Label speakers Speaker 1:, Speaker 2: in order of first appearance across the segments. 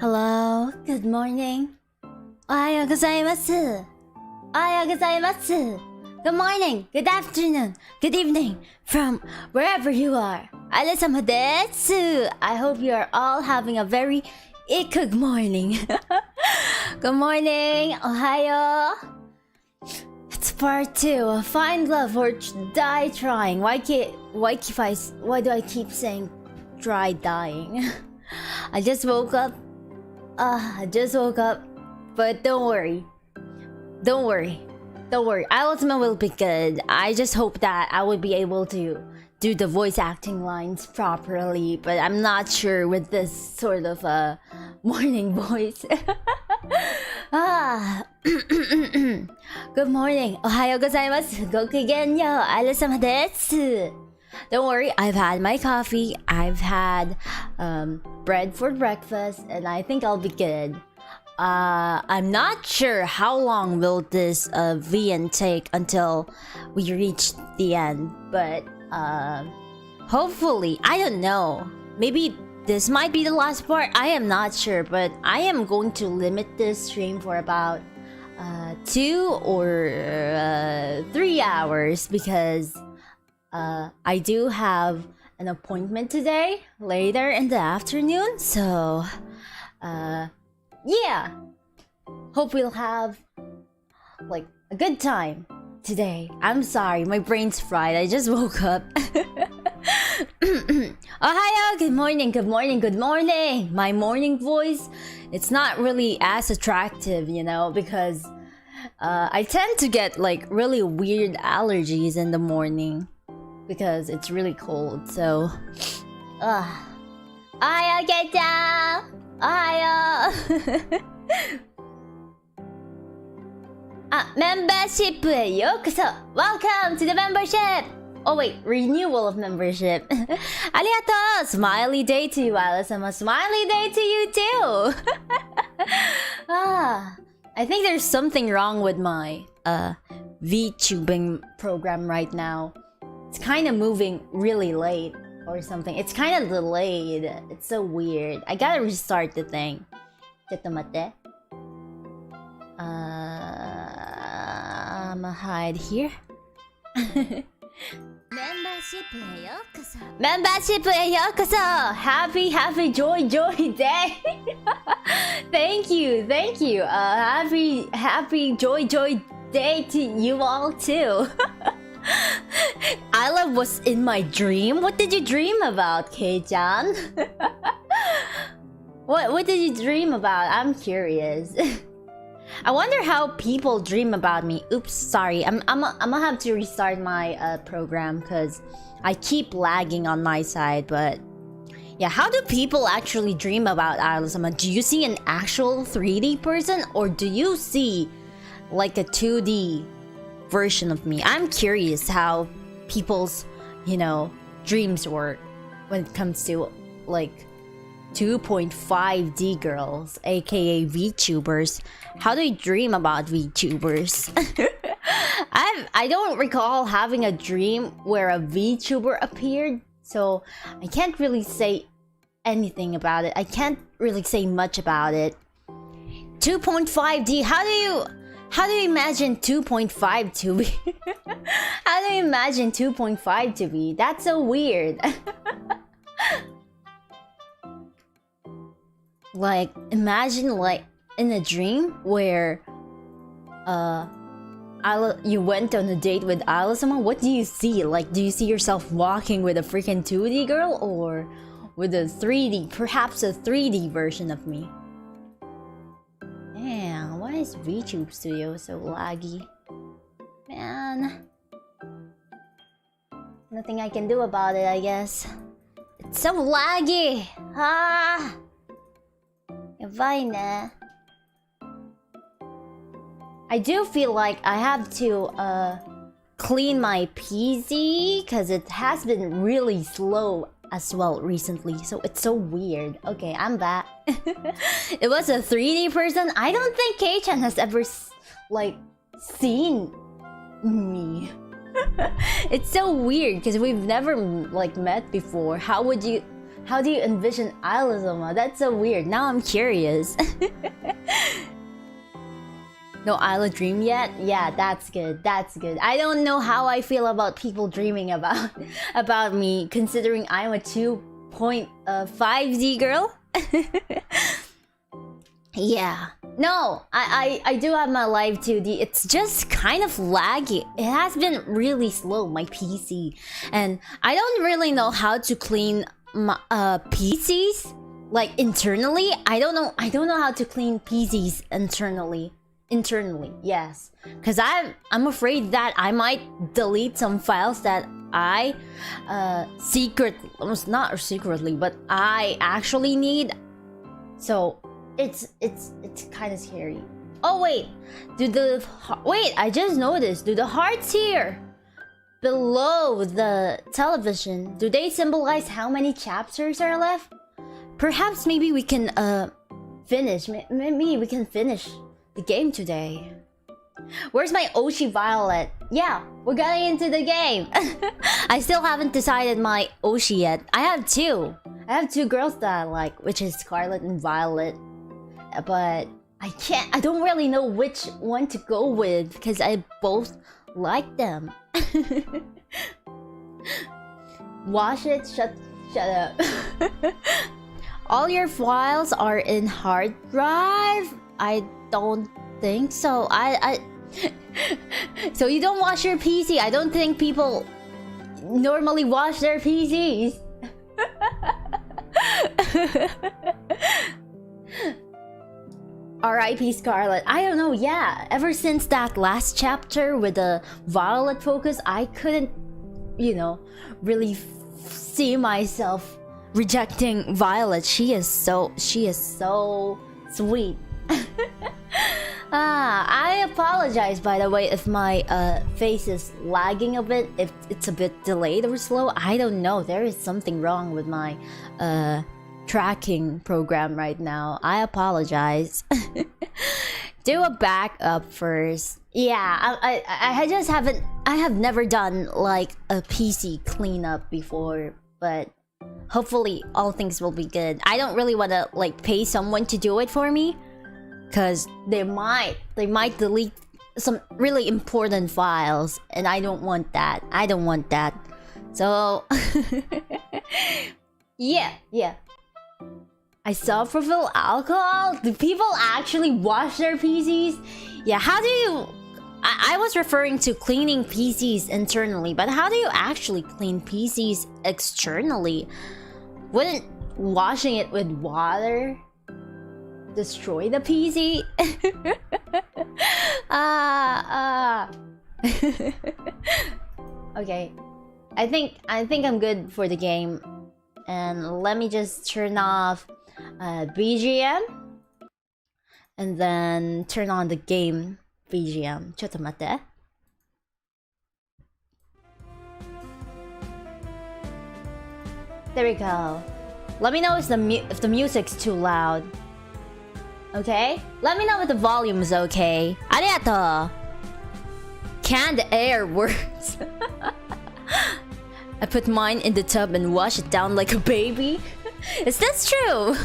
Speaker 1: Hello, good morning. おはようございます。おはようございます。Good morning, good afternoon, good evening from wherever you are. アイラ様です。I hope you are all having a very good morning. Good morning, おはよう. It's part 2. Find love or die trying. Why do I keep saying try dying? I just woke up. But don't worry. Isla-sama will be good. I just hope that I will be able to do the voice acting lines properly, but I'm not sure with this sort of morning voice. Good morning. おはようございます。ごきげんよう。Isla-samaです。Don't worry, I've had my coffee. I've had bread for breakfast, and I think I'll be good. I'm not sure how long will this VN take until we reach the end, but hopefully, I don't know. Maybe this might be the last part. I am not sure, but I am going to limit this stream for about 2 or 3 hours because I do have an appointment today later in the afternoon, so yeah, hope we'll have like a good time today. I'm sorry, my brain's fried. I just woke up. Ohayo, good morning. My morning voice, it's not really as attractive, you know, because I tend to get like really weird allergies in the morning because it's really cold. So Ohayo, get down. Ohayo. Membership へようこそ. Welcome to the membership. Oh wait, renewal of membership. ありがとう. Smiley day to you, Isla-sama. Smiley day to you too. I think there's something wrong with my VTubing program right now. It's kind of moving really late or something. It's kind of delayed. It's so weird. I gotta restart the thing. ちょっと待って. I'm gonna hide here. Membership へようこそ. Happy joy day. Thank you. Happy joy day to you all too. Isla was in my dream. What did you dream about, Kei-chan? What did you dream about? I'm curious. I wonder how people dream about me. Oops, sorry. I'm gonna have to restart my program because I keep lagging on my side. But yeah, how do people actually dream about Isla-sama? Do you see an actual 3D person or do you see like a 2D version of me? I'm curious how people's, you know, dreams work when it comes to like 2.5D girls, aka VTubers. How do you dream about VTubers? I don't recall having a dream where a VTuber appeared, so I can't really say anything about it. I can't really say much about it. 2.5D, how do you imagine 2.5 to be? How do you imagine 2.5 to be? That's so weird. Like, imagine like in a dream where you went on a date with Isla-sama. What do you see? Like, do you see yourself walking with a freaking 2D girl or with a 3D, perhaps a 3D version of me? Man, why is VTube Studio so laggy? Man, nothing I can do about it, I guess. It's so laggy. I do feel like I have to clean my PC because it has been really slow as well recently, so it's so weird. Okay, I'm back. It was a 3D person. I don't think Kei-chan has ever like seen me. It's so weird because we've never like met before. How would you How do you envision Isla-sama? That's so weird. Now I'm curious. No Isla dream yet? Yeah, that's good. That's good. I don't know how I feel about people dreaming about me, considering I'm a 2.5D girl. Yeah. No, I do have my live 2D. It's just kind of laggy. It has been really slow, my PC. And I don't really know how to clean my PCs like internally. I don't know how to clean PCs internally, yes, because I'm afraid that I might delete some files that I not secretly, but I actually need. So it's kind of scary. Oh wait, I just noticed, do the hearts here below the television, do they symbolize how many chapters are left? Perhaps maybe we can finish the game today. Where's my Oshi Violet? Yeah, we're getting into the game. I still haven't decided my Oshi yet. I have two girls that I like, which is Scarlet and Violet. But I don't really know which one to go with because I both like them. Wash it, shut up. All your files are in hard drive? I don't think so. So you don't wash your PC. I don't think people normally wash their PCs. R.I.P. Scarlet. I don't know, yeah. Ever since that last chapter with the Violet focus, I couldn't, really see myself rejecting Violet. She is so sweet. I apologize, by the way, if my face is lagging a bit, if it's a bit delayed or slow. I don't know. There is something wrong with my tracking program right now. I apologize. Do a backup first. Yeah, I have never done like a PC cleanup before, but hopefully all things will be good. I don't really want to like pay someone to do it for me, because they might delete some really important files, and I don't want that. So yeah. I self-refill alcohol? Do people actually wash their PCs? Yeah, how do you... I was referring to cleaning PCs internally, but how do you actually clean PCs externally? Wouldn't washing it with water destroy the PC? Okay. I think I'm good for the game. And let me just turn off BGM and then turn on the game BGM. ちょっと待って。There we go. Let me know if the music's too loud. Okay? Let me know if the volume is okay. ありがとう. Canned air words. I put mine in the tub and wash it down like a baby. Is this true?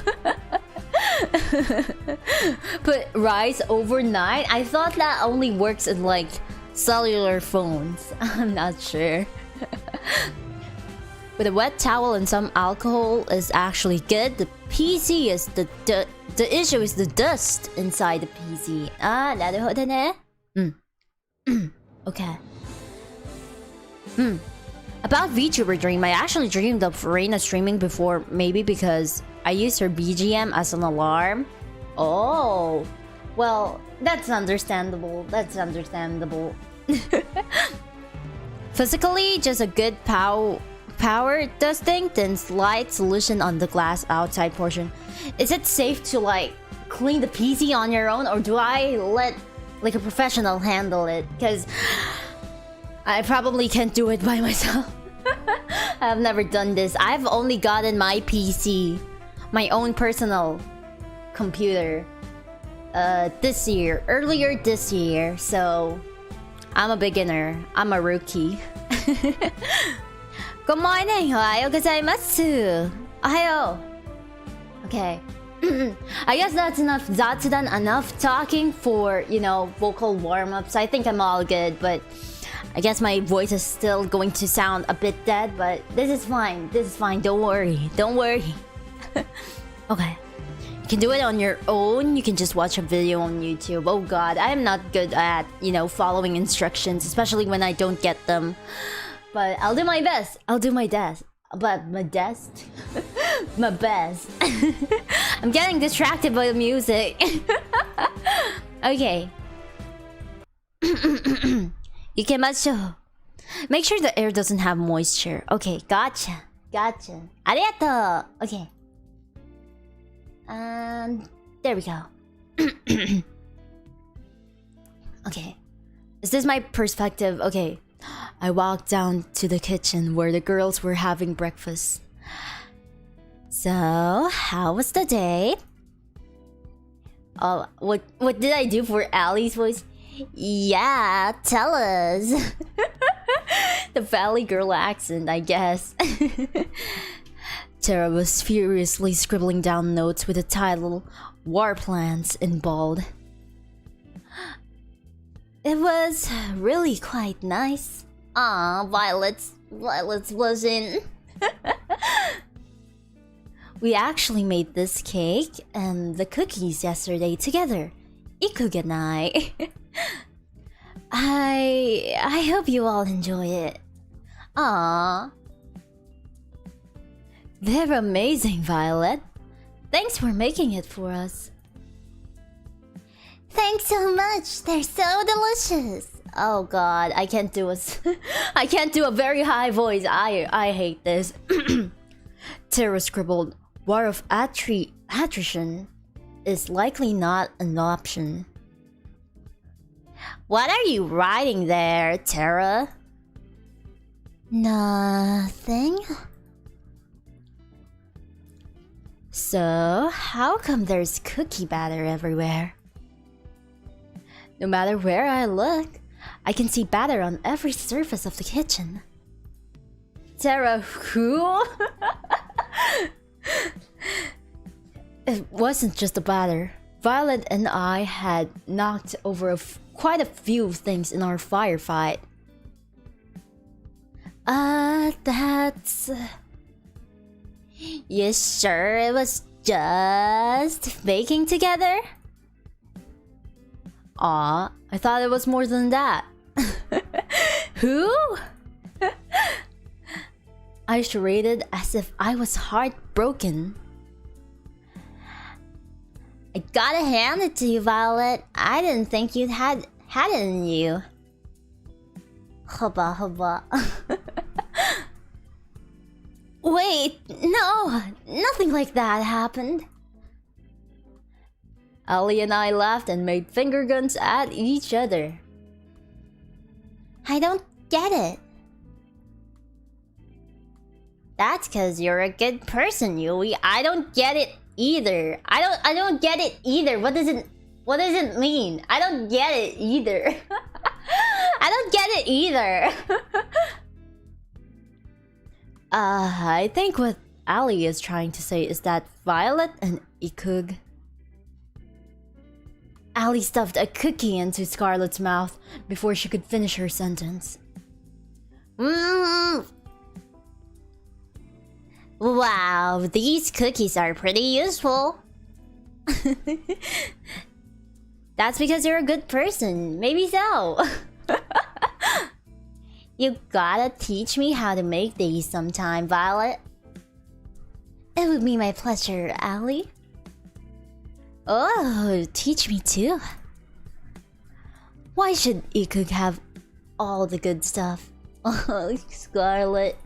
Speaker 1: Put rice overnight? I thought that only works in like cellular phones. I'm not sure. With a wet towel and some alcohol is actually good. The PC is the issue is the dust inside the PC. なるほどね。Okay. About VTuber dream, I actually dreamed of Reina streaming before, maybe because I used her BGM as an alarm. Oh, well, that's understandable. Physically, just a good power dusting, then slight solution on the glass outside portion. Is it safe to like clean the PC on your own, or do I let like a professional handle it? Because I probably can't do it by myself. I've never done this. I've only gotten my PC, my own personal computer, earlier this year. So I'm a beginner. I'm a rookie. Good morning. おはようございます。Ahayo. Okay. I guess that's enough talking for, you know, vocal warm-ups. I think I'm all good, but I guess my voice is still going to sound a bit dead, but this is fine. This is fine. Don't worry. Don't worry. Okay. You can do it on your own. You can just watch a video on YouTube. Oh god, I am not good at, you know, following instructions, especially when I don't get them. But I'll do my best. I'll do my best. But my best? My best. I'm getting distracted by the music. Okay. Ikemashou. Make sure the air doesn't have moisture. Okay, gotcha. Gotcha. Arigato. Okay. There we go. Okay. Is this my perspective? Okay. I walked down to the kitchen where the girls were having breakfast. So, how was the day? Oh, what did I do for Allie's voice? Yeah, tell us. The Valley Girl accent, I guess. Tara was furiously scribbling down notes with the title War Plans in bold. It was really quite nice. Violet's wasn't. We actually made this cake and the cookies yesterday together. Ikug and I. I hope you all enjoy it. Aww. They're amazing, Violet. Thanks for making it for us. Thanks so much. They're so delicious. Oh god, I can't do a very high voice. I hate this. Tara scribbled, War of Attrition is likely not an option. What are you writing there, Tara? Nothing. So, how come there's cookie batter everywhere? No matter where I look, I can see batter on every surface of the kitchen. Tara, who? It wasn't just the batter. Violet and I had knocked over quite a few things in our firefight. That's... You sure it was just baking together? Aw, I thought it was more than that. Who? I charaded as if I was heartbroken. I gotta hand it to you, Violet. I didn't think you had it in you. Hubba hubba. Wait, no, nothing like that happened. Ali and I laughed and made finger guns at each other. I don't get it. That's cause you're a good person, Yui. I don't get it either. I don't get it either. What does it mean? I don't get it either. I don't get it either. I think what Ali is trying to say is that Violet and Ikug... Ali stuffed a cookie into Scarlet's mouth before she could finish her sentence. Wow, these cookies are pretty useful. That's because you're a good person. Maybe so. You gotta teach me how to make these sometime, Violet. It would be my pleasure, Ali. Oh, teach me too. Why should Ikug have all the good stuff? Oh, Scarlet.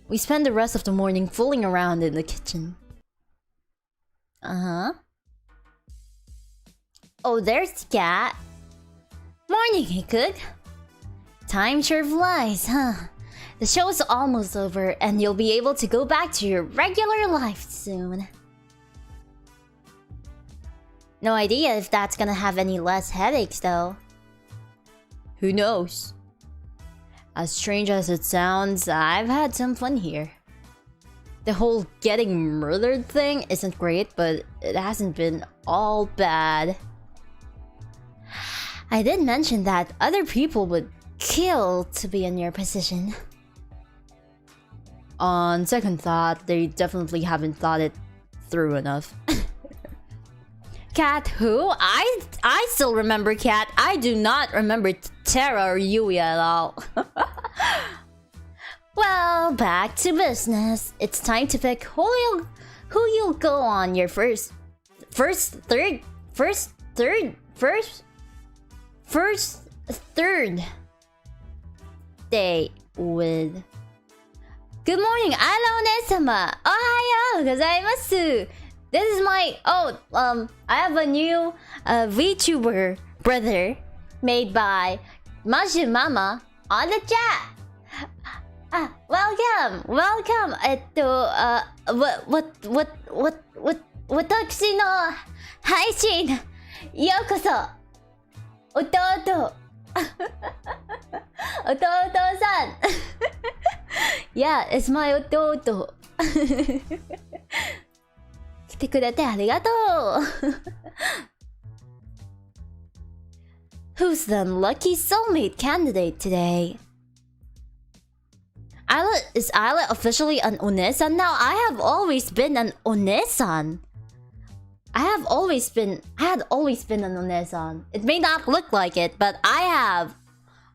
Speaker 1: We spend the rest of the morning fooling around in the kitchen. Oh, there's the cat. Morning, Ikug. Time sure flies, huh? The show's almost over and you'll be able to go back to your regular life soon. No idea if that's gonna have any less headaches though. Who knows? As strange as it sounds, I've had some fun here. The whole getting murdered thing isn't great, but it hasn't been all bad. I did mention that other people would kill to be in your position. On second thought, they definitely haven't thought it through enough. Cat who? I still remember Cat. I do not remember Tara or Yui at all. Well, back to business. It's time to pick who you'll go on your first third date with. Good morning, Isla One-sama. Ohayo gozaimasu. This is my I have a new VTuber brother made by Maju Mama on the chat. Welcome. Watashi no haishin yokoso. Ototo. Ototo-san. Yeah, it's my ototo. 来てくれてありがとう。Who's the lucky soulmate candidate today? Is Isla officially an One-san now? I have always been an One-san. I had always been an One-san. It may not look like it, but I have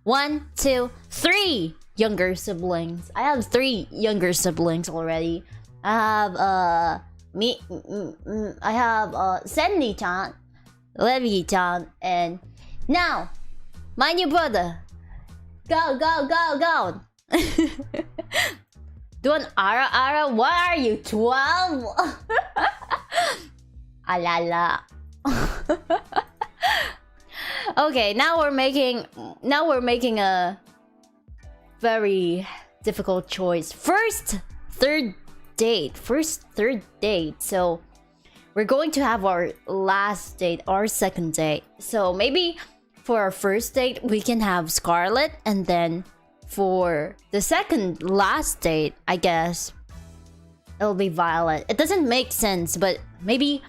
Speaker 1: 1, 2, 3 younger siblings. I have 3 younger siblings already. I have Sandy-chan, Levi-chan, and now my new brother. Go. Do an ara. Why are you 12? Alala. Okay, now we're making a very difficult choice. First third date. So we're going to have our last date, our second date. So maybe for our first date we can have Scarlet, and then for the second last date, I guess it'll be Violet. It doesn't make sense, but maybe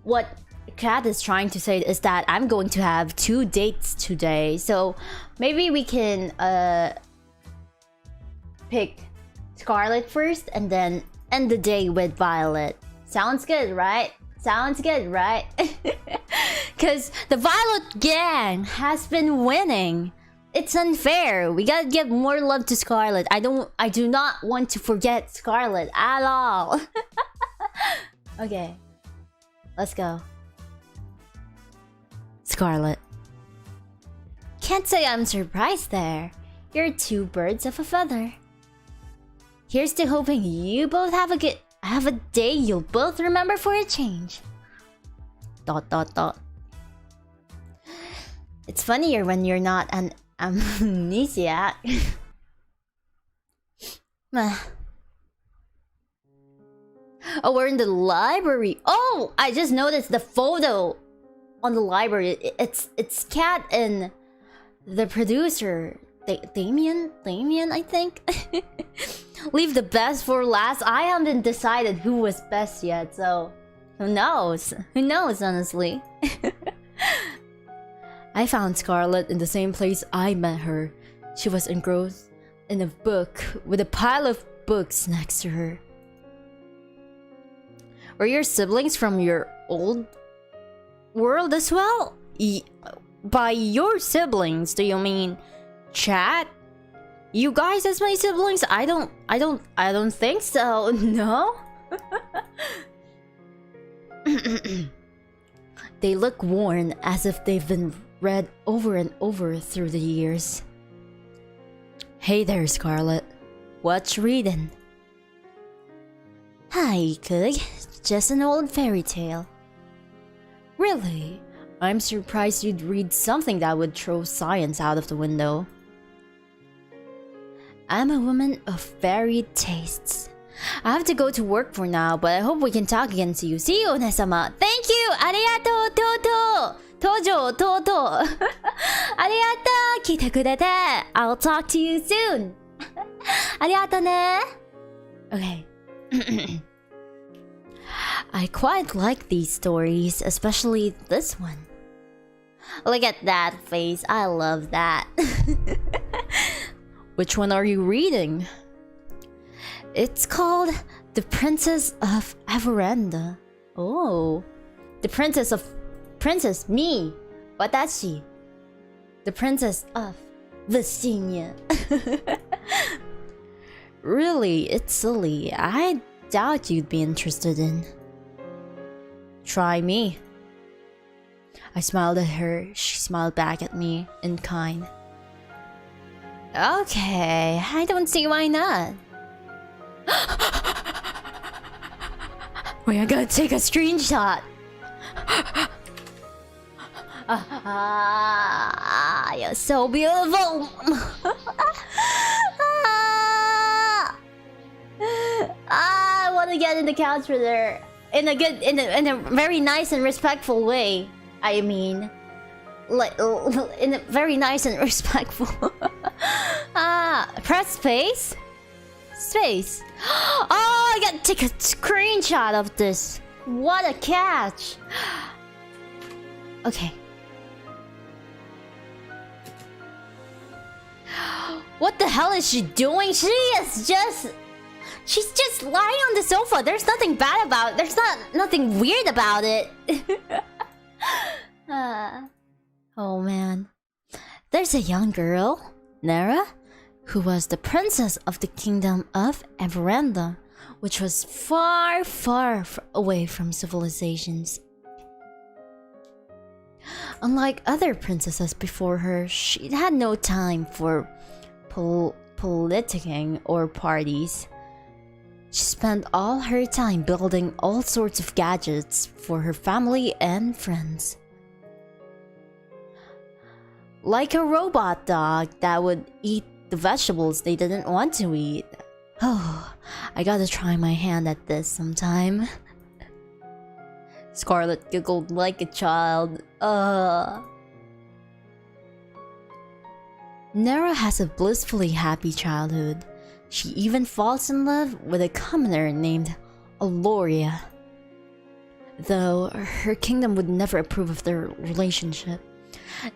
Speaker 1: what Kat is trying to say is that I'm going to have 2 dates today. So maybe we can pick Scarlet first and then end the day with Violet. Sounds good, right? Because the Violet gang has been winning. It's unfair. We gotta give more love to Scarlet. I do not want to forget Scarlet at all. Okay. Let's go. Scarlet. Can't say I'm surprised there. You're 2 birds of a feather. Here's to hoping you both have a day you'll both remember for a change. ... It's funnier when you're not an amnesiac. Oh, we're in the library. Oh, I just noticed the photo on the library. It's Kat and the producer, Damien, I think. Leave the best for last. I haven't decided who was best yet, so who knows? Honestly. I found Scarlet in the same place I met her. She was engrossed in a book with a pile of books next to her. Were your siblings from your old world as well? By your siblings, do you mean chat? You guys as my siblings? I don't think so. No. They look worn, as if they've been read over and over through the years. Hey there, Scarlet. What you reading? Hi, Cook. Just an old fairy tale. Really? I'm surprised you'd read something that would throw science out of the window. I'm a woman of varied tastes. I have to go to work for now, but I hope we can talk again soon. See you, One-sama. Thank you! Arigatou, Toto! 登場とうとうありがとう来てくれて I'll talk to you soon ありがとね Okay I quite like these stories, especially this one. Look at that face, I love that. Which one are you reading? It's called The Princess of Averanda. Oh, the Princess me, watashi. The Princess of Vestinia. Really, it's silly. I doubt you'd be interested in. Try me. I smiled at her. She smiled back at me in kind. Okay, I don't see why not. We're gonna take a screenshot. You're so beautiful. I want to get in the couch with her in a very nice and respectful way. I mean, like in a very nice and respectful. Press space. Space. Oh, I gotta take a screenshot of this. What a catch. Okay. What the hell is she doing? She's just lying on the sofa. There's nothing bad about it. There's nothing weird about it. Oh man. There's a young girl, Nara, who was the princess of the kingdom of Averanda, which was far, far away from civilizations. Unlike other princesses before her, she had no time for politicking or parties. She spent all her time building all sorts of gadgets for her family and friends. Like a robot dog that would eat the vegetables they didn't want to eat. Oh, I gotta try my hand at this sometime. Scarlet giggled like a child. Nara has a blissfully happy childhood. She even falls in love with a commoner named Aloria. Though her kingdom would never approve of their relationship,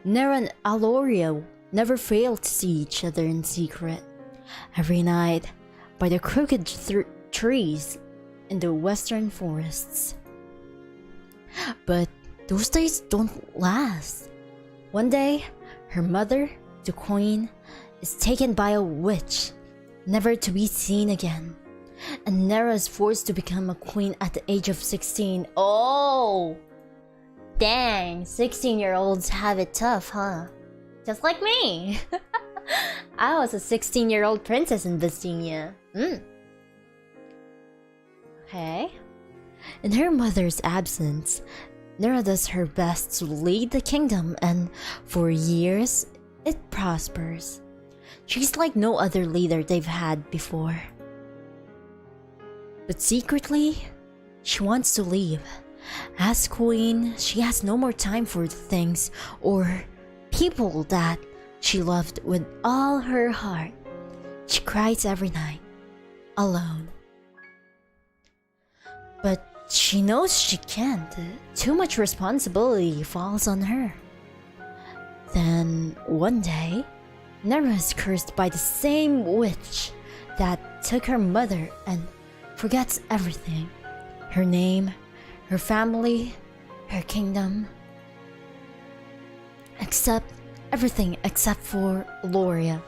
Speaker 1: Nara and Aloria never failed to see each other in secret. Every night, by the crooked trees in the western forests. But those days don't last. One day, her mother, the queen, is taken by a witch, never to be seen again. And Nara is forced to become a queen at the age of 16. Oh! Dang, 16-year-olds have it tough, huh? Just like me! I was a 16-year-old princess in Vestinia. Okay. In her mother's absence, Nara does her best to lead the kingdom, and for years, it prospers. She's like no other leader they've had before. But secretly, she wants to leave. As queen, she has no more time for things or people that she loved with all her heart. She cries every night, alone. But she knows she can't. Too much responsibility falls on her. Then, one day, Nara is cursed by the same witch that took her mother and forgets everything. Her name, her family, her kingdom. Everything except for Loria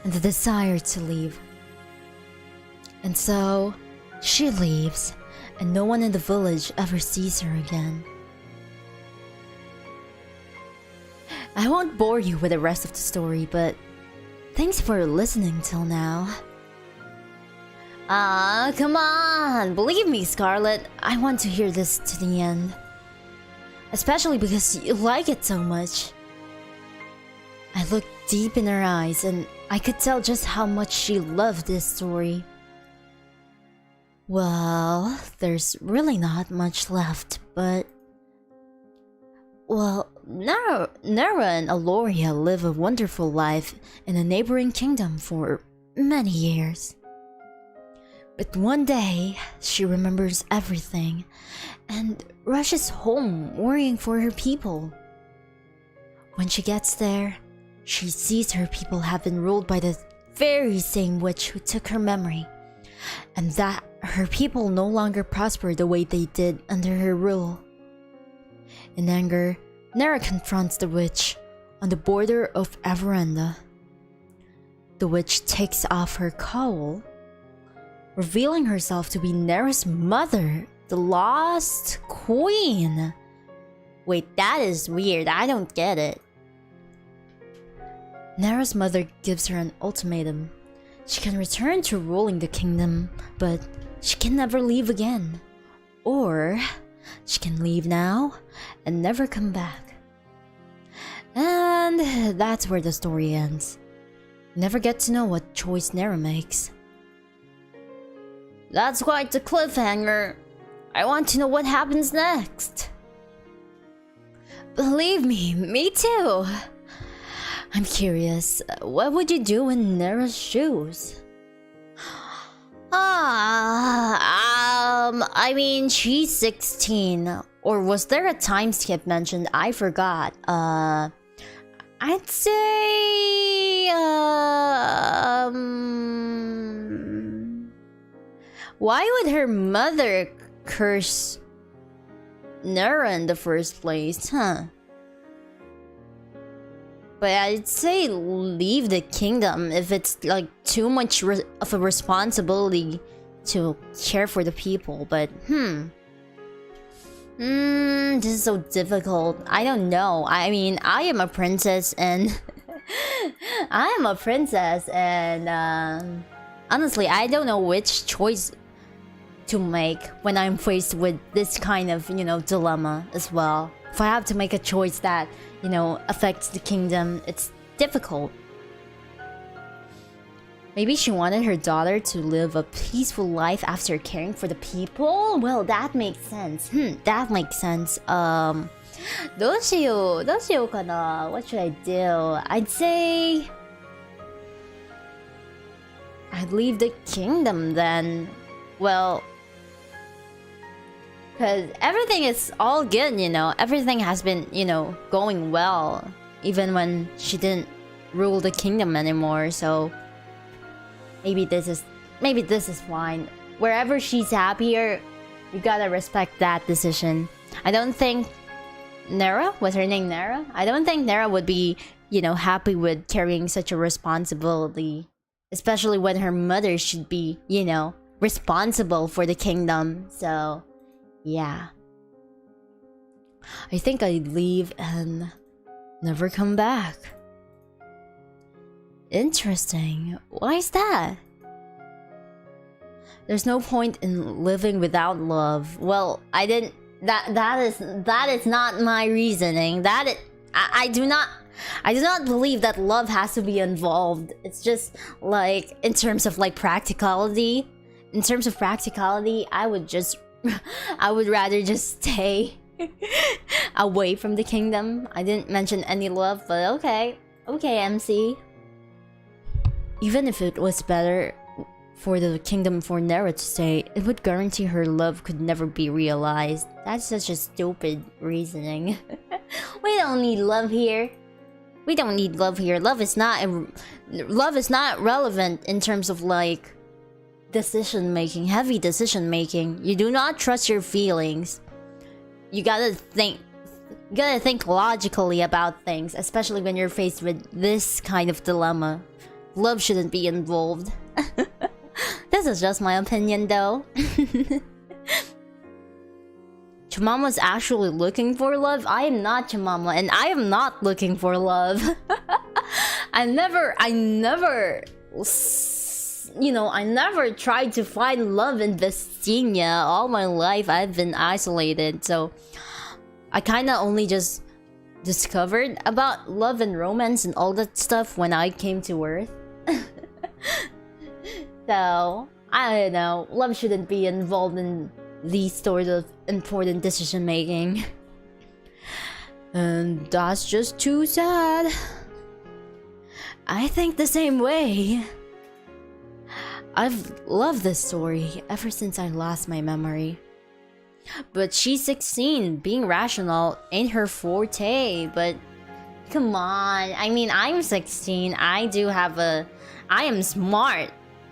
Speaker 1: and the desire to leave. And so, she leaves, and no one in the village ever sees her again. I won't bore you with the rest of the story, but thanks for listening till now. Come on! Believe me, Scarlet, I want to hear this to the end. Especially because you like it so much. I looked deep in her eyes and I could tell just how much she loved this story. Well, there's really not much left, but... Well, Nara and Aloria live a wonderful life in a neighboring kingdom for many years. But one day, she remembers everything and rushes home worrying for her people. When she gets there, she sees her people have been ruled by the very same witch who took her memory, and that her people no longer prosper the way they did under her rule. In anger, Nara confronts the witch on the border of Averanda. The witch takes off her cowl, revealing herself to be Nara's mother, the Lost Queen. Wait, that is weird. I don't get it. Nara's mother gives her an ultimatum. She can return to ruling the kingdom, but she can never leave again. Or she can leave now and never come back. And that's where the story ends. You never get to know what choice Nara makes. That's quite the cliffhanger. I want to know what happens next. Believe me too. I'm curious, what would you do in Nara's shoes? I mean, she's 16. Or was there a time skip mentioned? I forgot. I'd say... Why would her mother curse Nara in the first place, huh? But I'd say leave the kingdom if it's like too much of a responsibility to care for the people. But this is so difficult. I don't know. I mean, I am a princess and honestly, I don't know which choice to make when I'm faced with this kind of, dilemma as well. If I have to make a choice that, affects the kingdom, it's difficult. Maybe she wanted her daughter to live a peaceful life after caring for the people? Well, that makes sense. That makes sense. どうしようかな? What should I do? I'd say I'd leave the kingdom then. Well, because everything is all good, everything has been, going well, even when she didn't rule the kingdom anymore. So maybe this is fine. Wherever she's happier, you gotta respect that decision. I don't think Nara, was her name Nara? I don't think Nara would be, happy with carrying such a responsibility, especially when her mother should be, responsible for the kingdom. So yeah, I think I'd leave and never come back. Interesting. Why is that? There's no point in living without love. Well, I didn't. That is not my reasoning. I do not believe that love has to be involved. It's just like in terms of like practicality. In terms of practicality, I would rather just stay away from the kingdom. I didn't mention any love, but okay, MC. Even if it was better for the kingdom for Nara to stay, it would guarantee her love could never be realized. That's such a stupid reasoning. We don't need love here. Love is not relevant in terms of like heavy decision making. You do not trust your feelings. You gotta think logically about things, especially when you're faced with this kind of dilemma. Love shouldn't be involved. This is just my opinion though. Chimama's actually looking for love. I am not Chimama, and I am not looking for love. I never tried to find love in Vestinia. All my life I've been isolated, so I kinda only just discovered about love and romance and all that stuff when I came to Earth. So, I don't know, love shouldn't be involved in these sort of important decision making. And that's just too sad. I think the same way. I've loved this story ever since I lost my memory. But she's 16, being rational ain't her forte, but come on. I mean, I'm 16. I am smart.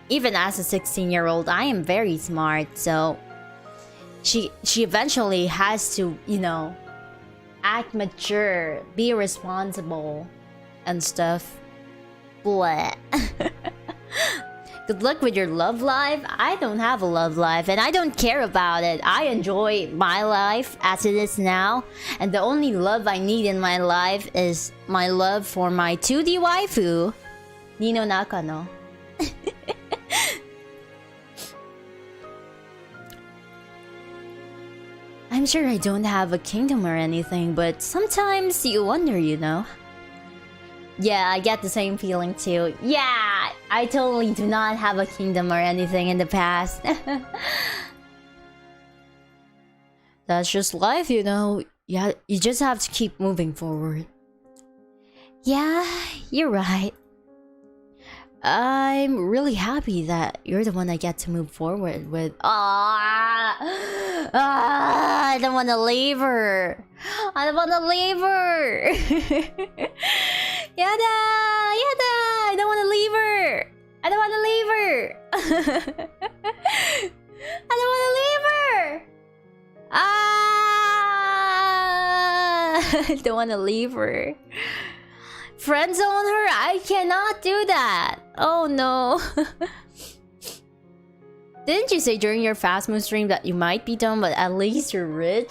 Speaker 1: Even as a 16-year-old, I am very smart, so she eventually has to, you know, act mature, be responsible and stuff. Bleh. Good luck with your love life. I don't have a love life and I don't care about it. I enjoy my life as it is now, and the only love I need in my life is my love for my 2D waifu, Nino Nakano. I'm sure I don't have a kingdom or anything, but sometimes you wonder, you know? Yeah, I get the same feeling too. Yeah, I totally do not have a kingdom or anything in the past. That's just life, you know? Yeah, you just have to keep moving forward. Yeah, you're right. I'm really happy that you're the one I get to move forward with. I don't want to leave her. I don't want to leave her. Yada, yada. I don't want to leave her. I don't want to leave her. I don't want to leave her. I don't want to leave her. Friend zone her? I cannot do that. Oh no. Didn't you say during your fast move stream that you might be dumb, but at least you're rich?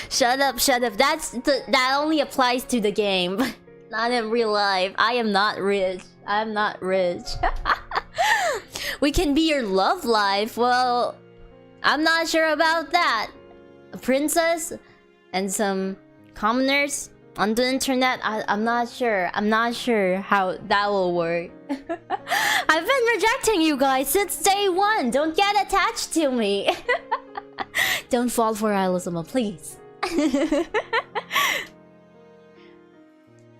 Speaker 1: Shut up, shut up. That only applies to the game, not in real life. I am not rich. I'm not rich. We can be your love life. Well, I'm not sure about that. A princess and some commoners on the internet, I'm not sure. I'm not sure how that will work. I've been rejecting you guys since day one. Don't get attached to me. Don't fall for Isla-sama, please.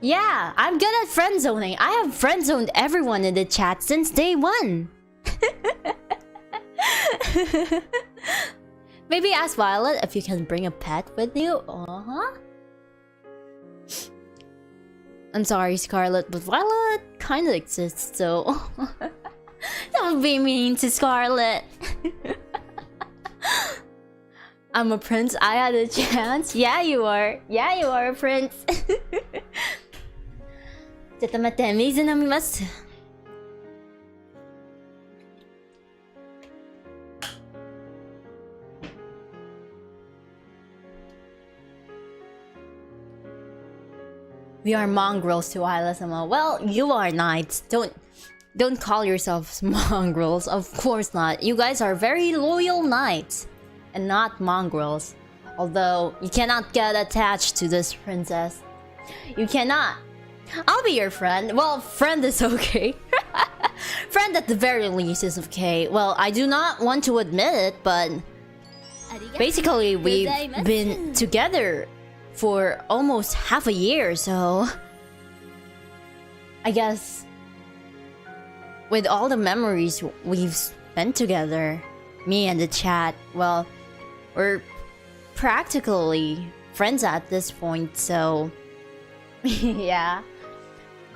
Speaker 1: Yeah, I'm good at friend zoning. I have friend zoned everyone in the chat since day one. Maybe ask Violet if you can bring a pet with you. I'm sorry, Scarlet, but Violet kind of exists, so don't be mean to Scarlet. I'm a prince. I had a chance. Yeah, you are. Yeah, you are a prince. ちょっと待って、水飲みます。We are mongrels to Isla-sama. Well, you are knights. Don't call yourselves mongrels. Of course not. You guys are very loyal knights and not mongrels. Although you cannot get attached to this princess. You cannot. I'll be your friend. Well, friend is okay. Friend at the very least is okay. Well, I do not want to admit it, but basically we've been together for almost half a year, so I guess with all the memories we've spent together, me and the chat, well, we're practically friends at this point, so yeah.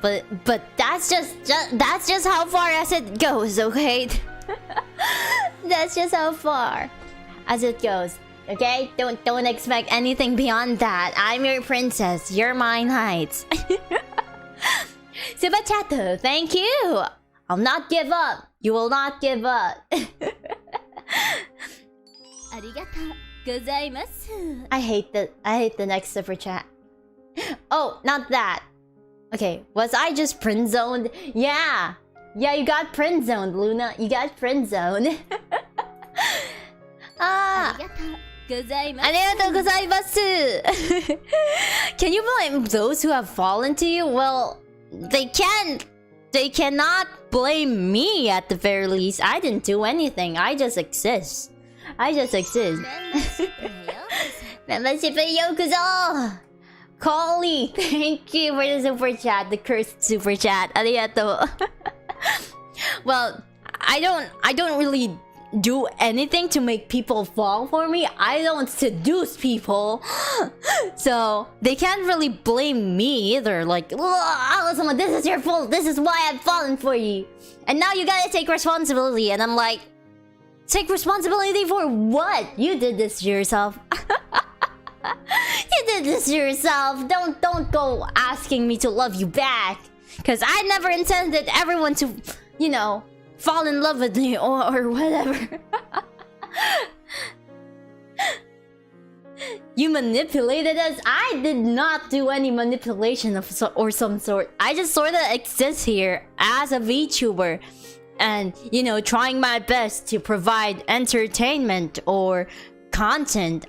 Speaker 1: But that's just how far as it goes, okay? That's just how far as it goes. Okay? Don't expect anything beyond that. I'm your princess. You're my knight. Superchat, thank you. I'll not give up. You will not give up. I hate the next super chat. Oh, not that. Okay, was I just print zoned? Yeah. Yeah, you got print zoned, Luna. You got print zoned. Arigatou gozaimasu. Can you blame those who have fallen to you? Well, they cannot blame me at the very least. I didn't do anything. I just exist. I just exist. Membership yokuzo. Coley, thank you for the super chat, the cursed super chat. Arigato. Well, I don't really do anything to make people fall for me. I don't seduce people. So they can't really blame me either. Like, Isla-sama, this is your fault. This is why I've fallen for you. And now you gotta take responsibility. And I'm like, take responsibility for what? You did this to yourself. You did this to yourself. Don't go asking me to love you back. Cause I never intended everyone to, you know, fall in love with me or whatever. You manipulated us? I did not do any manipulation of some sort. I just sort of exist here as a VTuber. And, you know, trying my best to provide entertainment or content.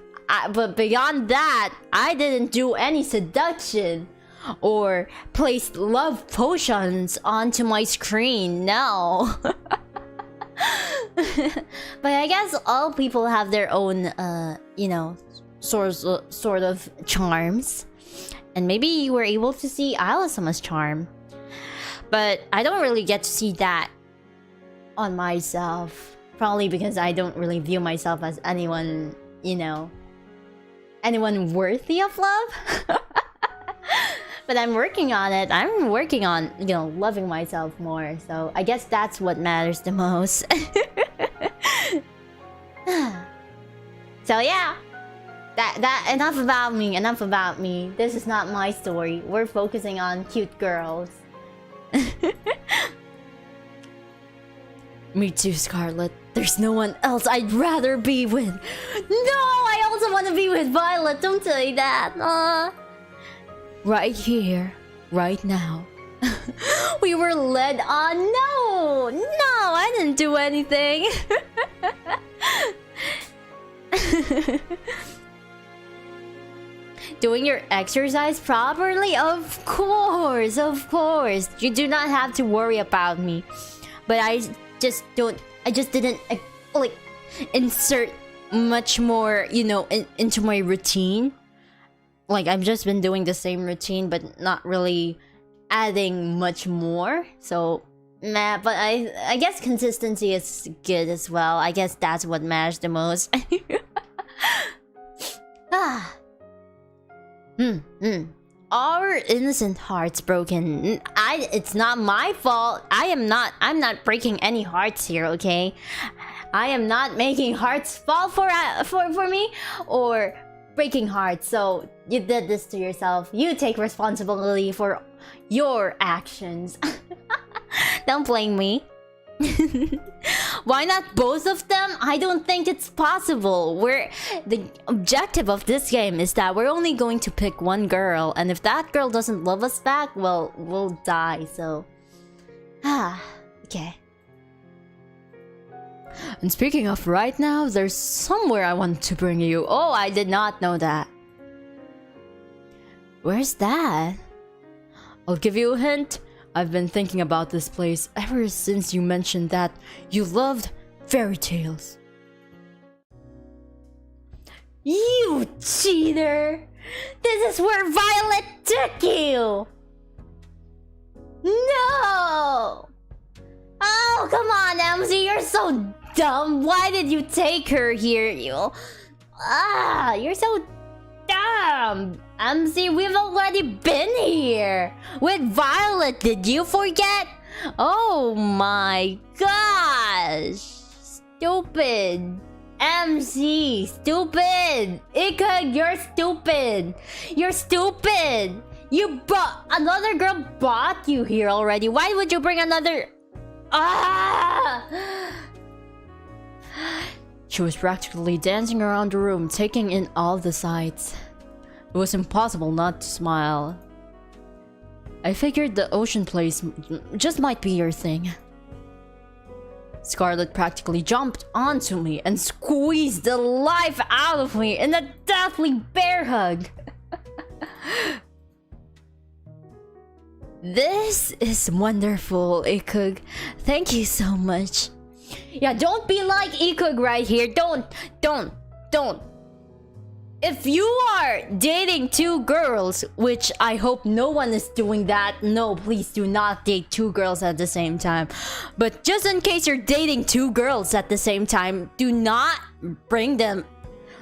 Speaker 1: But beyond that, I didn't do any seduction or place love potions onto my screen. No. But I guess all people have their own, you know, sort of charms. And maybe you were able to see Isla-sama's charm. But I don't really get to see that on myself. Probably because I don't really view myself as anyone, you know, anyone worthy of love. But I'm working on it. I'm working on, you know, loving myself more. So I guess that's what matters the most. So yeah. That enough about me. Enough about me. This is not my story. We're focusing on cute girls. Me too, Scarlet. There's no one else I'd rather be with. No, I also want to be with Violet. Don't say that. Right here, right now. We were led on. No, I didn't do anything. Doing your exercise properly? Of course. You do not have to worry about me. But I just didn't like insert much more, you know, into my routine. Like, I've just been doing the same routine, but not really adding much more. So, nah, but I guess consistency is good as well. I guess that's what matters the most. Our innocent hearts broken. It's not my fault. I'm not breaking any hearts here, okay? I am not making hearts fall for me or breaking hearts. So you did this to yourself. You take responsibility for your actions. Don't blame me. Why not both of them? I don't think it's possible. The objective of this game is that we're only going to pick one girl, and if that girl doesn't love us back, well, we'll die. So, okay. And speaking of right now, there's somewhere I want to bring you. Oh, I did not know that. Where's that? I'll give you a hint. I've been thinking about this place ever since you mentioned that you loved fairy tales. You cheater! This is where Violet took you! No! Oh, come on, MC, you're so dumb. Why did you take her here? You're so dumb. MC, we've already been here with Violet. Did you forget? Oh my gosh. Stupid. MC, stupid. Ika, you're stupid. You're stupid. Another girl brought you here already. Why would you bring another? She was practically dancing around the room, taking in all the sights. It was impossible not to smile. I figured the ocean place just might be your thing. Scarlet practically jumped onto me and squeezed the life out of me in a deathly bear hug. This is wonderful, Ikug. Thank you so much. Yeah, don't be like Ikug right here. Don't. if you are dating two girls, which I hope no one is doing that, no, please do not date two girls at the same time. But just in case you're dating two girls at the same time, do not bring them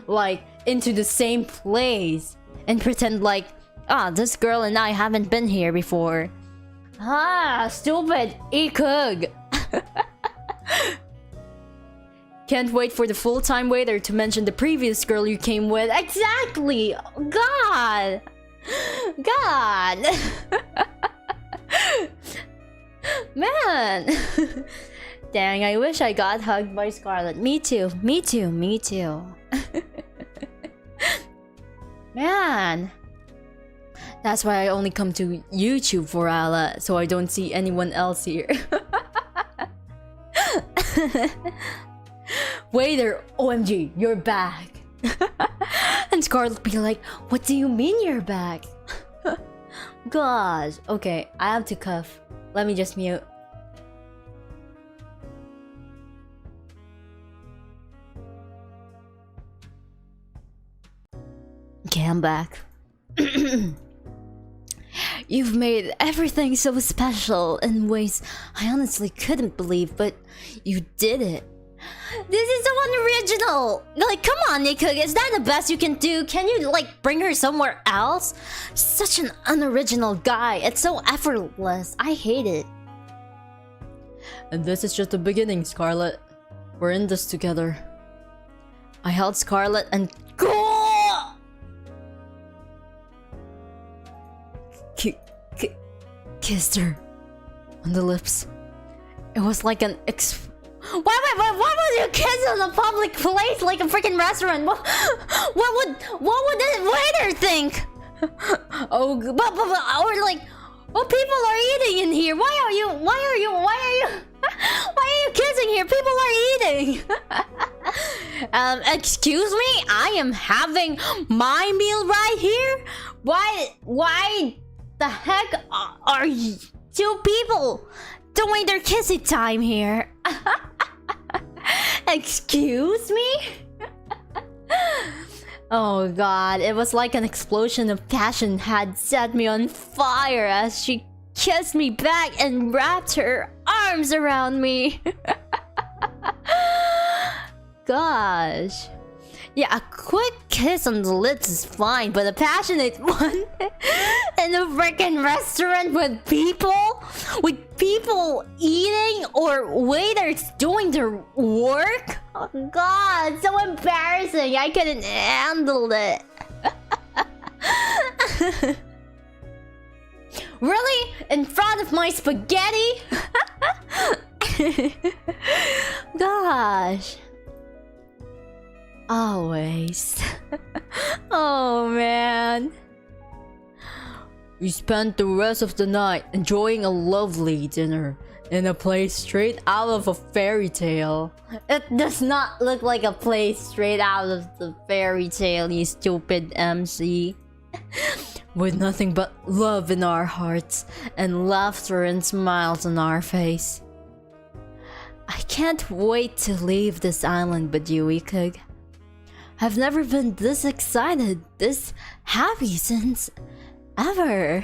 Speaker 1: like into the same place and pretend like, ah, this girl and I haven't been here before. Ah, stupid ikug. Can't wait for the full-time waiter to mention the previous girl you came with. Exactly! God! God! Man! Dang, I wish I got hugged by Scarlet. Me too, me too, me too. Man! That's why I only come to YouTube for Isla, so I don't see anyone else here. Waiter, OMG, you're back. And Scarlet be like, what do you mean you're back? Gosh, okay, I have to cuff. Let me just mute. Okay, I'm back. You've made everything so special in ways I honestly couldn't believe, but you did it. This is so unoriginal! Like, come on, Nikug, is that the best you can do? Can you, like, bring her somewhere else? Such an unoriginal guy. It's so effortless. I hate it. And this is just the beginning, Scarlet. We're in this together. I held Scarlet and... kissed her on the lips. It was like an why would you kiss in a public place like a freaking restaurant? What would the waiter think? Oh, or like, what people are eating in here? Why are you kissing here? People are eating. Excuse me? I am having my meal right here? Why the heck are you two people doing their kissing time here? Excuse me? Oh god, it was like an explosion of passion had set me on fire as she kissed me back and wrapped her arms around me. Gosh. Yeah, a quick kiss on the lips is fine, but a passionate one in a freaking restaurant with people eating or waiters doing their work? Oh god, so embarrassing. I couldn't handle it. Really? In front of my spaghetti? Gosh. Always. Oh man. We spent the rest of the night enjoying a lovely dinner in a place straight out of a fairy tale. It does not look like a place straight out of the fairy tale, you stupid MC. With nothing but love in our hearts and laughter and smiles on our face. I can't wait to leave this island with you, Ikug. I've never been this excited, this happy since ever.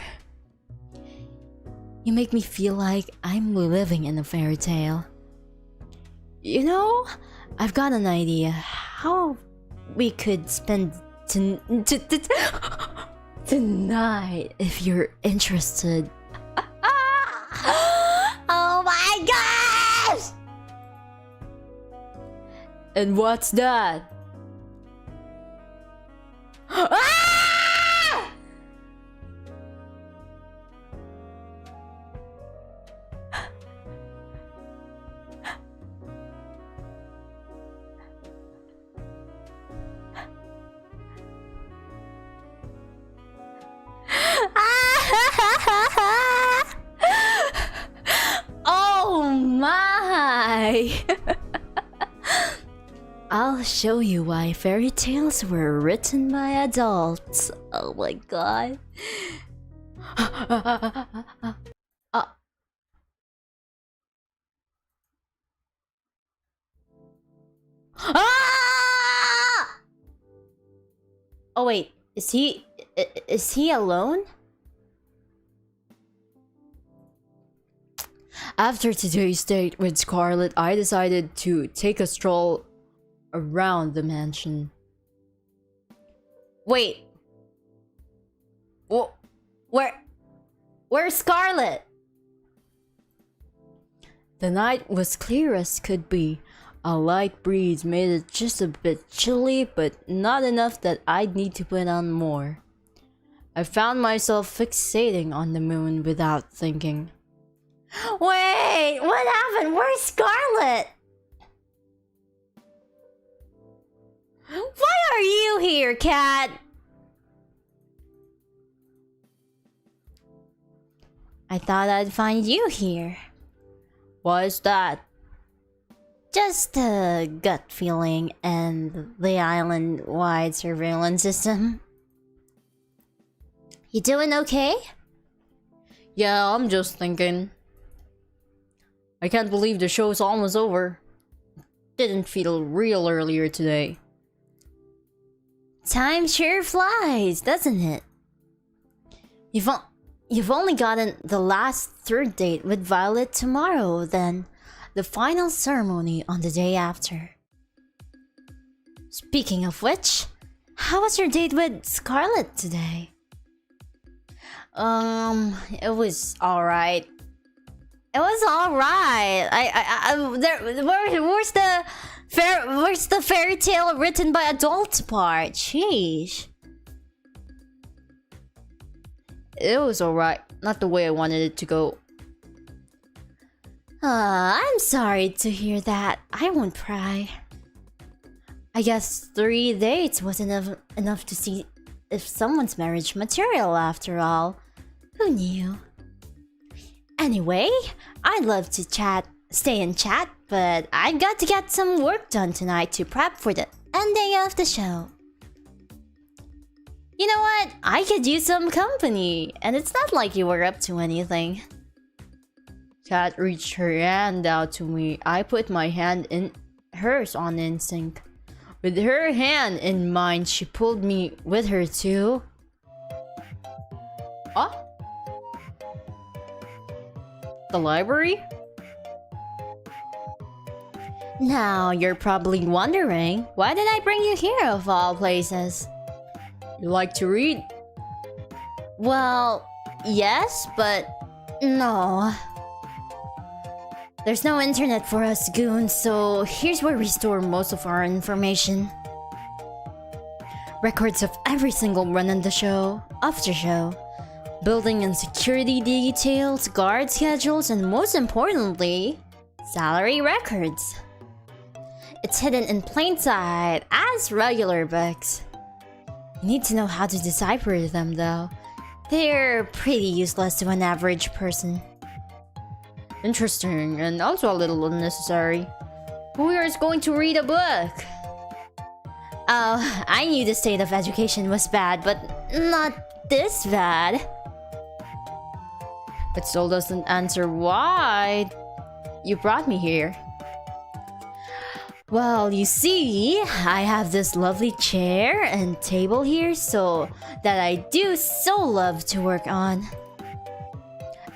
Speaker 1: You make me feel like I'm living in a fairy tale. You know, I've got an idea how we could spend tonight if you're interested. Oh my gosh! And what's that? Ah! Oh my! I'll show you why fairy tales were written by adults. Oh my god. Ah! Oh wait, is he alone?
Speaker 2: After today's date with Scarlet, I decided to take a stroll around the mansion.
Speaker 1: Wait. Where's Scarlet?
Speaker 2: The night was clear as could be. A light breeze made it just a bit chilly, but not enough that I'd need to put on more. I found myself fixating on the moon without thinking.
Speaker 1: Wait, what happened? Where's Scarlet? Why are you here, cat? I thought I'd find you here.
Speaker 2: Why is that?
Speaker 1: Just a gut feeling and the island-wide surveillance system. You doing okay?
Speaker 2: Yeah, I'm just thinking. I can't believe the show's almost over. Didn't feel real earlier today.
Speaker 1: Time sure flies, doesn't it? You've only gotten the last third date with Violet tomorrow, then the final ceremony on the day after. Speaking of which, how was your date with Scarlet today? It was alright. It was alright. Where's the fairy tale written by adults part? Sheesh.
Speaker 2: It was alright, not the way I wanted it to go.
Speaker 1: I'm sorry to hear that. I won't pry. I guess 3 dates wasn't enough to see if someone's marriage material after all. Who knew? Anyway, I'd love to stay and chat, but I've got to get some work done tonight to prep for the ending of the show. You know what? I could use some company, and it's not like you were up to anything.
Speaker 2: Kat reached her hand out to me. I put my hand in hers on instinct. With her hand in mine, she pulled me with her too. Huh? The library?
Speaker 1: Now you're probably wondering, why did I bring you here of all places?
Speaker 2: You like to read?
Speaker 1: Well, yes, but no. There's no internet for us goons, so here's where we store most of our information. Records of every single run in the show, after show, building and security details, guard schedules, and most importantly, salary records. It's hidden in plain sight as regular books. You need to know how to decipher them though. They're pretty useless to an average person.
Speaker 2: Interesting, and also a little unnecessary. Who here is going to read a book?
Speaker 1: Oh, I knew the state of education was bad, but not this bad.
Speaker 2: It still doesn't answer why you brought me here.
Speaker 1: Well, you see, I have this lovely chair and table here so that I do so love to work on.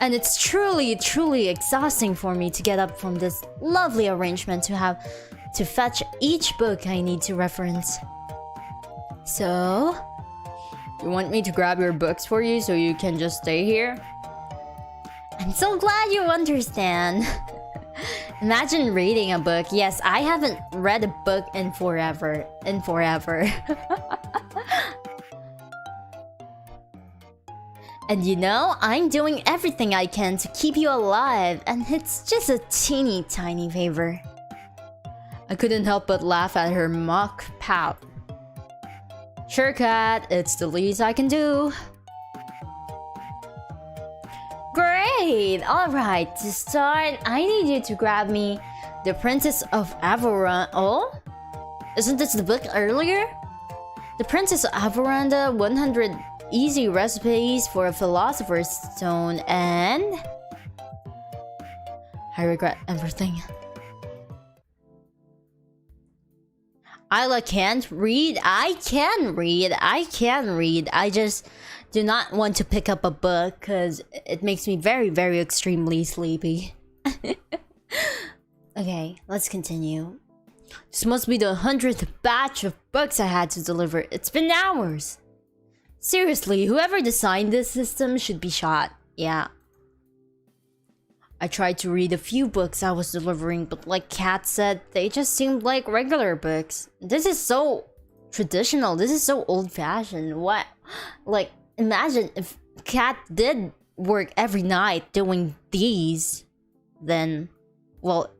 Speaker 1: And it's truly exhausting for me to get up from this lovely arrangement to have to fetch each book I need to reference. So,
Speaker 2: you want me to grab your books for you so you can just stay here?
Speaker 1: I'm so glad you understand. Imagine reading a book. Yes, I haven't read a book in forever. And you know, I'm doing everything I can to keep you alive, and it's just a teeny tiny favor.
Speaker 2: I couldn't help but laugh at her mock pout. Sure, Kat, it's the least I can do.
Speaker 1: Great! Alright, to start, I need you to grab me The Princess of Averanda. Oh? Isn't this the book earlier? The Princess of Averanda, 100 Easy Recipes for a Philosopher's Stone, and I regret everything.
Speaker 2: Isla can't read. I can read. I just do not want to pick up a book because it makes me very, very extremely sleepy. Okay, let's continue. This must be the 100th batch of books I had to deliver. It's been hours. Seriously, whoever designed this system should be shot. Yeah. I tried to read a few books I was delivering, but like Kat said, they just seemed like regular books. This is so traditional. This is so old-fashioned. What? Like, imagine if Kat did work every night doing these, then, well,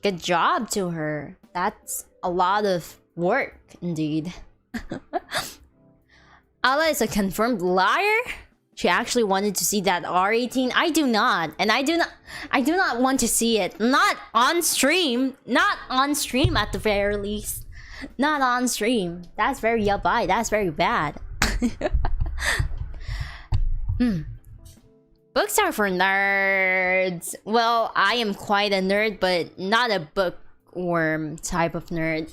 Speaker 2: good job to her. That's a lot of work, indeed. Ala is a confirmed liar? She actually wanted to see that R18. I do not. And I do not want to see it. Not on stream. Not on stream at the very least. Not on stream. That's very yabai. That's very bad. Books are for nerds. Well, I am quite a nerd, but not a bookworm type of nerd.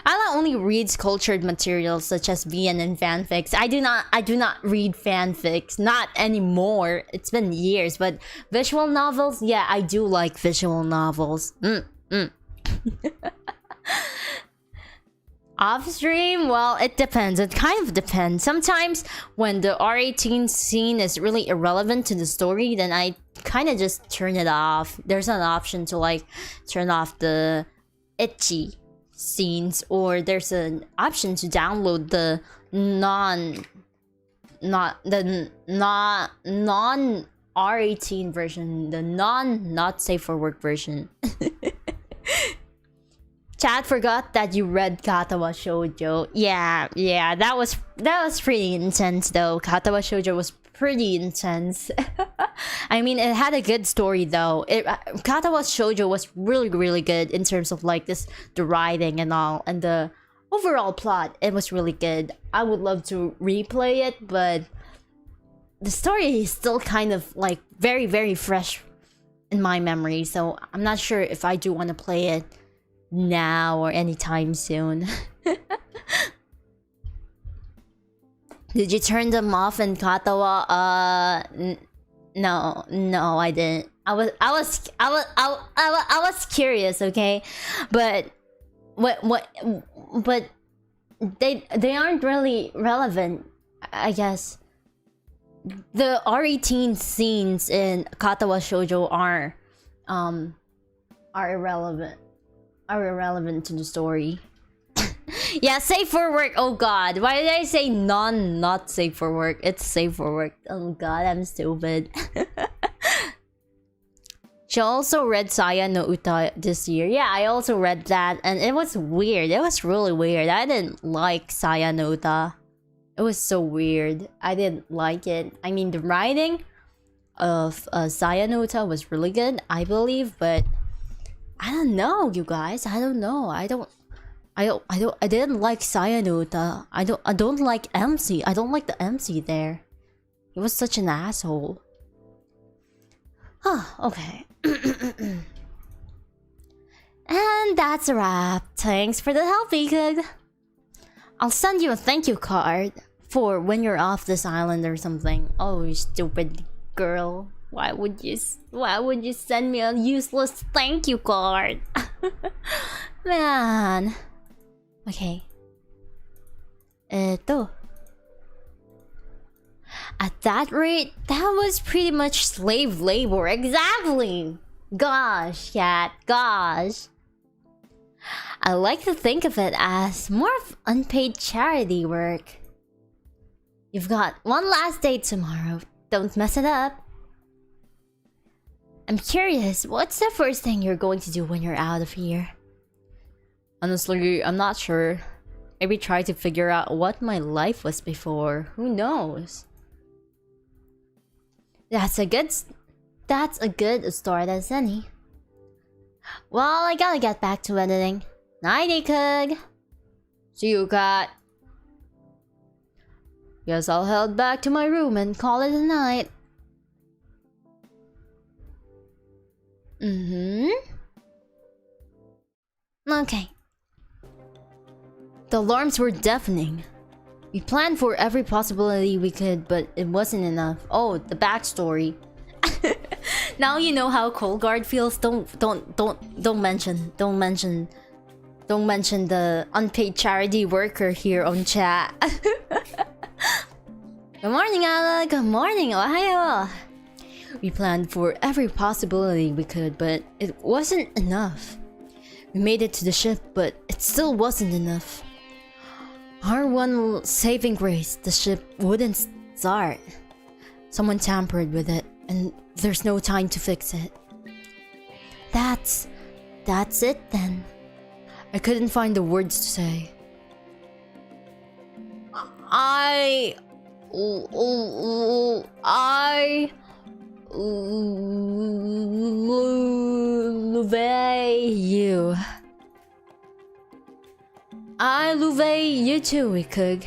Speaker 2: Ala only reads cultured materials such as VN and fanfics. I do not read fanfics. Not anymore. It's been years, but visual novels, yeah, I do like visual novels. Off stream? Well, it depends. It kind of depends. Sometimes when the R18 scene is really irrelevant to the story, then I kind of just turn it off. There's an option to like turn off the ecchi scenes, or there's an option to download the non R18 version, the not safe for work version. Chad forgot that you read Katawa Shoujo. Yeah, that was pretty intense though. Katawa Shoujo was pretty intense. I mean, it had a good story though. Katawa Shoujo was really good in terms of like the writing and all, and the overall plot. It was really good. I would love to replay it, but the story is still kind of like very fresh in my memory. So I'm not sure if I do want to play it now or anytime soon. Did you turn them off in Katawa? No, I didn't. I was curious, okay, but but they aren't really relevant, I guess. The R18 scenes in Katawa Shoujo are irrelevant to the story. Yeah, safe for work. Oh god, why did I say not safe for work? It's safe for work. Oh god, I'm stupid. She also read Saya no Uta this year. Yeah, I also read that, and it was weird. It was really weird. I didn't like Saya no Uta. It was so weird. I didn't like it. I mean, the writing of Saya no Uta was really good, I believe, but I don't know, you guys. I don't know. I didn't like Saya no Uta. I don't like MC. I don't like the MC there. He was such an asshole. Okay. And that's a wrap. Thanks for the help, Ikug. I'll send you a thank you card for when you're off this island or something. Oh, you stupid girl. Why would you send me a useless thank you card? Man. Okay. At that rate, that was pretty much slave labor. Exactly. Gosh, Cat. Gosh. I like to think of it as more of unpaid charity work. You've got one last day tomorrow. Don't mess it up. I'm curious, what's the first thing you're going to do when you're out of here? Honestly, I'm not sure. Maybe try to figure out what my life was before. Who knows? That's a good start as any. Well, I gotta get back to editing. Nighty, Kug. See you, Cat. Guess I'll head back to my room and call it a night. Okay. The alarms were deafening. We planned for every possibility we could, but it wasn't enough. Oh, the backstory. Now you know how Cold Guard feels. Don't mention the unpaid charity worker here on chat. Good morning, Ala. Good morning, Ohayo. We planned for every possibility we could, but it wasn't enough. We made it to the ship, but it still wasn't enough. Our one saving grace, the ship wouldn't start. Someone tampered with it, and there's no time to fix it. That's it then. I couldn't find the words to say. I love you. I love you too, Ikug.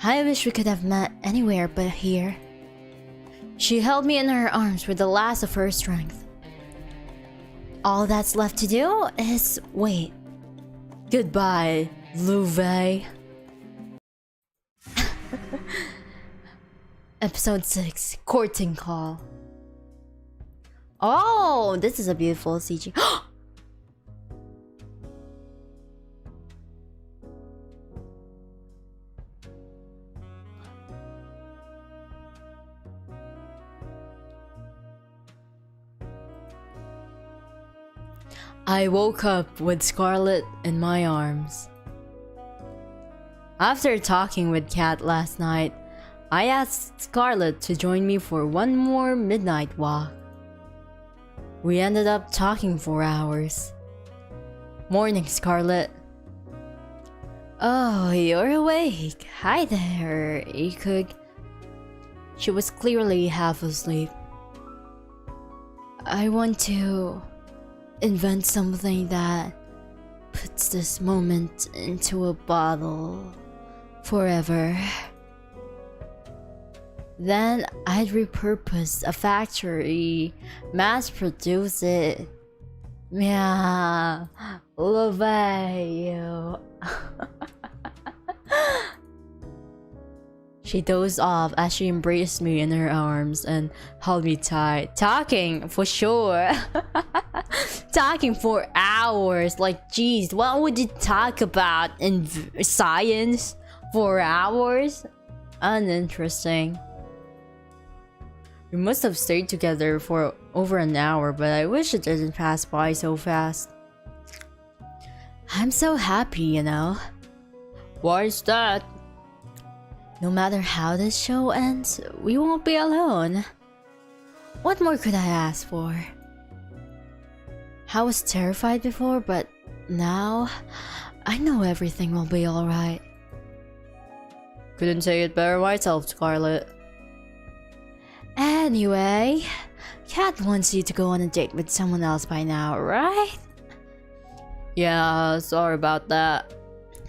Speaker 2: I wish we could have met anywhere but here. She held me in her arms with the last of her strength. All that's left to do is wait. Goodbye, Louvet. Episode 6, Courting Call. Oh, this is a beautiful CG. I woke up with Scarlet in my arms. After talking with Kat last night, I asked Scarlet to join me for one more midnight walk. We ended up talking for hours. Morning, Scarlet. Oh, you're awake. Hi there, Ikug. She was clearly half asleep. I want to invent something that puts this moment into a bottle forever. Then I'd repurpose a factory, mass produce it. Yeah, love you. She dozed off as she embraced me in her arms and held me tight. Talking, for sure. Talking for hours. Like, geez, what would you talk about in science for hours? Uninteresting. We must have stayed together for over an hour, but I wish it didn't pass by so fast. I'm so happy, you know. Why is that? No matter how this show ends, we won't be alone. What more could I ask for? I was terrified before, but now I know everything will be alright. Couldn't say it better myself, Scarlet. Anyway, Kat wants you to go on a date with someone else by now, right? Yeah, sorry about that.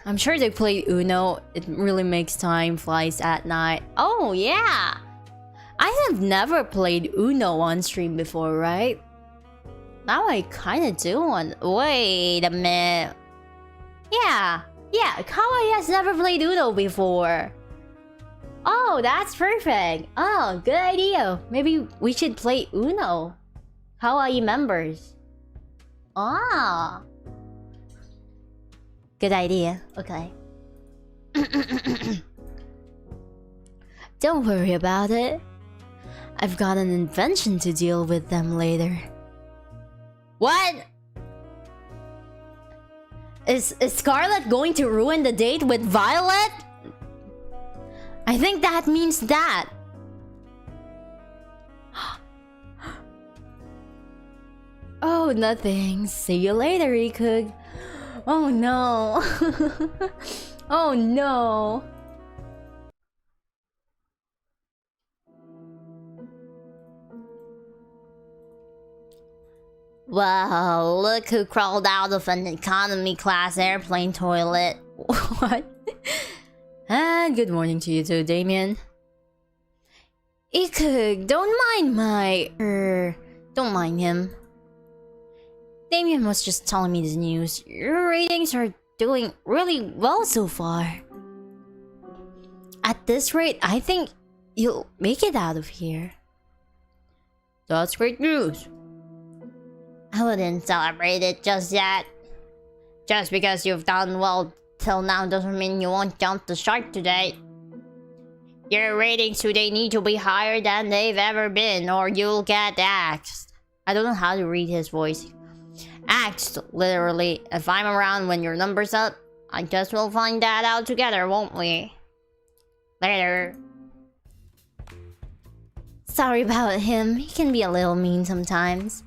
Speaker 2: I'm sure they play Uno. It really makes time flies at night. Oh yeah! I have never played Uno on stream before, right? Now I kinda do one. Wait a minute. Yeah, Kawaii has never played Uno before. Oh, that's perfect. Oh, good idea. Maybe we should play Uno. Kawaii members. Ah. Good idea. Okay. Don't worry about it. I've got an invention to deal with them later. What? Is Scarlet going to ruin the date with Violet? I think that means that. Oh, nothing. See you later, Ikug. Oh no. Oh no. Wow, look who crawled out of an economy class airplane toilet. What? And good morning to you too, Damien. Ikug, don't mind him. Damien was just telling me the news. Your ratings are
Speaker 1: doing really well so far. At this rate, I think you'll make it out of here.
Speaker 2: That's great news.
Speaker 1: I wouldn't celebrate it just yet. Just because you've done well till now doesn't mean you won't jump the shark today. Your ratings today need to be higher than they've ever been, or you'll get axed. I don't know how to read his voice. Axed, literally. If I'm around when your number's up, I guess we'll find that out together, won't we? Later. Sorry about him. He can be a little mean sometimes.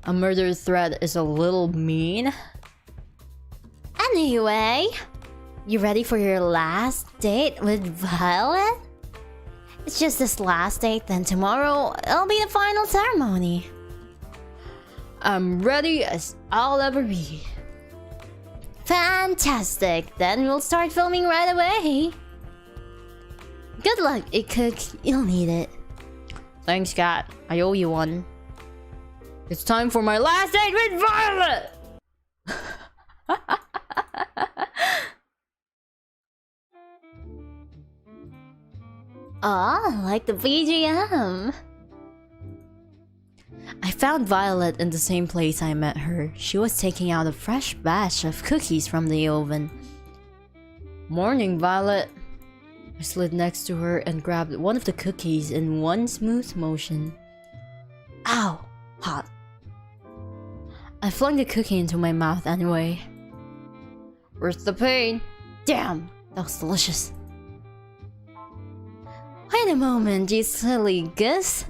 Speaker 2: A murder threat is a little mean.
Speaker 1: Anyway, you ready for your last date with Violet? It's just this last date, then tomorrow it'll be the final ceremony.
Speaker 2: I'm ready as I'll ever be.
Speaker 1: Fantastic! Then we'll start filming right away. Good luck, Ikuk. You'll need it.
Speaker 2: Thanks, Kat. I owe you one. It's time for my last date with Violet!
Speaker 1: Ah, like the BGM.
Speaker 2: I found Violet in the same place I met her. She was taking out a fresh batch of cookies from the oven. Morning, Violet. I slid next to her and grabbed one of the cookies in one smooth motion.
Speaker 1: Ow, hot.
Speaker 2: I flung the cookie into my mouth anyway. Where's the pain?
Speaker 1: Damn, that was delicious. Wait a moment, you silly goose.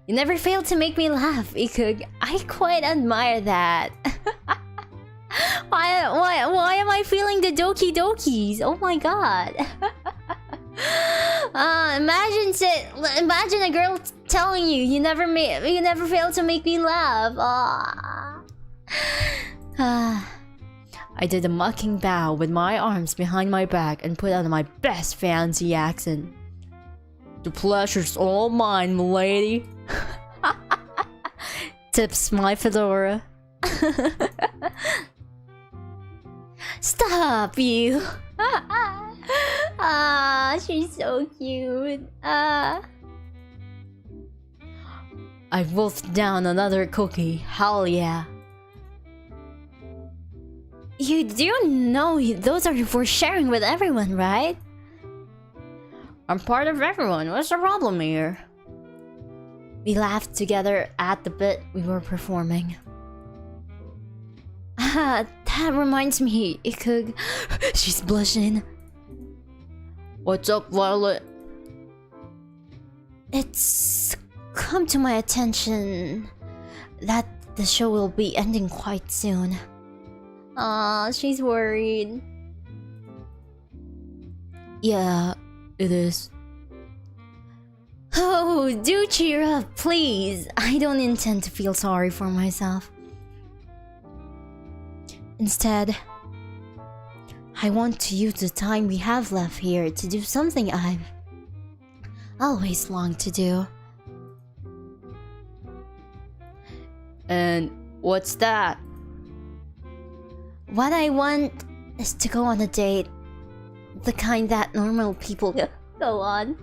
Speaker 1: You never fail to make me laugh, Ikug. I quite admire that. Why am I feeling the doki dokis? Oh my god. Imagine a girl telling you you never fail to make me laugh.
Speaker 2: I did a mocking bow with my arms behind my back and put on my best fancy accent. The pleasure's all mine, m'lady. Tips my fedora.
Speaker 1: Stop, you. She's so cute.
Speaker 2: I wolfed down another cookie. Hell yeah.
Speaker 1: You do know those are for sharing with everyone, right?
Speaker 2: I'm part of everyone. What's the problem here?
Speaker 1: We laughed together at the bit we were performing. That reminds me, Ikug. She's blushing.
Speaker 2: What's up, Violet?
Speaker 1: It's come to my attention that the show will be ending quite soon. She's worried.
Speaker 2: Yeah, it is.
Speaker 1: Oh, do cheer up, please. I don't intend to feel sorry for myself. Instead, I want to use the time we have left here to do something I've always longed to do.
Speaker 2: And what's that?
Speaker 1: What I want is to go on a date. The kind that normal people go on.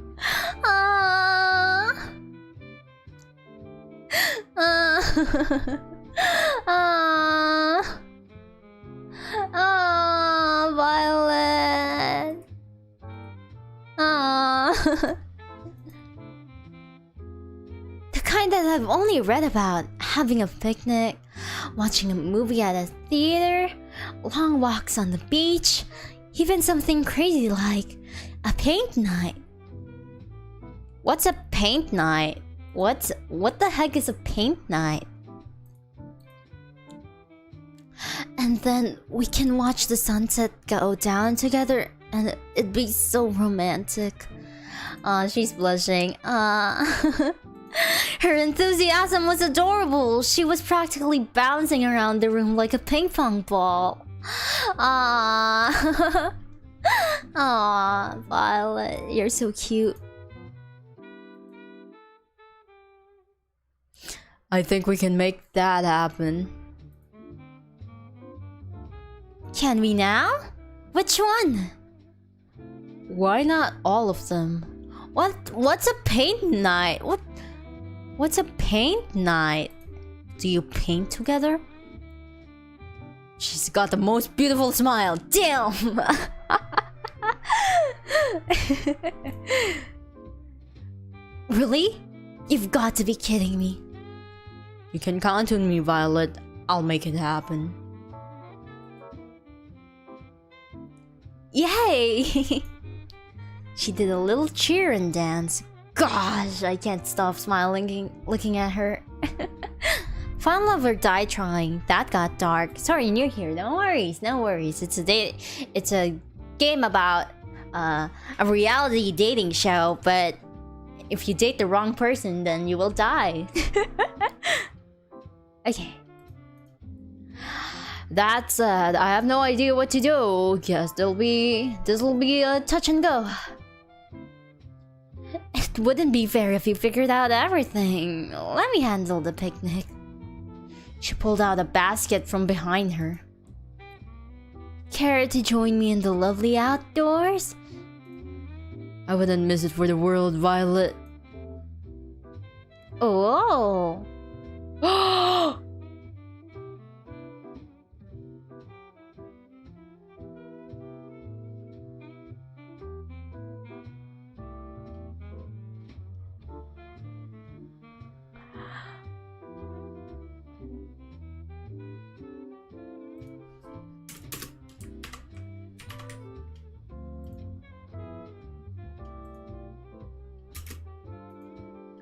Speaker 1: Violet. The kind that I've only read about. Having a picnic, watching a movie at a theater, long walks on the beach, even something crazy like a paint night. What's a paint night? What the heck is a paint night? And then we can watch the sunset go down together and it'd be so romantic. She's blushing. Her enthusiasm was adorable. She was practically bouncing around the room like a ping pong ball. Violet, you're so cute.
Speaker 2: I think we can make that happen.
Speaker 1: Can we now? Which one?
Speaker 2: Why not all of them?
Speaker 1: What's a paint night?
Speaker 2: What's a paint night? Do you paint together? She's got the most beautiful smile.
Speaker 1: Damn! Really? You've got to be kidding me.
Speaker 2: You can count on me, Violet. I'll make it happen.
Speaker 1: Yay! She did a little cheer and dance. Gosh, I can't stop smiling looking at her. Find love or die trying. That got dark. Sorry, you're here. No worries, no worries. It's a game about a reality dating show, but if you date the wrong person, then you will die. Okay. That said, I have no idea what to do. Guess this'll be a touch and go. It wouldn't be fair if you figured out everything. Let me handle the picnic. She pulled out a basket from behind her. Care to join me in the lovely outdoors?
Speaker 2: I wouldn't miss it for the world, Violet.
Speaker 1: Oh.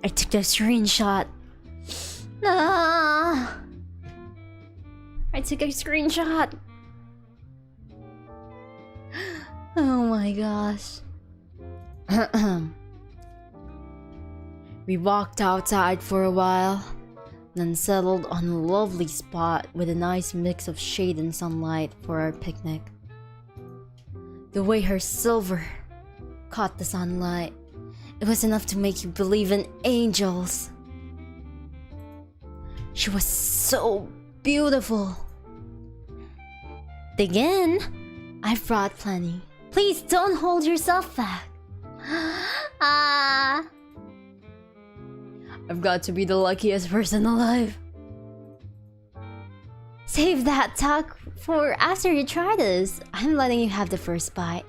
Speaker 1: I took a screenshot. Ah, I took a screenshot. Oh my gosh.
Speaker 2: We walked outside for a while, then settled on a lovely spot with a nice mix of shade and sunlight for our picnic. The way her silver caught the sunlight, it was enough to make you believe in angels. She was so beautiful.
Speaker 1: Dig in. I've brought plenty. Please don't hold yourself back. Ah.
Speaker 2: I've got to be the luckiest person alive.
Speaker 1: Save that talk for after you try this. I'm letting you have the first bite.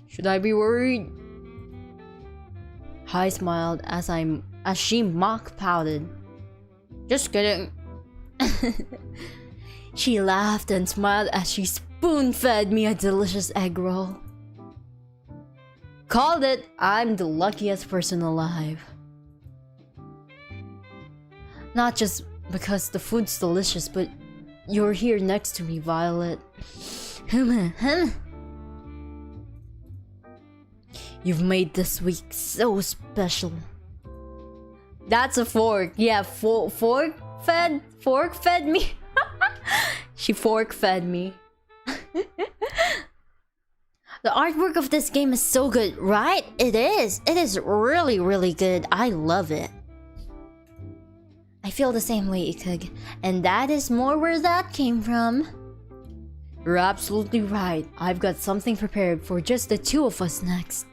Speaker 2: Should I be worried? I smiled as she mock pouted. Just kidding.
Speaker 1: She laughed and smiled as she spoon-fed me a delicious egg roll.
Speaker 2: Called it. I'm the luckiest person alive. Not just because the food's delicious, but you're here next to me, Violet. You've made this week so special. That's a fork. Yeah, fork fed me. She fork fed me.
Speaker 1: The artwork of this game is so good, right? It is. It is really, really good. I love it. I feel the same way, Ikug. And that is more where that came from.
Speaker 2: You're absolutely right. I've got something prepared for just the two of us next.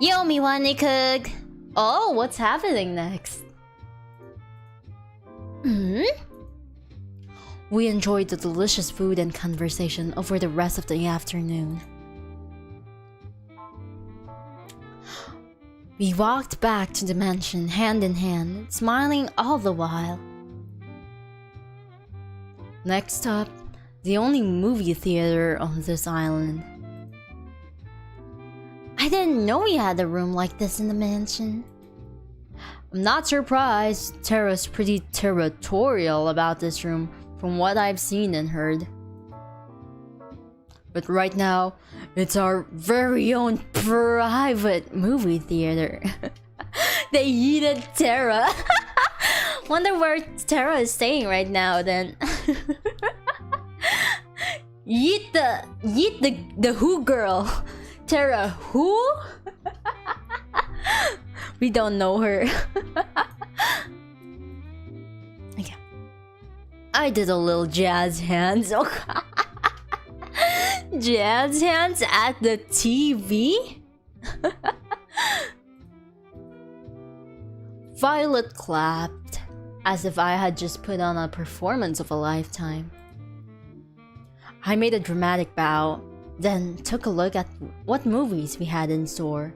Speaker 1: You owe me one, Ikug. Oh, what's happening next?
Speaker 2: We enjoyed the delicious food and conversation over the rest of the afternoon. We walked back to the mansion hand in hand, smiling all the while. Next up, the only movie theater on this island.
Speaker 1: I didn't know we had a room like this in the mansion.
Speaker 2: I'm not surprised. Terra's pretty territorial about this room from what I've seen and heard. But right now, it's our very own private movie theater.
Speaker 1: They yeeted Terra. Wonder where Terra is staying right now then. Yeet the who girl. Terra who?
Speaker 2: We don't know her.
Speaker 1: Okay.
Speaker 2: I did a little jazz hands. Jazz hands at the TV? Violet clapped, as if I had just put on a performance of a lifetime. I made a dramatic bow, then took a look at what movies we had in store.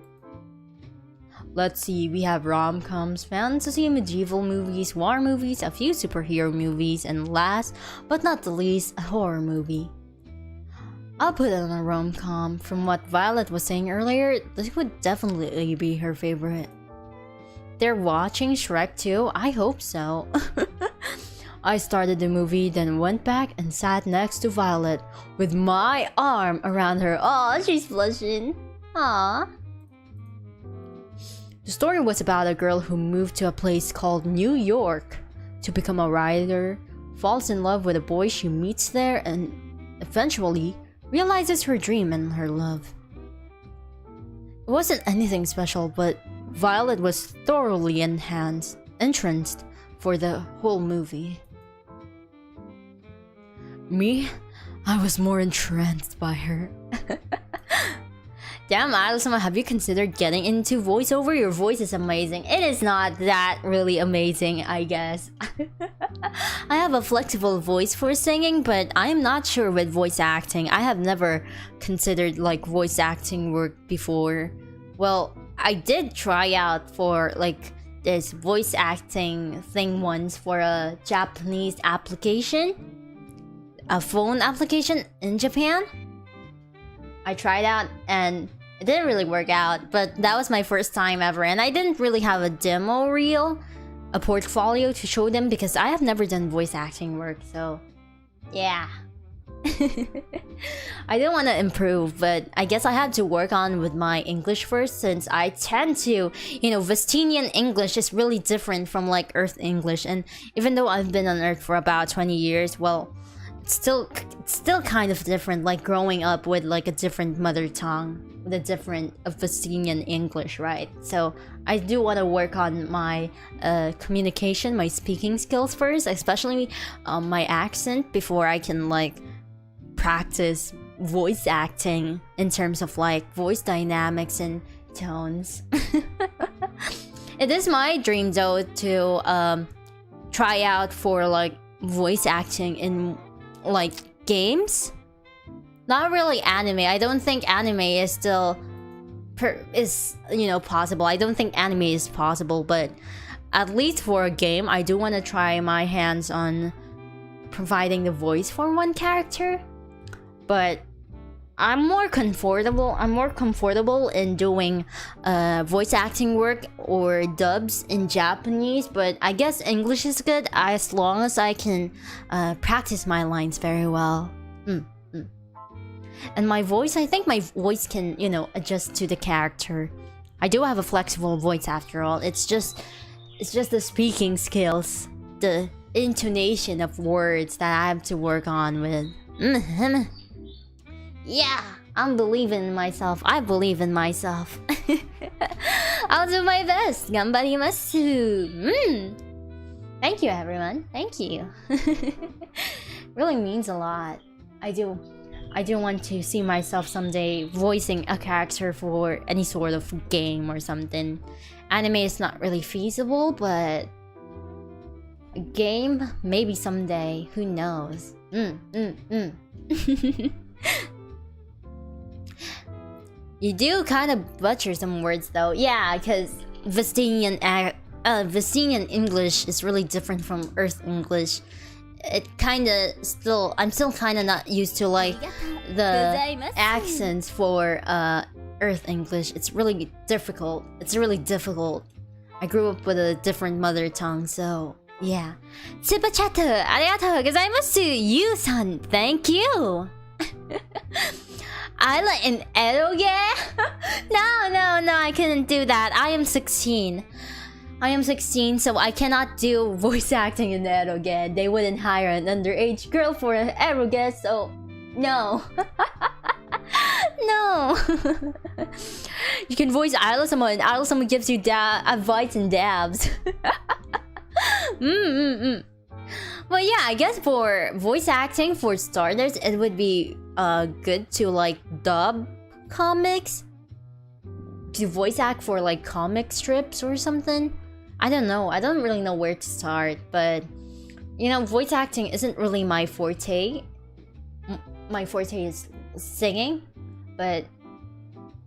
Speaker 2: Let's see, we have rom-coms, fantasy, medieval movies, war movies, a few superhero movies, and last but not the least, a horror movie. I'll put on a rom-com. From what Violet was saying earlier, this would definitely be her favorite. They're watching Shrek too? I hope so. I started the movie, then went back and sat next to Violet with my arm around her. Aw, she's blushing. Aww. The story was about a girl who moved to a place called New York to become a writer, falls in love with a boy she meets there, and eventually realizes her dream and her love. It wasn't anything special, but Violet was thoroughly entranced for the whole movie. Me? I was more entranced by her. Damn, Isla-sama, have you considered getting into voiceover? Your voice is amazing. It is not that really amazing, I guess. I have a flexible voice for singing, but I am not sure with voice acting. I have never considered like voice acting work before. Well, I did try out for like this voice acting thing once for a Japanese application. A phone application in Japan. I tried out and it didn't really work out, but that was my first time ever, and I didn't really have a demo reel, a portfolio to show them because I have never done voice acting work, so yeah. I didn't want to improve, but I guess I had to work on with my English first, since I tend to, Vestinian English is really different from like Earth English, and even though I've been on Earth for about 20 years, well, it's still kind of different, like growing up with like a different mother tongue, with a different Vestinian English, right? So I do want to work on my communication, my speaking skills first, especially my accent, before I can like practice voice acting in terms of like voice dynamics and tones. It is my dream though to try out for like voice acting in like games, not really anime. I don't think anime is still possible. I don't think anime is possible, but at least for a game, I do want to try my hands on providing the voice for one character. But I'm more comfortable in doing voice acting work or dubs in Japanese, but I guess English is good as long as I can practice my lines very well. And my voice, I think my voice can, adjust to the character. I do have a flexible voice after all. It's just the speaking skills, the intonation of words that I have to work on with. Yeah, I'm believing in myself. I believe in myself. I'll do my best. Ganbarimasu. Thank you, everyone. Thank you. Really means a lot. I do want to see myself someday voicing a character for any sort of game or something. Anime is not really feasible, but a game, maybe someday. Who knows? You do kind of butcher some words though. Yeah, because Vestinian English is really different from Earth English. I'm still kind of not used to like the accents for Earth English. It's really difficult. I grew up with a different mother tongue, so yeah. Superchat, arigatou gozaimasu. Yu-san, thank you. Isla in eroge? No, I couldn't do that. I am 16, so I cannot do voice acting in eroge. They wouldn't hire an underage girl for an eroge, so no. No. You can voice Isla-sama, and Isla-sama gives you advice and dabs. But yeah, I guess for voice acting, for starters, it would be good to like dub comics, to voice act for like comic strips or something. I don't know. I don't really know where to start, but you know, voice acting isn't really my forte. My forte is singing, but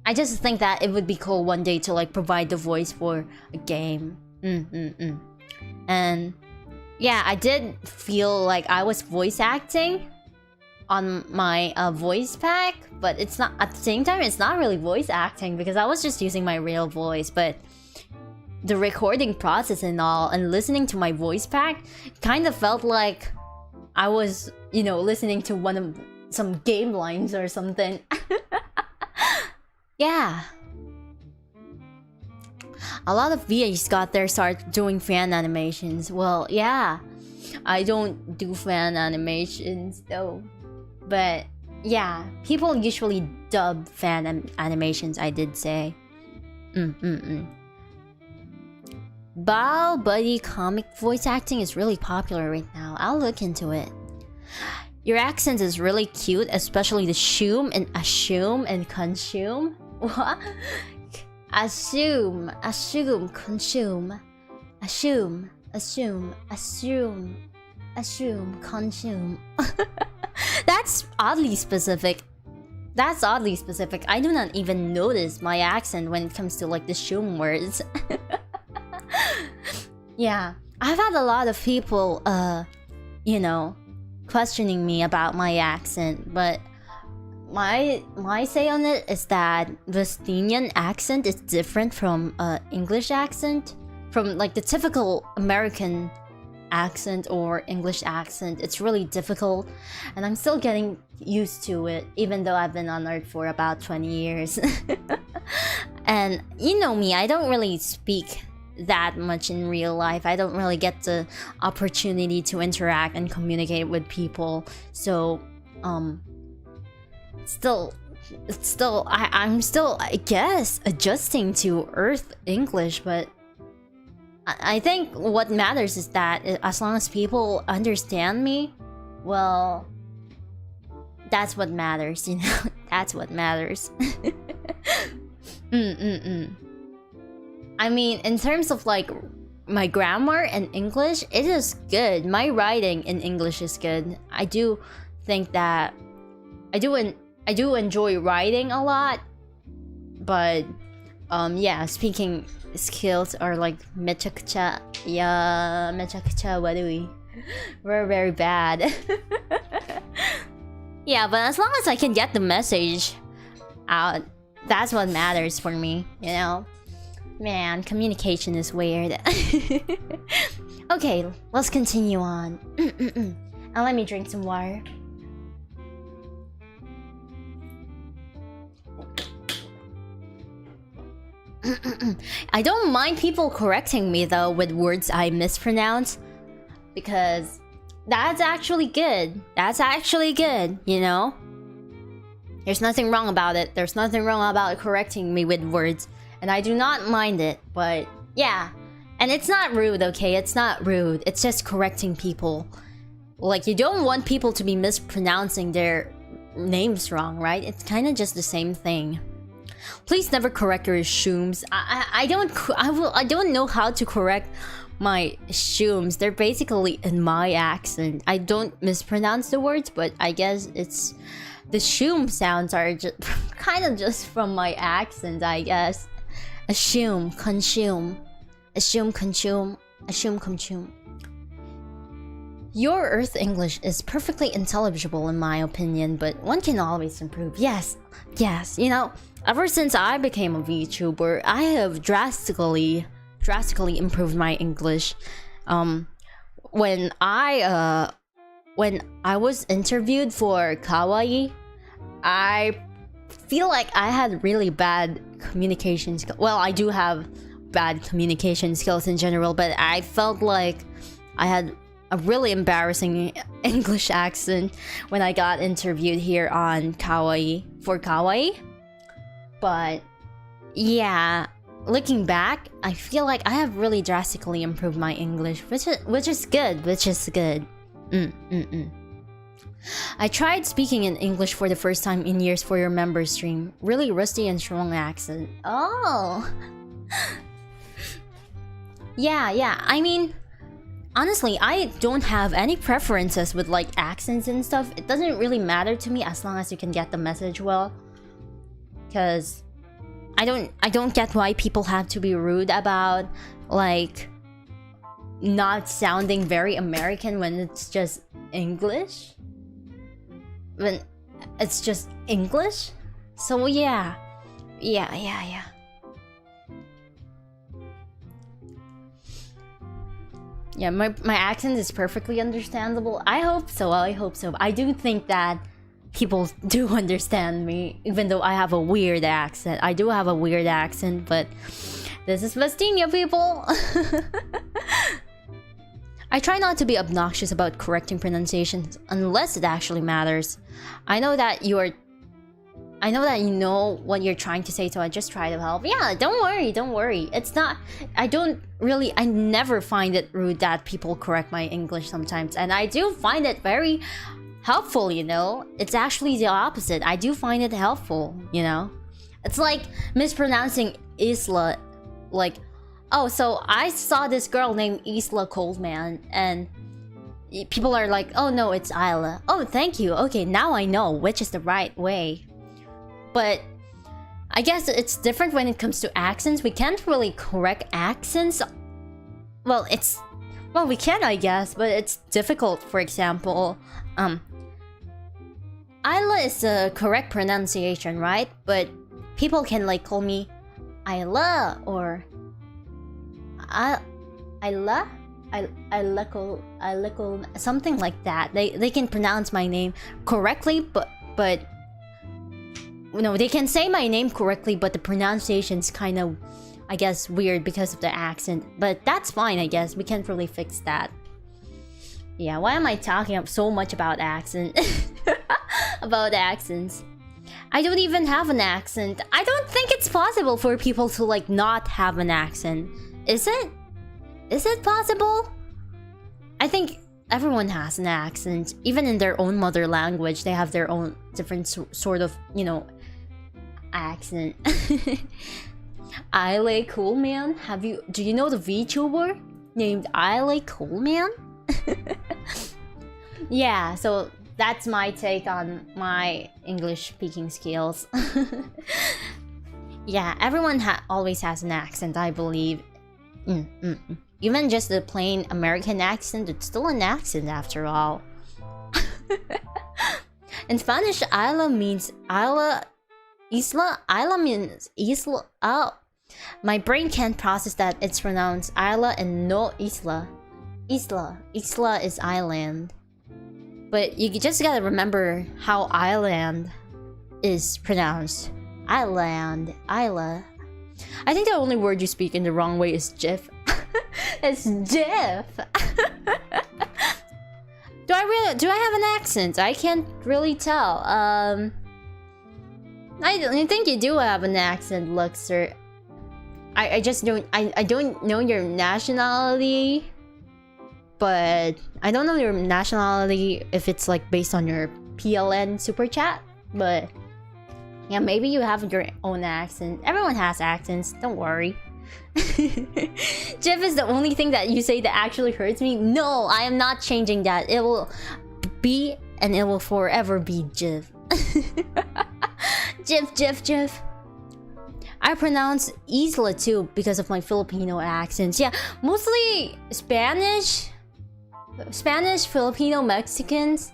Speaker 2: I just think that it would be cool one day to like provide the voice for a game. And yeah, I did feel like I was voice acting on my voice pack, but it's not, at the same time, it's not really voice acting because I was just using my real voice. But the recording process and all, and listening to my voice pack kind of felt like I was, you know, listening to one of some game lines or something. Yeah. A lot of VAs got their start doing fan animations. Well, yeah. I don't do fan animations though. But yeah, people usually dub fan animations, I did say. Bao Buddy comic voice acting is really popular right now. I'll look into it. Your accent is really cute, especially the shoom and assume and consume. What? Assume, consume. Assume, consume. That's oddly specific. I do not even notice my accent when it comes to like the shoom words. Yeah, I've had a lot of people, you know, questioning me about my accent, but my say on it is that Vestinian accent is different from English accent, from like the typical American accent or English accent. It's really difficult, and I'm still getting used to it, even though I've been on Earth for about 20 years. And you know me, I don't really speak that much in real life. I don't really get the opportunity to interact and communicate with people. So I'm still I guess adjusting to Earth English, but I think what matters is that as long as people understand me, well, that's what matters, you know. That's what matters. I mean, in terms of like my grammar and English, it is good. My writing in English is good. I do think that I do enjoy writing a lot, but yeah, speaking skills are like mechakcha wadui. We're very bad. Yeah, but as long as I can get the message out, that's what matters for me, you know. Man, communication is weird. Okay, let's continue on. And let me drink some water. I don't mind people correcting me though with words I mispronounce, because that's actually good. That's actually good, you know? There's nothing wrong about it. There's nothing wrong about correcting me with words. And I do not mind it, but yeah. And it's not rude, okay? It's not rude. It's just correcting people. Like, you don't want people to be mispronouncing their names wrong, right? It's kind of just the same thing. Please never correct your shooms. I don't know how to correct my shooms. They're basically in my accent. I don't mispronounce the words, but I guess it's the shoom sounds are just kind of just from my accent, I guess. Assume, consume. Assume, consume. Assume, consume. Your Earth English is perfectly intelligible in my opinion, but one can always improve. Yes, yes. You know, ever since I became a VTuber, I have drastically improved my English. When I was interviewed for kawaii, I feel like I had really bad communication skills. Well, I do have bad communication skills in general, but I felt like I had a really embarrassing English accent when I got interviewed here on kawaii for kawaii. But yeah, looking back, I feel like I have really drastically improved my English, which is good. I tried speaking in English for the first time in years for your member stream. Really rusty and strong accent.
Speaker 1: Oh.
Speaker 2: Yeah. I mean, honestly, I don't have any preferences with like accents and stuff. It doesn't really matter to me as long as you can get the message well. Cause I don't get why people have to be rude about like not sounding very American when it's just English. When it's just English. So yeah. Yeah, my accent is perfectly understandable. I hope so. I do think that people do understand me, even though I have a weird accent. I do have a weird accent, but this is Vestina, people. I try not to be obnoxious about correcting pronunciations unless it actually matters. I know that you know what you're trying to say, so I just try to help. Yeah, don't worry. It's not... I never find it rude that people correct my English sometimes. And I do find it very helpful, you know? It's actually the opposite. I do find it helpful, you know? It's like mispronouncing Isla. Like, oh, so I saw this girl named Isla Coleman, and people are like, oh no, it's Isla. Oh, thank you. Okay, now I know which is the right way. But I guess it's different when it comes to accents. We can't really correct accents. Well, we can, I guess, but it's difficult. For example, Isla is the correct pronunciation, right? But people can like call me Isla or Isla, something like that. They can pronounce my name correctly, but no, they can say my name correctly, but the pronunciation's kind of, I guess, weird because of the accent. But that's fine, I guess. We can't really fix that. Yeah, why am I talking so much about accent? About accents. I don't even have an accent. I don't think it's possible for people to like not have an accent. Is it? Is it possible? I think everyone has an accent. Even in their own mother language, they have their own different sort of, you know, accent. Isla Coleman? Do you know the VTuber named Isla Coleman? Yeah, so that's my take on my English speaking skills. Yeah, everyone always has an accent, I believe. Even just the plain American accent, it's still an accent after all. In Spanish, Isla means Isla. Isla means Isla. Oh, my brain can't process that it's pronounced Isla and no Isla. Isla is island. But you just gotta remember how island is pronounced. Island, Isla. I think the only word you speak in the wrong way is GIF. It's GIF. Do I have an accent? I can't really tell. I think you do have an accent, Luxer. I just don't. I don't know your nationality, but I don't know your nationality if it's like based on your PLN super chat. But yeah, maybe you have your own accent. Everyone has accents. Don't worry. Jeff is the only thing that you say that actually hurts me. No, I am not changing that. It will be and it will forever be Jeff. Jeff. I pronounce Isla too because of my Filipino accents. Yeah, mostly Spanish, Filipino, Mexicans.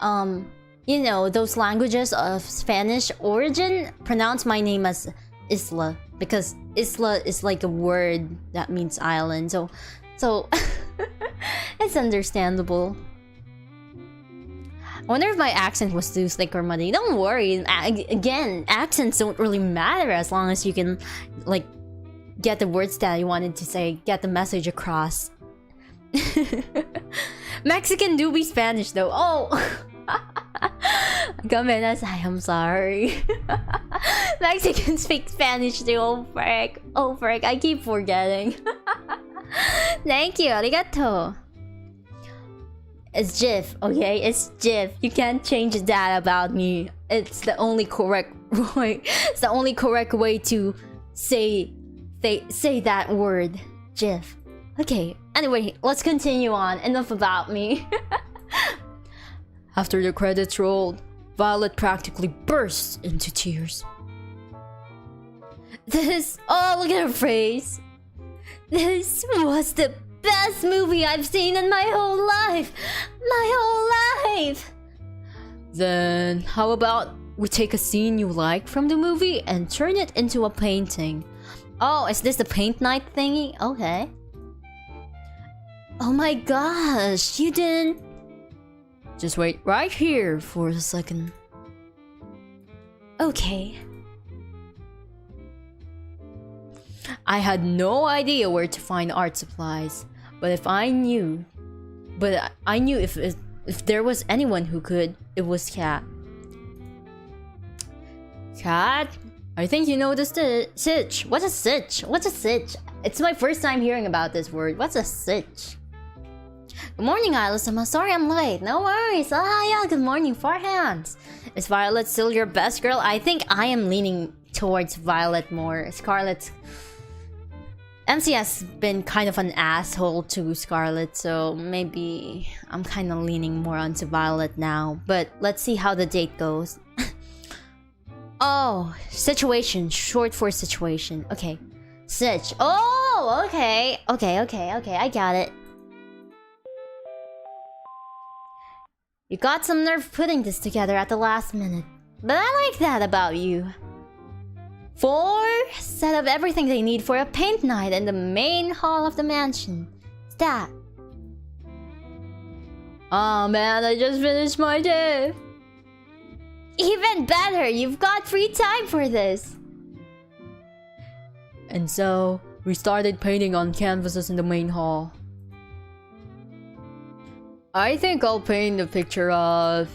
Speaker 2: You know, those languages of Spanish origin pronounce my name as Isla because Isla is like a word that means island. So it's understandable. I wonder if my accent was too slick or muddy. Don't worry. Again, accents don't really matter as long as you can, like, get the words that you wanted to say, get the message across. Mexican do be Spanish though. Oh! I'm sorry. Mexicans speak Spanish too. Oh frick. I keep forgetting. Thank you. Arigato. It's Jif, okay? It's Jif. You can't change that about me. It's the only correct way. It's the only correct way to say that word, Jif. Okay. Anyway, let's continue on. Enough about me. After the credits rolled, Violet practically burst into tears. Oh, look at her face. This was the best movie I've seen in my whole life. My whole life. Then how about we take a scene you like from the movie and turn it into a painting? Oh, is this the paint night thingy? Okay. Oh my gosh, you didn't... Just wait right here for a second. Okay. I had no idea where to find art supplies, but I knew if there was anyone who could, it was Cat. Cat? I think you know the sitch. What's a sitch? What's a sitch? It's my first time hearing about this word. What's a sitch? Good morning, Isla-sama. Sorry I'm late. No worries. Yeah, good morning. 4 hands. Is Violet still your best girl? I think I am leaning towards Violet more. Scarlet... MC has been kind of an asshole to Scarlet, so maybe I'm kind of leaning more onto Violet now. But let's see how the date goes. Oh, situation. Short for situation. Okay. Sitch. Oh, okay. Okay, I got it. You got some nerve putting this together at the last minute. But I like that about you. 4 set up everything they need for a paint night in the main hall of the mansion. That. Oh man, I just finished my day. Even better, you've got free time for this. And so, we started painting on canvases in the main hall. I think I'll paint a picture of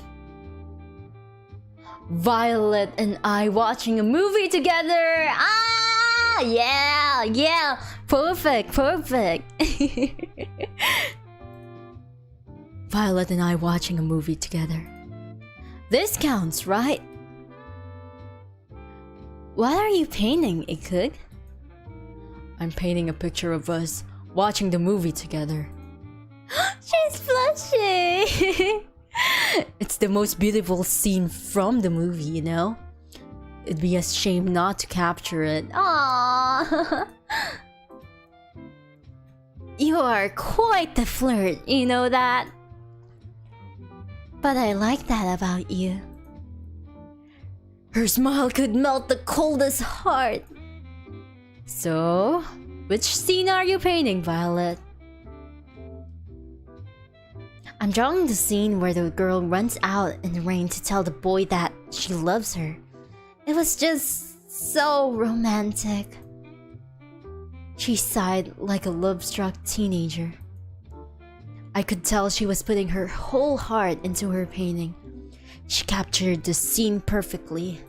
Speaker 2: Violet and I watching a movie together. Ah, yeah. Perfect. Violet and I watching a movie together. This counts, right? What are you painting, Ikug? I'm painting a picture of us watching the movie together. She's blushing. It's the most beautiful scene from the movie, you know? It'd be a shame not to capture it. Aww. You are quite the flirt, you know that? But I like that about you. Her smile could melt the coldest heart. So, which scene are you painting, Violet? I'm drawing the scene where the girl runs out in the rain to tell the boy that she loves her. It was just so romantic. She sighed like a love-struck teenager. I could tell she was putting her whole heart into her painting. She captured the scene perfectly.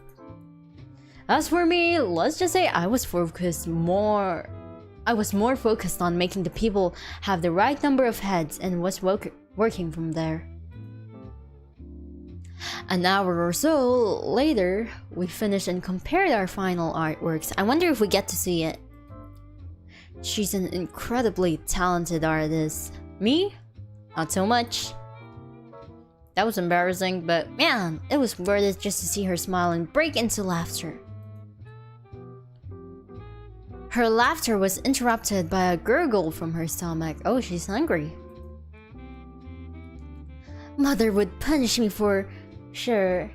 Speaker 2: As for me, let's just say I was more focused on making the people have the right number of heads and was working from there. An hour or so later, we finished and compared our final artworks. I wonder if we get to see it. She's an incredibly talented artist. Me? Not so much. That was embarrassing, but man, it was worth it just to see her smile and break into laughter. Her laughter was interrupted by a gurgle from her stomach. Oh, she's hungry. Mother would punish me for sure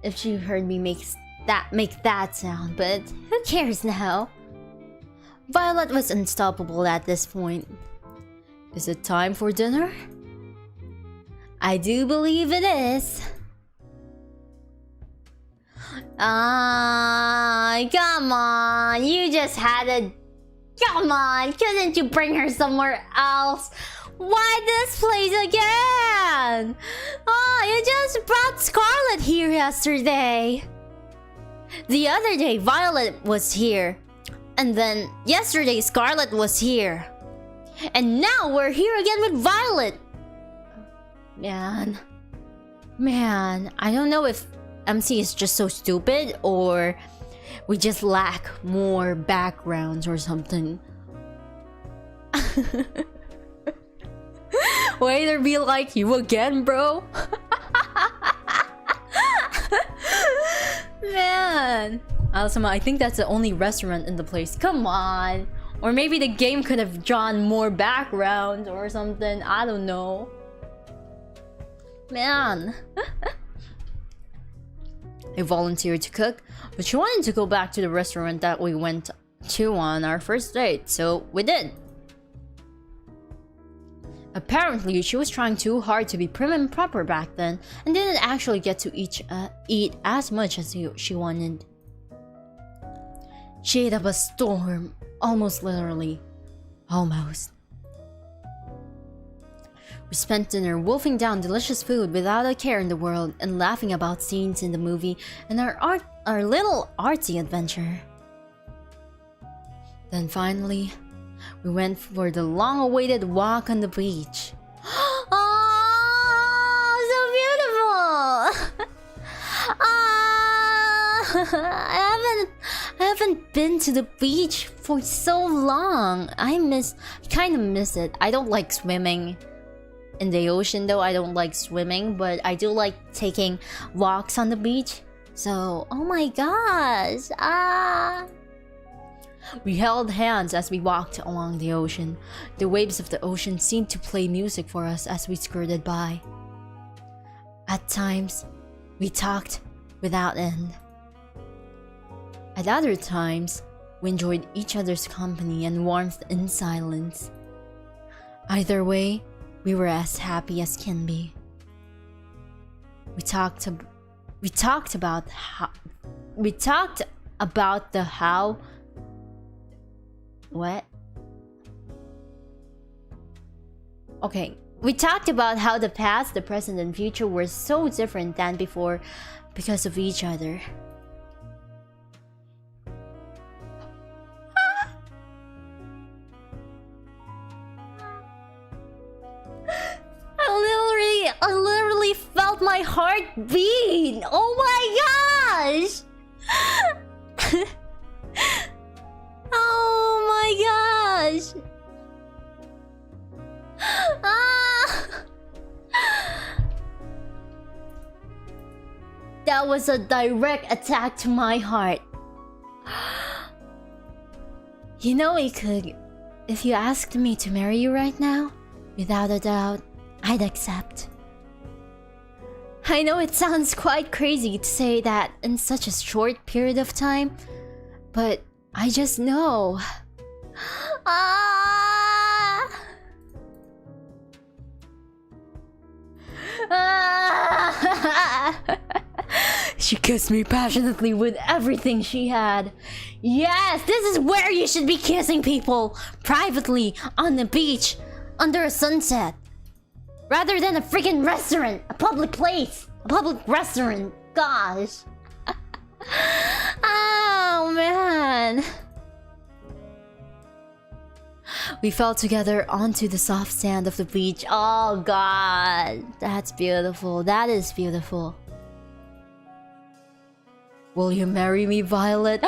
Speaker 2: if she heard me make that sound, but who cares now? Violet was unstoppable at this point. Is it time for dinner? I do believe it is. Come on, you just had a... Come on, couldn't you bring her somewhere else? Why this place again? You just brought Scarlet here yesterday. The other day, Violet was here. And then yesterday, Scarlet was here. And now we're here again with Violet.
Speaker 1: Man. Man, I don't know if MC is just so stupid or we just lack more backgrounds or something.
Speaker 2: Why there be like you again, bro?
Speaker 1: Man.
Speaker 2: Isla-sama, I think that's the only restaurant in the place. Come on. Or maybe the game could have drawn more backgrounds or something. I don't know.
Speaker 1: Man.
Speaker 2: I volunteered to cook, but she wanted to go back to the restaurant that we went to on our first date, so we did. Apparently, she was trying too hard to be prim and proper back then and didn't actually get to eat as much as she wanted. She ate up a storm, almost literally. Almost. We spent dinner wolfing down delicious food without a care in the world and laughing about scenes in the movie and our little artsy adventure. Then finally, we went for the long-awaited walk on the beach.
Speaker 1: Oh, so beautiful! I haven't been to the beach for so long. I kind of miss it. I don't like swimming in the ocean though. I don't like swimming, but I do like taking walks on the beach. So, oh my gosh.
Speaker 2: We held hands as we walked along the ocean. The waves of the ocean seemed to play music for us as we skirted by. At times, we talked without end. At other times, we enjoyed each other's company and warmth in silence. Either way, we were as happy as can be. We talked about the how. What? Okay, we talked about how the past, the present, and future were so different than before because of each other.
Speaker 1: I literally felt my heart beat. Oh my gosh! Oh my gosh! That was a direct attack to my heart. You know, Ikug, if you asked me to marry you right now, without a doubt, I'd accept. I know it sounds quite crazy to say that in such a short period of time, but I just know.
Speaker 2: She kissed me passionately with everything she had.
Speaker 1: Yes, this is where you should be kissing people, privately, on the beach, under a sunset. Rather than a freaking restaurant, a public place, a public restaurant. Gosh. Oh man.
Speaker 2: We fell together onto the soft sand of the beach.
Speaker 1: Oh god, that's beautiful. That is beautiful.
Speaker 2: Will you marry me, Violet?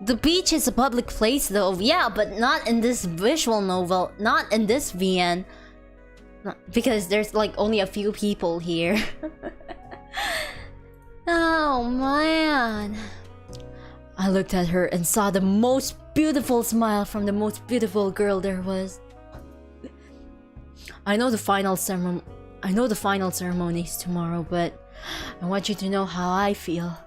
Speaker 1: The beach is a public place though, yeah, but not in this visual novel, not in this VN. Because there's like only a few people here. Oh man.
Speaker 2: I looked at her and saw the most beautiful smile from the most beautiful girl there was. I know the final ceremony is tomorrow, but I want you to know how I feel.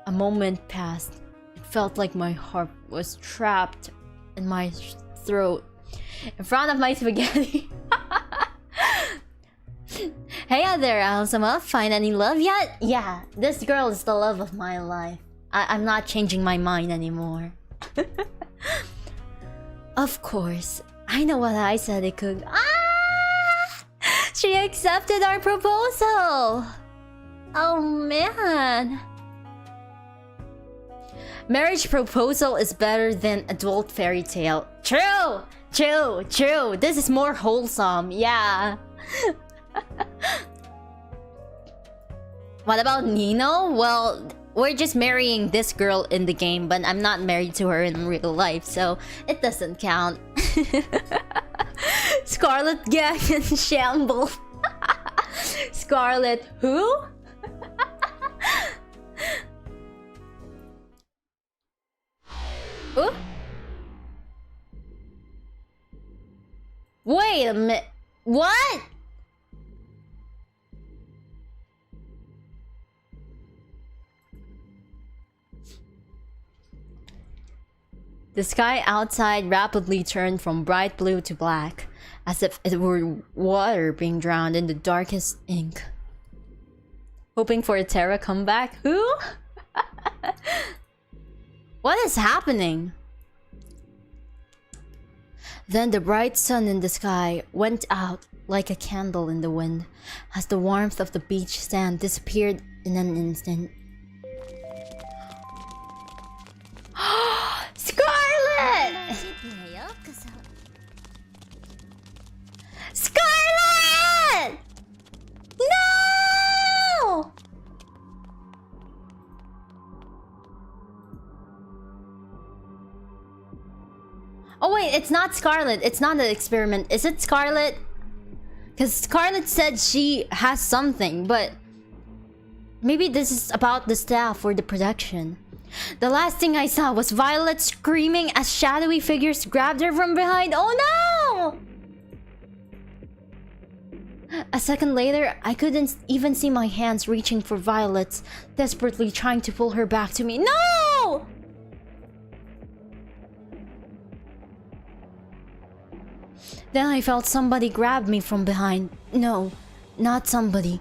Speaker 2: A moment passed. It felt like my heart was trapped in my throat, in front of my spaghetti.
Speaker 1: Hey there, Isla-sama. Find any love yet? Yeah, this girl is the love of my life. I'm not changing my mind anymore. Of course. I know what I said it could. She accepted our proposal! Oh man.
Speaker 2: Marriage proposal is better than adult fairy tale. True! True! True! This is more wholesome. Yeah. What about Nino? Well, we're just marrying this girl in the game, but I'm not married to her in real life, so it doesn't count. Scarlet gang in shamble. Scarlet who? Ooh. Wait a minute. What? The sky outside rapidly turned from bright blue to black, as if it were water being drowned in the darkest ink. Hoping for a Terra comeback? Who? What is happening? Then the bright sun in the sky went out like a candle in the wind, as the warmth of the beach sand disappeared in an instant. Scarlet! Scarlet! No! Oh wait, it's not Scarlet. It's not an experiment. Is it Scarlet? Because Scarlet said she has something, but maybe this is about the staff or the production. The last thing I saw was Violet screaming as shadowy figures grabbed her from behind. Oh no! A second later, I couldn't even see my hands reaching for Violet, desperately trying to pull her back to me. No! Then I felt somebody grab me from behind. No, not somebody.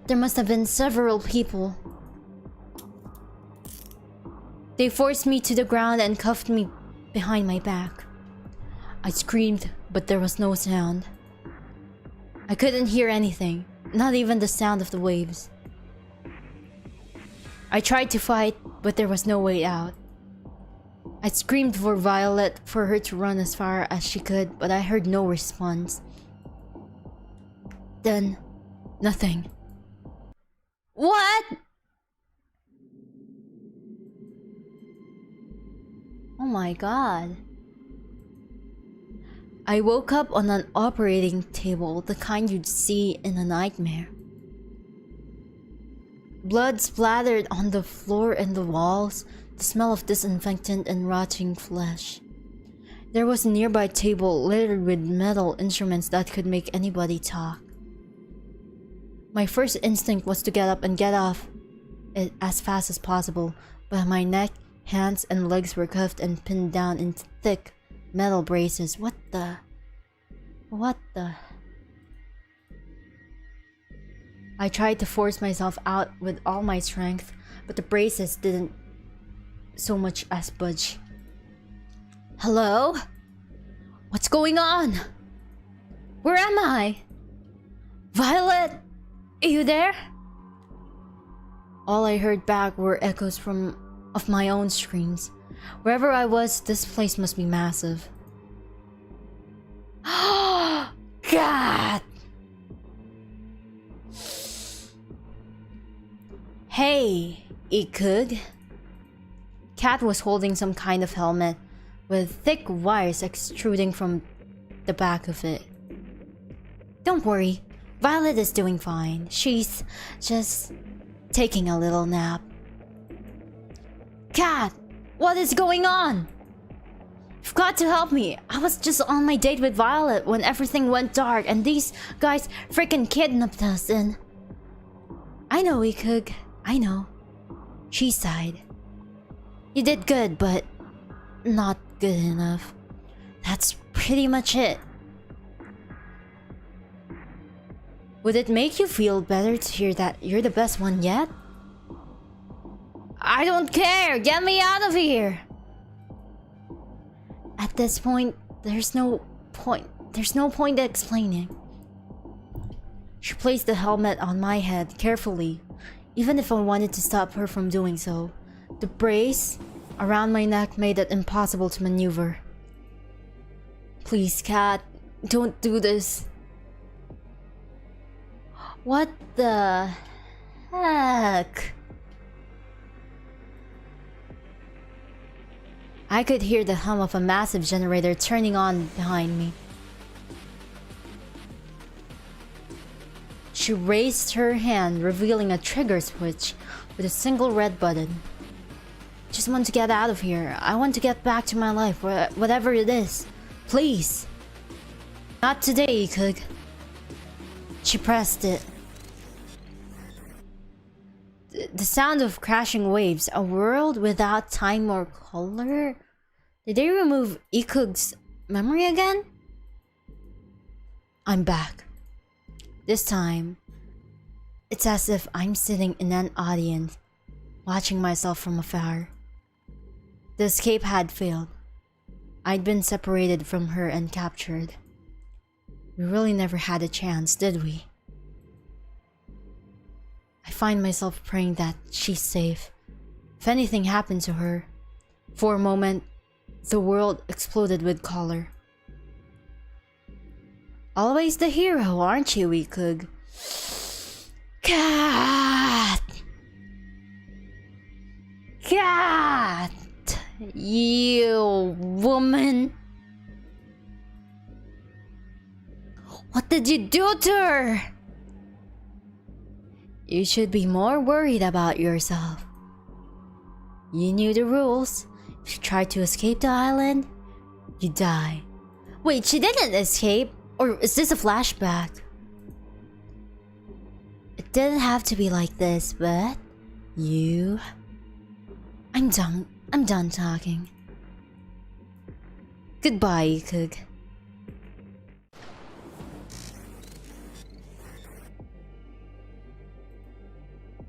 Speaker 2: There must have been several people. They forced me to the ground and cuffed me behind my back. I screamed, but there was no sound. I couldn't hear anything, not even the sound of the waves. I tried to fight, but there was no way out. I screamed for Violet for her to run as far as she could, but I heard no response. Then, nothing. What? Oh my god. I woke up on an operating table, the kind you'd see in a nightmare. Blood splattered on the floor and the walls, the smell of disinfectant and rotting flesh. There was a nearby table littered with metal instruments that could make anybody talk. My first instinct was to get up and get off it as fast as possible, but my neck, hands, and legs were cuffed and pinned down in thick metal braces. What the? I tried to force myself out with all my strength, but the braces didn't so much as budge. Hello? What's going on? Where am I? Violet? Are you there? All I heard back were echoes of my own screams. Wherever I was, this place must be massive. Oh, God! Hey, Ikug. Cat was holding some kind of helmet with thick wires extruding from the back of it. Don't worry, Violet is doing fine. She's just taking a little nap. Cat, what is going on? You've got to help me. I was just on my date with Violet when everything went dark and these guys freaking kidnapped us and... I know, Ikug. I know. She sighed. You did good, but not good enough. That's pretty much it. Would it make you feel better to hear that you're the best one yet? I don't care! Get me out of here! At this point, there's no point explaining. She placed the helmet on my head carefully, even if I wanted to stop her from doing so. The brace around my neck made it impossible to maneuver. Please, cat, don't do this. What the heck? I could hear the hum of a massive generator turning on behind me. She raised her hand, revealing a trigger switch with a single red button. Just want to get out of here. I want to get back to my life, whatever it is. Please. Not today, Ikug. She pressed it. The sound of crashing waves. A world without time or color? Did they remove Ikug's memory again? I'm back. This time, it's as if I'm sitting in an audience, watching myself from afar. The escape had failed. I'd been separated from her and captured. We really never had a chance, did we? I find myself praying that she's safe. If anything happened to her, for a moment, the world exploded with color. Always the hero, aren't you, Ikug? Cat! Cat! You woman! What did you do to her? You should be more worried about yourself. You knew the rules. If you try to escape the island, you die. Wait, she didn't escape? Or is this a flashback? It didn't have to be like this, but... you... I'm done talking. Goodbye, Ikug.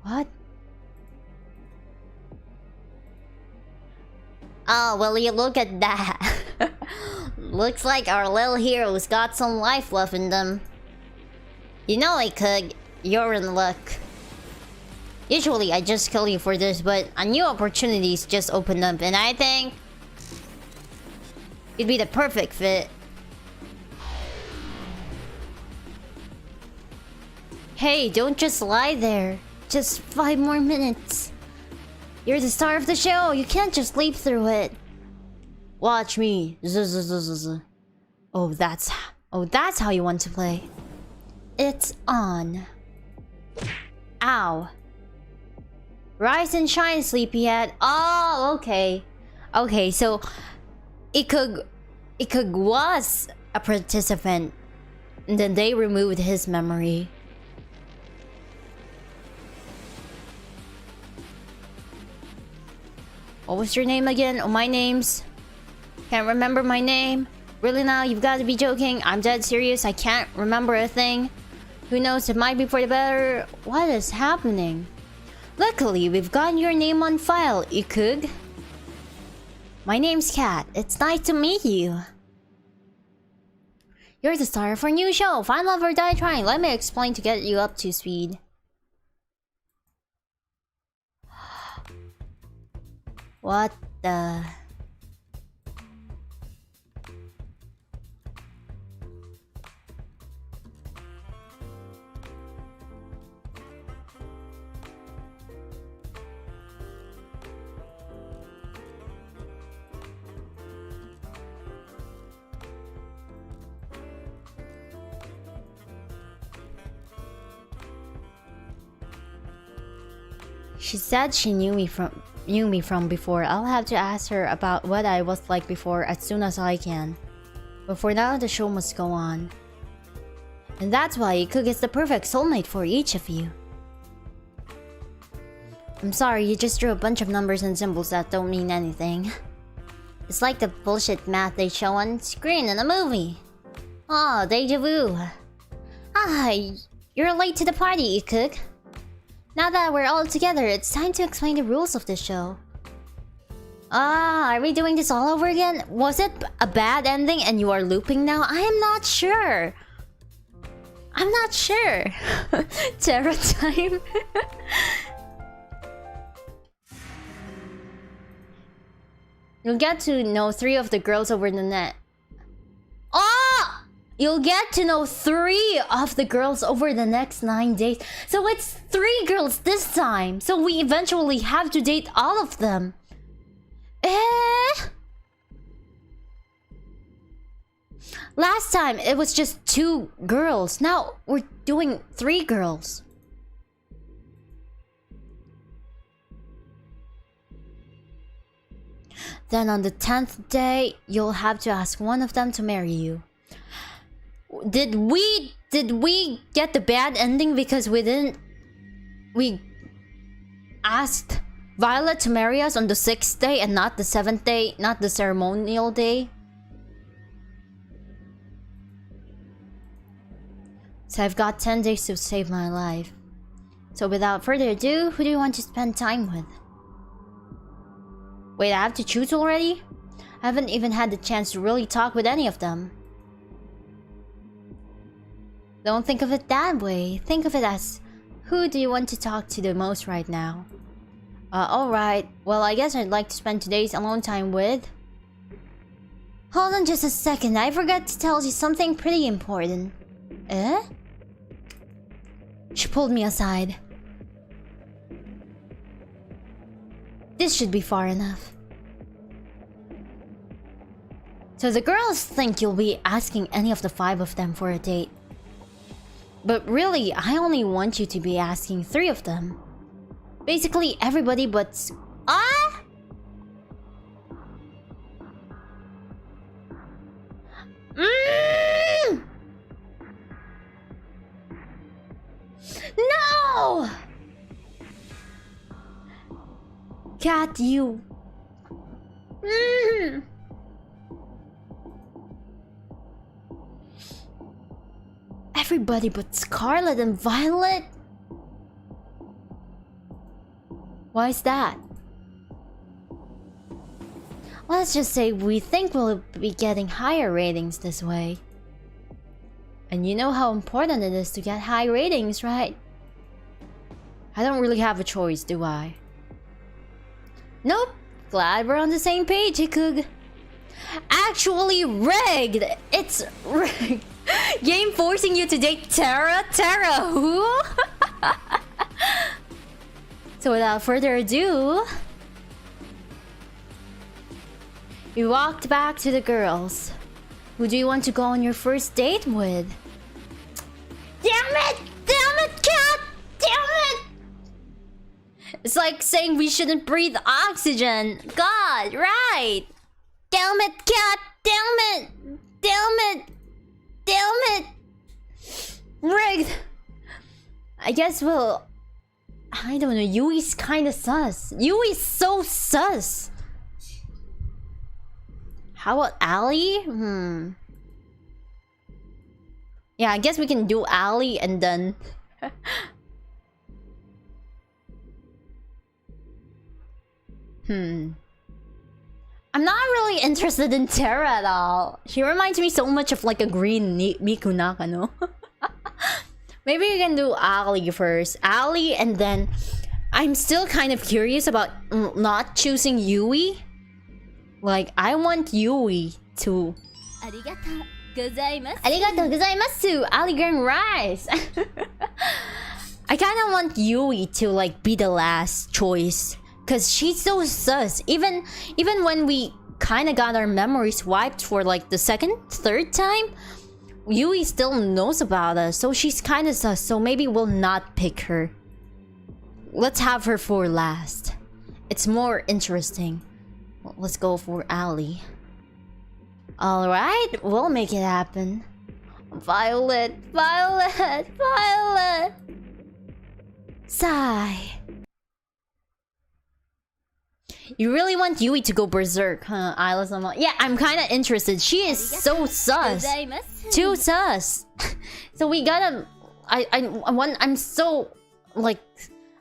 Speaker 2: What?
Speaker 1: Oh, will you look at that? Looks like our little heroes got some life left in them. You know, Ikug, you're in luck. Usually I just kill you for this, but a new opportunities just opened up and I think you'd be the perfect fit. Hey, don't just lie there. Just 5 more minutes. You're the star of the show. You can't just leap through it. Watch me. Oh, that's how you want to play. It's on. Ow. Rise and shine, sleepyhead. Oh, okay. Okay, so Ikug was a participant, and then they removed his memory. What was your name again? Oh, my name's... Can't remember my name. Really now? You've got to be joking. I'm dead serious. I can't remember a thing. Who knows? It might be for the better. What is happening? Luckily, we've got your name on file, Ikug. My name's Kat. It's nice to meet you. You're the star of our new show. Find love or die trying. Let me explain to get you up to speed. What the... She said she knew me from before. I'll have to ask her about what I was like before as soon as I can. But for now, the show must go on. And that's why Ikug is the perfect soulmate for each of you. I'm sorry, you just drew a bunch of numbers and symbols that don't mean anything. It's like the bullshit math they show on screen in a movie. Oh, deja vu. Ah, you're late to the party, Ikug. Now that we're all together, it's time to explain the rules of this show. Ah, are we doing this all over again? Was it a bad ending and you are looping now? I am not sure. I'm not sure. Terror time. You'll get to know 3 of the girls over the net. Oh! You'll get to know 3 of the girls over the next 9 days. So it's 3 girls this time. So we eventually have to date all of them. Last time it was just 2 girls. Now we're doing 3 girls. Then on the 10th day, you'll have to ask one of them to marry you. Did we get the bad ending because we asked Violet to marry us on the 6th day and not the 7th day, not the ceremonial day? So I've got 10 days to save my life. So without further ado, who do you want to spend time with? Wait, I have to choose already? I haven't even had the chance to really talk with any of them. Don't think of it that way. Think of it as, who do you want to talk to the most right now? Alright. Well, I guess I'd like to spend today's alone time with... Hold on just a second. I forgot to tell you something pretty important. She pulled me aside. This should be far enough. So the girls think you'll be asking any of the 5 of them for a date. But really, I only want you to be asking 3 of them. Basically everybody but... No! Cat, you... Everybody but Scarlet and Violet? Why is that? Let's just say we think we'll be getting higher ratings this way. And you know how important it is to get high ratings, right? I don't really have a choice, do I? Nope. Glad we're on the same page, Hikug. Actually rigged! It's rigged! Game forcing you to date Terra? Terra who? So without further ado... We walked back to the girls. Who do you want to go on your first date with? Damn it! Damn it, cat! Damn it! It's like saying we shouldn't breathe oxygen. God, right! Damn it, cat! Damn it! Damn it! Damn it! Rigged! I guess we'll... I don't know, Yui's kinda sus. Yui's so sus! How about Ali? Yeah, I guess we can do Ali and then... I'm not really interested in Terra at all. She reminds me so much of like a green Miku Nakano. Maybe we can do Ali first. Ali and then... I'm still kind of curious about not choosing Yui. Like, I want Yui to... Arigatou gozaimasu! Ali Grand Rice! I kinda want Yui to like be the last choice. Cause she's so sus. Even when we kinda got our memories wiped for like the 2nd, 3rd time, Yui still knows about us. So she's kinda sus. So maybe we'll not pick her. Let's have her for last. It's more interesting. Let's go for Ali. Alright, we'll make it happen. Violet, Violet, Violet! Sigh. You really want Yui to go berserk, huh, Isla-sama? Yeah, I'm kinda interested. She is so sus. Too sus. So we gotta... I'm so... like...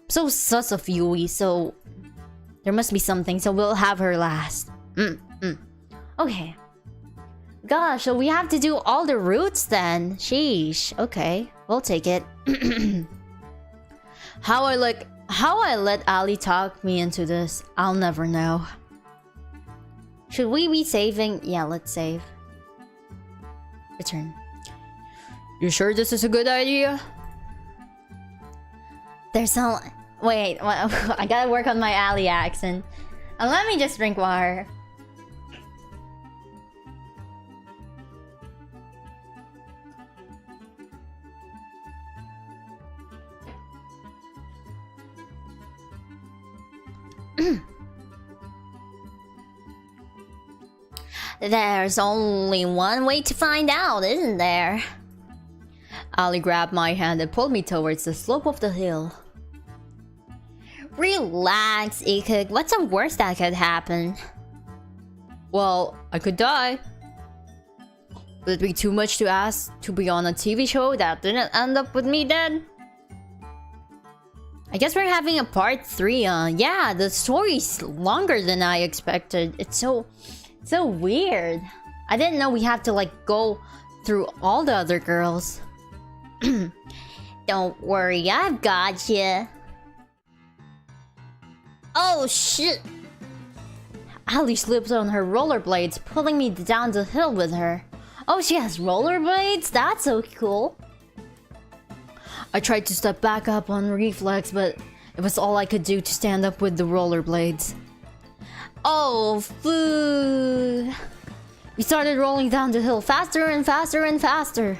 Speaker 1: so sus of Yui, so... there must be something, so we'll have her last. Okay. Gosh, so we have to do all the routes then. Sheesh. Okay, we'll take it. How I let Ali talk me into this, I'll never know. Should we be saving? Yeah, let's save. Return.
Speaker 2: You sure this is a good idea?
Speaker 1: There's some... Wait, I gotta work on my alley accent. Let me just drink water. There's only one way to find out, isn't there?
Speaker 2: Ali grabbed my hand and pulled me towards the slope of the hill.
Speaker 1: Relax, Ikug. What's the worst that could happen?
Speaker 2: Well, I could die. Would it be too much to ask to be on a TV show that didn't end up with me dead?
Speaker 1: I guess we're having a part 3, yeah, the story's longer than I expected. It's so weird. I didn't know we have to, like, go through all the other girls. Don't worry, I've got you. Oh, shit! Ali slipped on her rollerblades, pulling me down the hill with her. Oh, she has rollerblades? That's so cool.
Speaker 2: I tried to step back up on reflex, but it was all I could do to stand up with the rollerblades.
Speaker 1: Oh, food!
Speaker 2: We started rolling down the hill faster and faster and faster.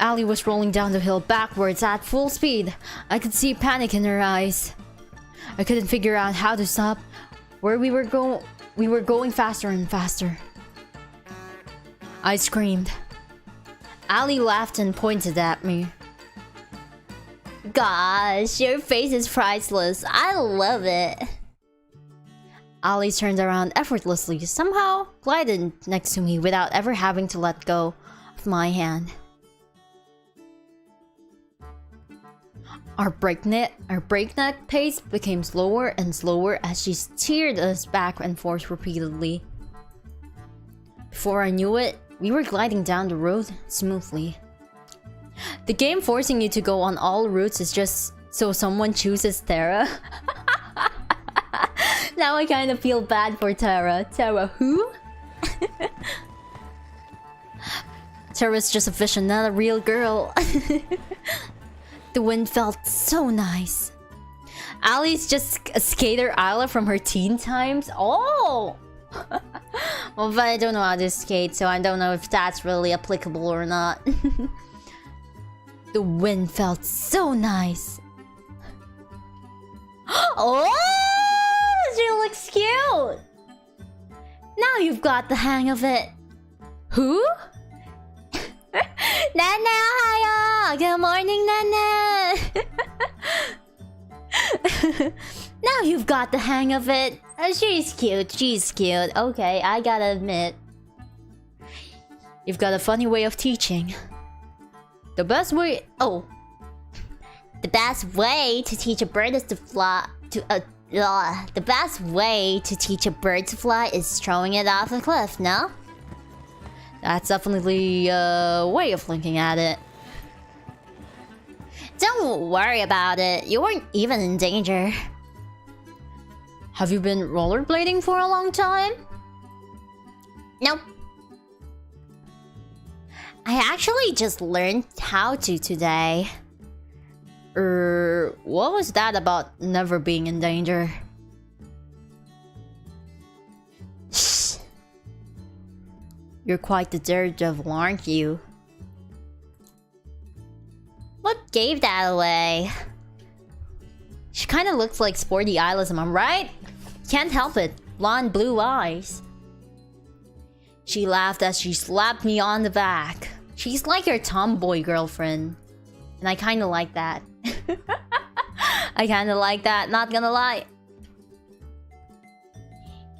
Speaker 2: Ali was rolling down the hill backwards at full speed. I could see panic in her eyes. I couldn't figure out how to stop. Where we were going faster and faster. I screamed. Ali laughed and pointed at me.
Speaker 1: Gosh, your face is priceless. I love it.
Speaker 2: Ali turned around effortlessly, somehow glided next to me without ever having to let go of my hand. Our breakneck pace became slower and slower as she steered us back and forth repeatedly. Before I knew it, we were gliding down the road smoothly. The game forcing you to go on all routes is just so someone chooses Terra.
Speaker 1: Now I kind of feel bad for Terra. Terra who?
Speaker 2: Terra's just a vision, not a real girl. The wind felt so nice. Ali's just a skater Isla from her teen times.
Speaker 1: Oh! Well, but I don't know how to skate, so I don't know if that's really applicable or not.
Speaker 2: The wind felt so nice.
Speaker 1: Oh! She looks cute! Now you've got the hang of it.
Speaker 2: Who?
Speaker 1: Nana, ohayo! Good morning, Nana! Now you've got the hang of it. She's cute, she's cute. Okay, I gotta admit.
Speaker 2: You've got a funny way of teaching. The best way...
Speaker 1: Oh. The best way to teach a bird is to fly... the best way to teach a bird to fly is throwing it off a cliff, no?
Speaker 2: That's definitely a way of looking at it.
Speaker 1: Don't worry about it. You weren't even in danger.
Speaker 2: Have you been rollerblading for a long time?
Speaker 1: Nope. I actually just learned how to today.
Speaker 2: What was that about never being in danger?
Speaker 1: Shh.
Speaker 2: You're quite the daredevil, aren't you?
Speaker 1: What gave that away?
Speaker 2: She kind of looks like sporty Isla-sama, right? Can't help it. Blonde blue eyes. She laughed as she slapped me on the back. She's like your tomboy girlfriend. And I kind of like that. I kind of like that, not gonna lie.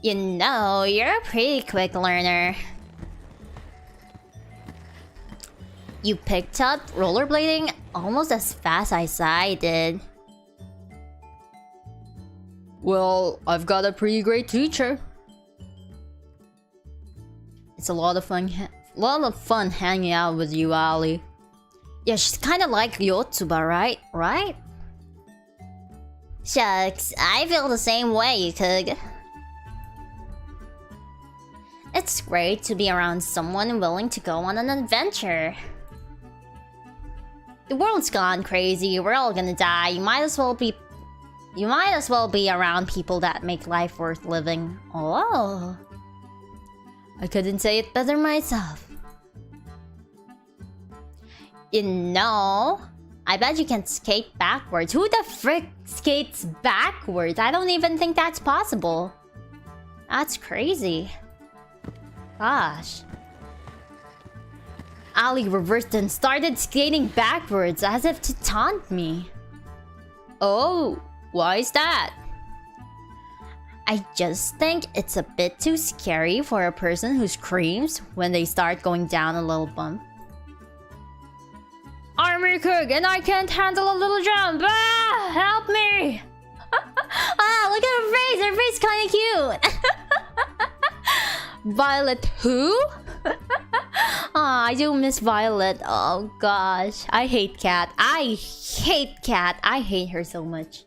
Speaker 1: You know, you're a pretty quick learner. You picked up rollerblading almost as fast as I did.
Speaker 2: Well, I've got a pretty great teacher. It's a lot of fun hanging out with you, Ali.
Speaker 1: Yeah, she's kind of like VTuber, right? Right? Shucks, I feel the same way, Ikug. It's great to be around someone willing to go on an adventure. The world's gone crazy, we're all gonna die, you might as well be around people that make life worth living. Oh. I couldn't say it better myself. You know, I bet you can skate backwards. Who the frick skates backwards? I don't even think that's possible. That's crazy. Gosh. Ali reversed and started skating backwards as if to taunt me. Oh, why is that? I just think it's a bit too scary for a person who screams when they start going down a little bump. Armor cook, and I can't handle a little jump. Ah, help me! Ah, look at her face. Her face kind of cute. Violet who? Ah, I do miss Violet. Oh gosh, I hate Cat. I hate her so much.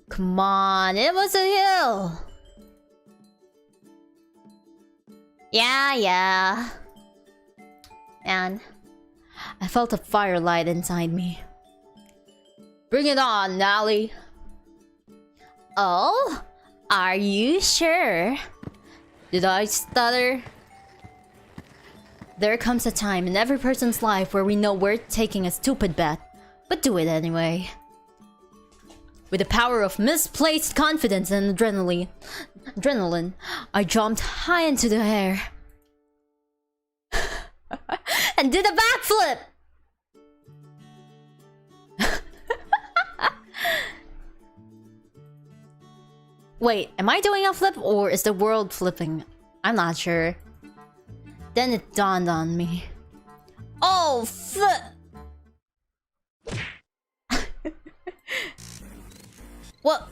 Speaker 1: Come on, it was a hill. Yeah. Man, I felt a firelight inside me. Bring it on, Nally. Oh, are you sure? Did I stutter? There comes a time in every person's life where we know we're taking a stupid bet, but do it anyway. With the power of misplaced confidence and adrenaline, I jumped high into the air. And did a backflip! Wait, am I doing a flip or is the world flipping? I'm not sure. Then it dawned on me. Oh, flip! What?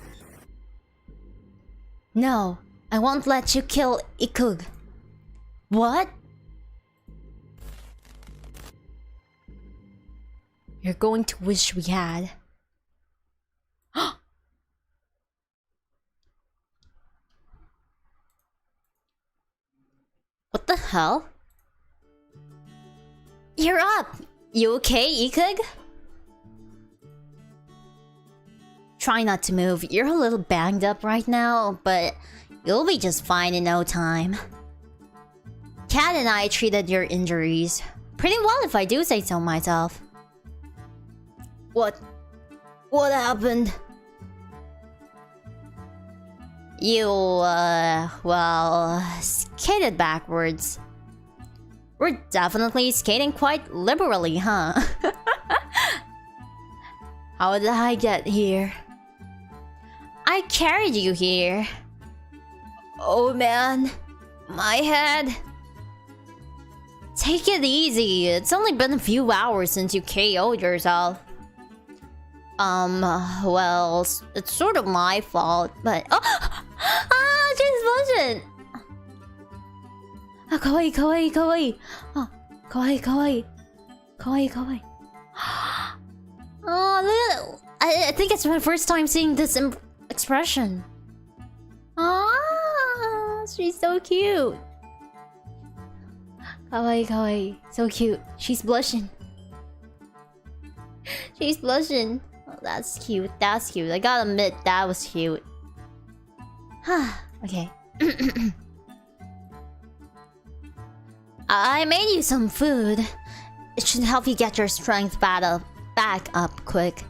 Speaker 1: No, I won't let you kill Ikug. What? You're going to wish we had. What the hell? You're up! You okay, Ikug? Try not to move. You're a little banged up right now, but you'll be just fine in no time. Kat and I treated your injuries pretty well, if I do say so myself. What happened? You, well, skated backwards. We're definitely skating quite liberally, huh? How did I get here? I carried you here. Oh man, my head. Take it easy. It's only been a few hours since you KO'd yourself. Well, it's sort of my fault, but... Oh! She's blushing! Oh, kawaii. Oh, kawaii. Oh, look! I think it's my first time seeing this expression. Ah, she's so cute. Kawaii. So cute. She's blushing. Oh, that's cute. I gotta admit, that was cute. Okay. I made you some food. It should help you get your strength back up quick.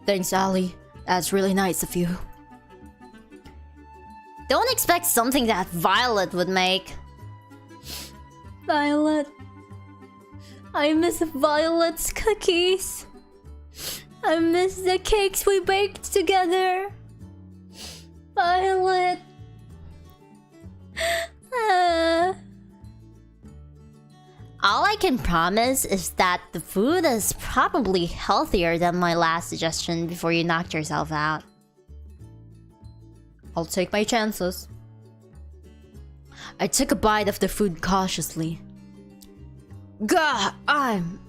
Speaker 1: Thanks, Ali. That's really nice of you. Don't expect something that Violet would make. Violet. I miss Violet's cookies. I miss the cakes we baked together. Violet. All I can promise is that the food is probably healthier than my last suggestion before you knocked yourself out. I'll take my chances. I took a bite of the food cautiously. God, I'm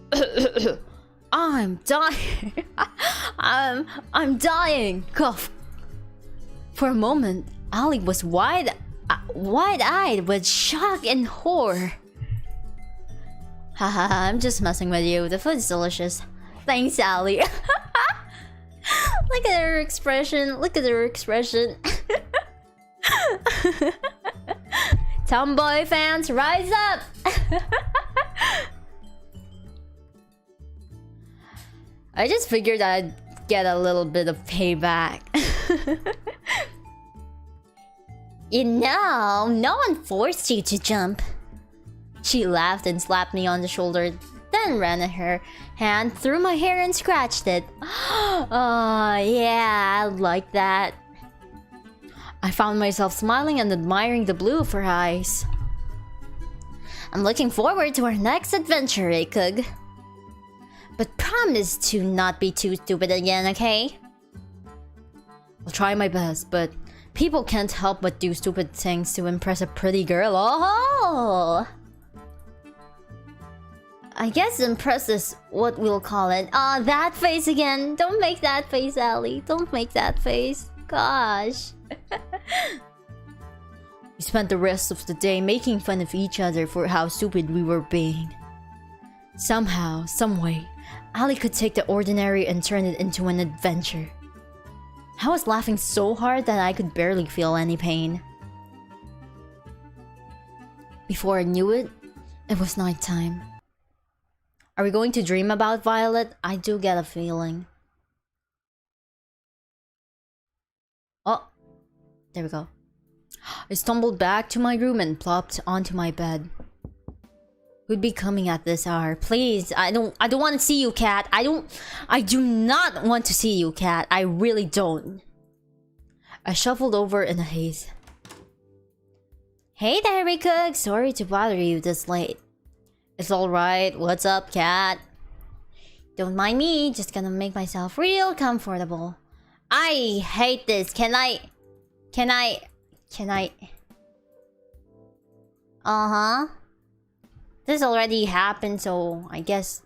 Speaker 1: dying. I'm dying. Cough. For a moment,
Speaker 2: Ali was wide-eyed with shock and horror. Haha, I'm just messing with you. The food's delicious. Thanks, Ali. Look at her expression. Look at her expression. Tomboy fans, rise up! I just figured I'd get a little bit of payback.
Speaker 1: You know, no one forced you to jump.
Speaker 2: She laughed and slapped me on the shoulder, then ran her hand through my hair and scratched it.
Speaker 1: Oh, yeah, I like that.
Speaker 2: I found myself smiling and admiring the blue of her eyes.
Speaker 1: I'm looking forward to our next adventure, Ikug. But promise to not be too stupid again, okay?
Speaker 2: I'll try my best, but people can't help but do stupid things to impress a pretty girl.
Speaker 1: Oh! I guess impress is what we'll call it. Ah, that face again. Don't make that face, Ali. Don't make that face. Gosh.
Speaker 2: We spent the rest of the day making fun of each other for how stupid we were being. Somehow, someway, Ali could take the ordinary and turn it into an adventure. I was laughing so hard that I could barely feel any pain. Before I knew it, it was nighttime. Are we going to dream about Violet? I do get a feeling. Oh, there we go. I stumbled back to my room and plopped onto my bed. Who'd be coming at this hour? Please, I don't want to see you, cat. I do not want to see you, cat. I really don't. I shuffled over in a haze.
Speaker 1: Hey there, Ikug. Sorry to bother you this late.
Speaker 2: It's alright. What's up, cat?
Speaker 1: Don't mind me. Just gonna make myself real comfortable. I hate this. Can I? Uh-huh. This already happened, so I guess...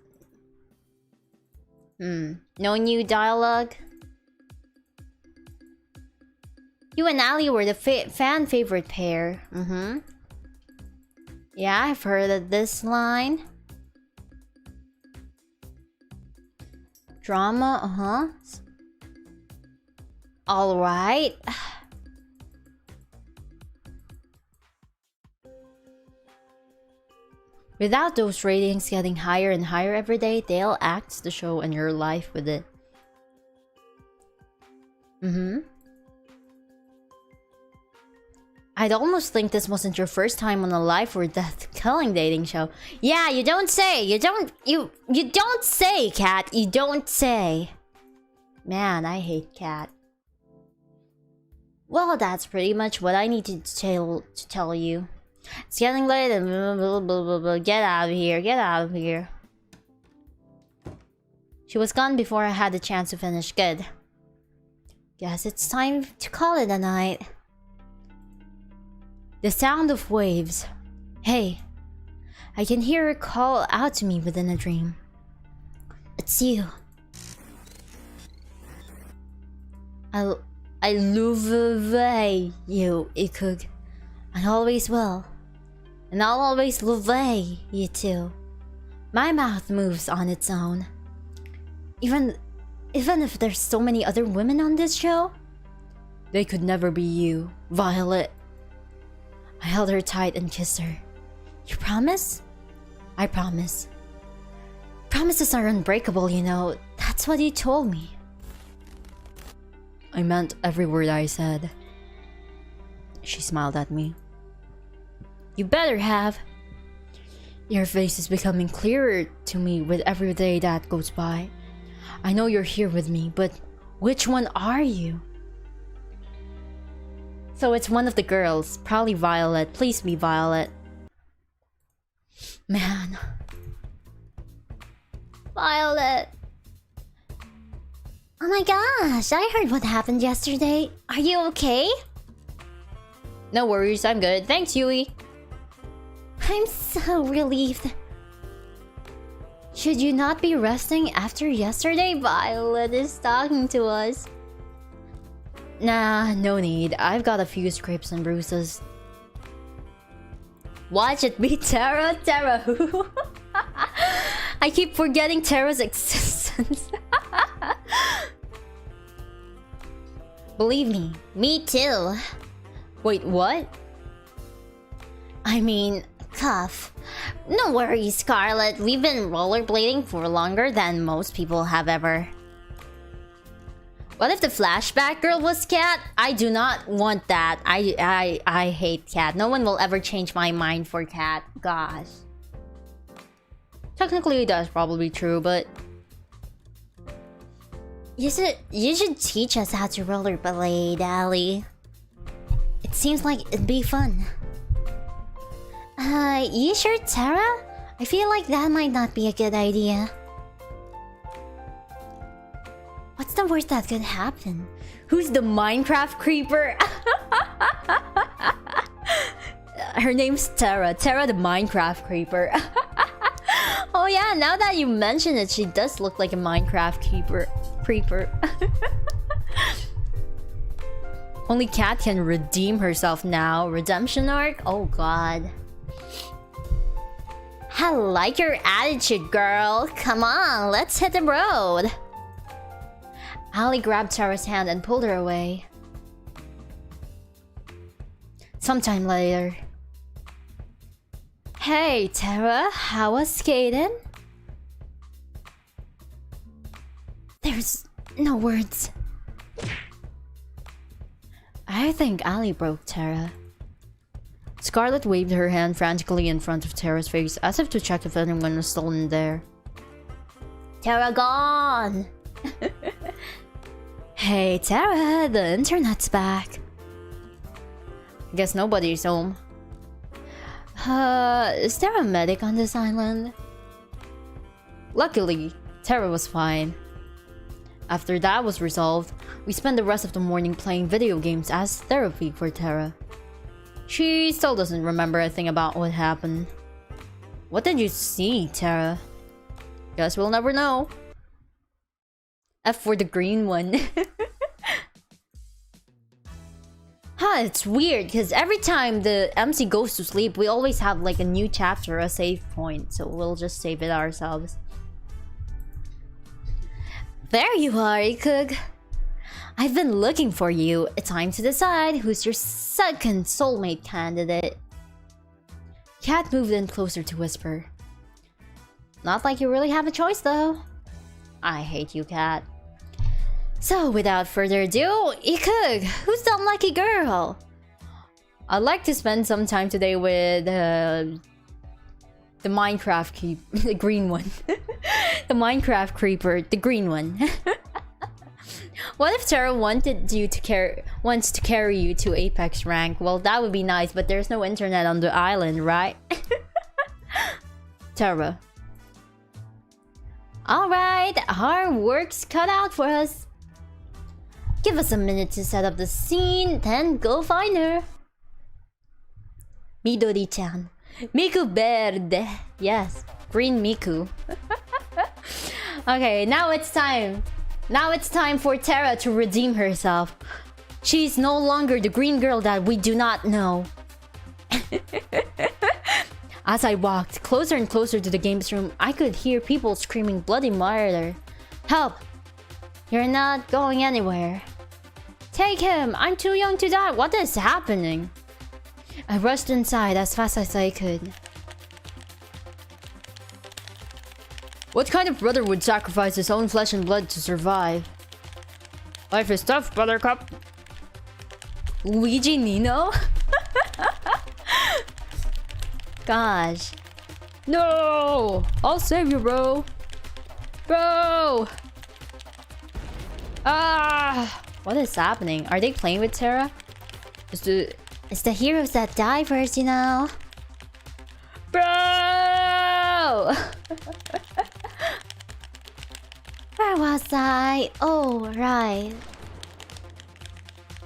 Speaker 1: No new dialogue? You and Ali were the fan favorite pair. Yeah, I've heard of this line. Drama, Alright.
Speaker 2: Without those ratings getting higher and higher every day, they'll act the show and your life with it. I'd almost think this wasn't your first time on a life or death killing dating show.
Speaker 1: Yeah, you don't say. You don't say, cat. You don't say.
Speaker 2: Man, I hate cat.
Speaker 1: Well, that's pretty much what I need to tell you. It's getting late and blah, blah, blah, blah. Get out of here. Get out of here. She was gone before I had the chance to finish. Good. Guess it's time to call it a night.
Speaker 2: The sound of waves. Hey, I can hear her call out to me within a dream.
Speaker 1: It's you.
Speaker 2: I love you, Ikug. I always will. And I'll always love you too. My mouth moves on its own. Even if there's so many other women on this show, they could never be you, Violet. I held her tight and kissed her. You promise? I promise. Promises are unbreakable, you know. That's what you told me. I meant every word I said. She smiled at me. You better have. Your face is becoming clearer to me with every day that goes by. I know you're here with me, but which one are you? So it's one of the girls, probably Violet. Please be Violet. Man.
Speaker 1: Violet. Oh my gosh, I heard what happened yesterday. Are you okay?
Speaker 2: No worries, I'm good. Thanks, Yui.
Speaker 1: I'm so relieved. Should you not be resting after yesterday? Violet is talking to us.
Speaker 2: Nah, no need. I've got a few scrapes and bruises. Watch it be Terra? Terra who? I keep forgetting Terra's existence.
Speaker 1: Believe me too.
Speaker 2: Wait, what?
Speaker 1: I mean, Cuff. No worries, Scarlet. We've been rollerblading for longer than most people have ever.
Speaker 2: What if the flashback girl was Cat? I do not want that. I hate Cat. No one will ever change my mind for Cat. Gosh. Technically, that's probably true, but
Speaker 1: You should teach us how to rollerblade, Ali. It seems like it'd be fun. You sure, Tara? I feel like that might not be a good idea. What's the worst that could happen?
Speaker 2: who's the Minecraft creeper? Her name's Terra. Terra the Minecraft creeper. Oh yeah, now that you mention it, she does look like a Minecraft creeper. Only Cat can redeem herself now. Redemption arc? Oh god.
Speaker 1: I like your attitude, girl. Come on, let's hit the road.
Speaker 2: Ali grabbed Terra's hand and pulled her away. Sometime later. Hey, Terra, how was skating?
Speaker 1: There's no words.
Speaker 2: I think Ali broke Terra. Scarlet waved her hand frantically in front of Terra's face as if to check if anyone was still in there.
Speaker 1: Terra gone!
Speaker 2: Hey, Terra, the internet's back. Guess nobody's home. Is there a medic on this island? Luckily, Terra was fine. After that was resolved, we spent the rest of the morning playing video games as therapy for Terra. She still doesn't remember a thing about what happened. What did you see, Terra? Guess we'll never know. F for the green one. It's weird because every time the MC goes to sleep, we always have like a new chapter, a save point, so we'll just save it ourselves. There you are, Ikug. I've been looking for you. It's time to decide who's your second soulmate candidate. Cat moved in closer to whisper. Not like you really have a choice though. I hate you, Cat. So without further ado, Ikug, who's the unlucky girl? I'd like to spend some time today with the Minecraft the green one. The Minecraft creeper, the green one. What if Terra wants to carry you to Apex rank? Well, that would be nice, but there's no internet on the island, right? Terra. Alright, our work's cut out for us. Give us a minute to set up the scene, then go find her. Midori-chan. Miku verde. Yes, green Miku. Okay, now it's time. Now it's time for Terra to redeem herself. She's no longer the green girl that we do not know. As I walked closer and closer to the games room, I could hear people screaming bloody murder. Help! You're not going anywhere. Take him! I'm too young to die! What is happening? I rushed inside as fast as I could. What kind of brother would sacrifice his own flesh and blood to survive? Life is tough, Buttercup. Luigi Nino? Gosh. No! I'll save you, bro. Bro! Ah! What is happening? Are they playing with Terra?
Speaker 1: It's the heroes that die first, you know.
Speaker 2: Bro!
Speaker 1: Where was I? Oh, right.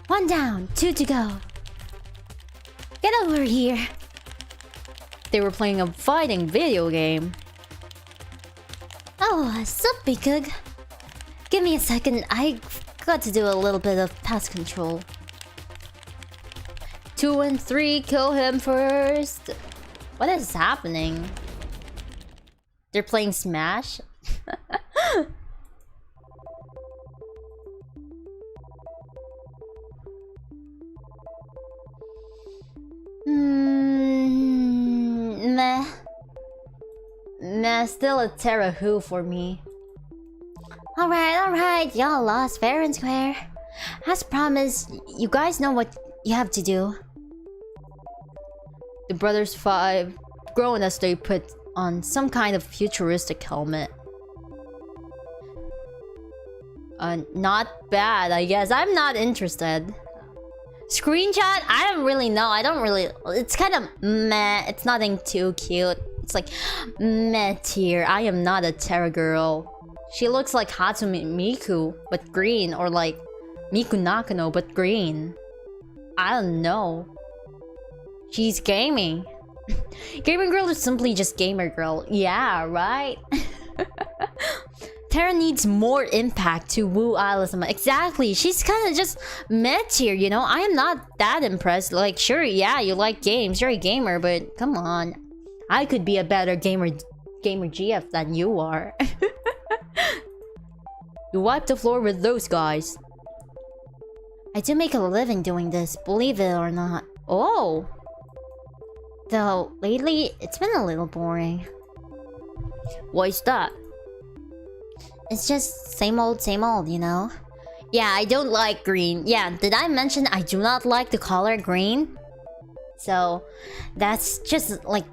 Speaker 1: 1 down, 2 to go. Get over here.
Speaker 2: They were playing a fighting video game.
Speaker 1: Oh, sup, Ikug. Give me a second. I forgot to do a little bit of pest control.
Speaker 2: 2 and 3, kill him first. What is happening? They're playing Smash?
Speaker 1: Meh.
Speaker 2: Nah, still a Terra Who for me.
Speaker 1: Alright, y'all lost fair and square. As promised, you guys know what you have to do.
Speaker 2: The brothers 5 groan as they put on some kind of futuristic helmet. Not bad, I guess. I'm not interested. Screenshot? I don't really know. It's kind of meh. It's nothing too cute. It's like meh tier. I am not a Terra girl. She looks like Hatsune Miku, but green, or like Miku Nakano, but green. I don't know. She's gaming. Gamer girl is simply just gamer girl. Yeah, right? Terra needs more impact to woo Isla-sama. Exactly. She's kind of just meh tier, you know? I am not that impressed. Like, sure, yeah, you like games. You're a gamer, but come on. I could be a better gamer GF than you are. You wipe the floor with those guys.
Speaker 1: I do make a living doing this, believe it or not.
Speaker 2: Oh!
Speaker 1: Though, lately, it's been a little boring.
Speaker 2: Why is that?
Speaker 1: It's just same old, you know?
Speaker 2: Yeah, I don't like green. Yeah, did I mention I do not like the color green?
Speaker 1: So, that's just like...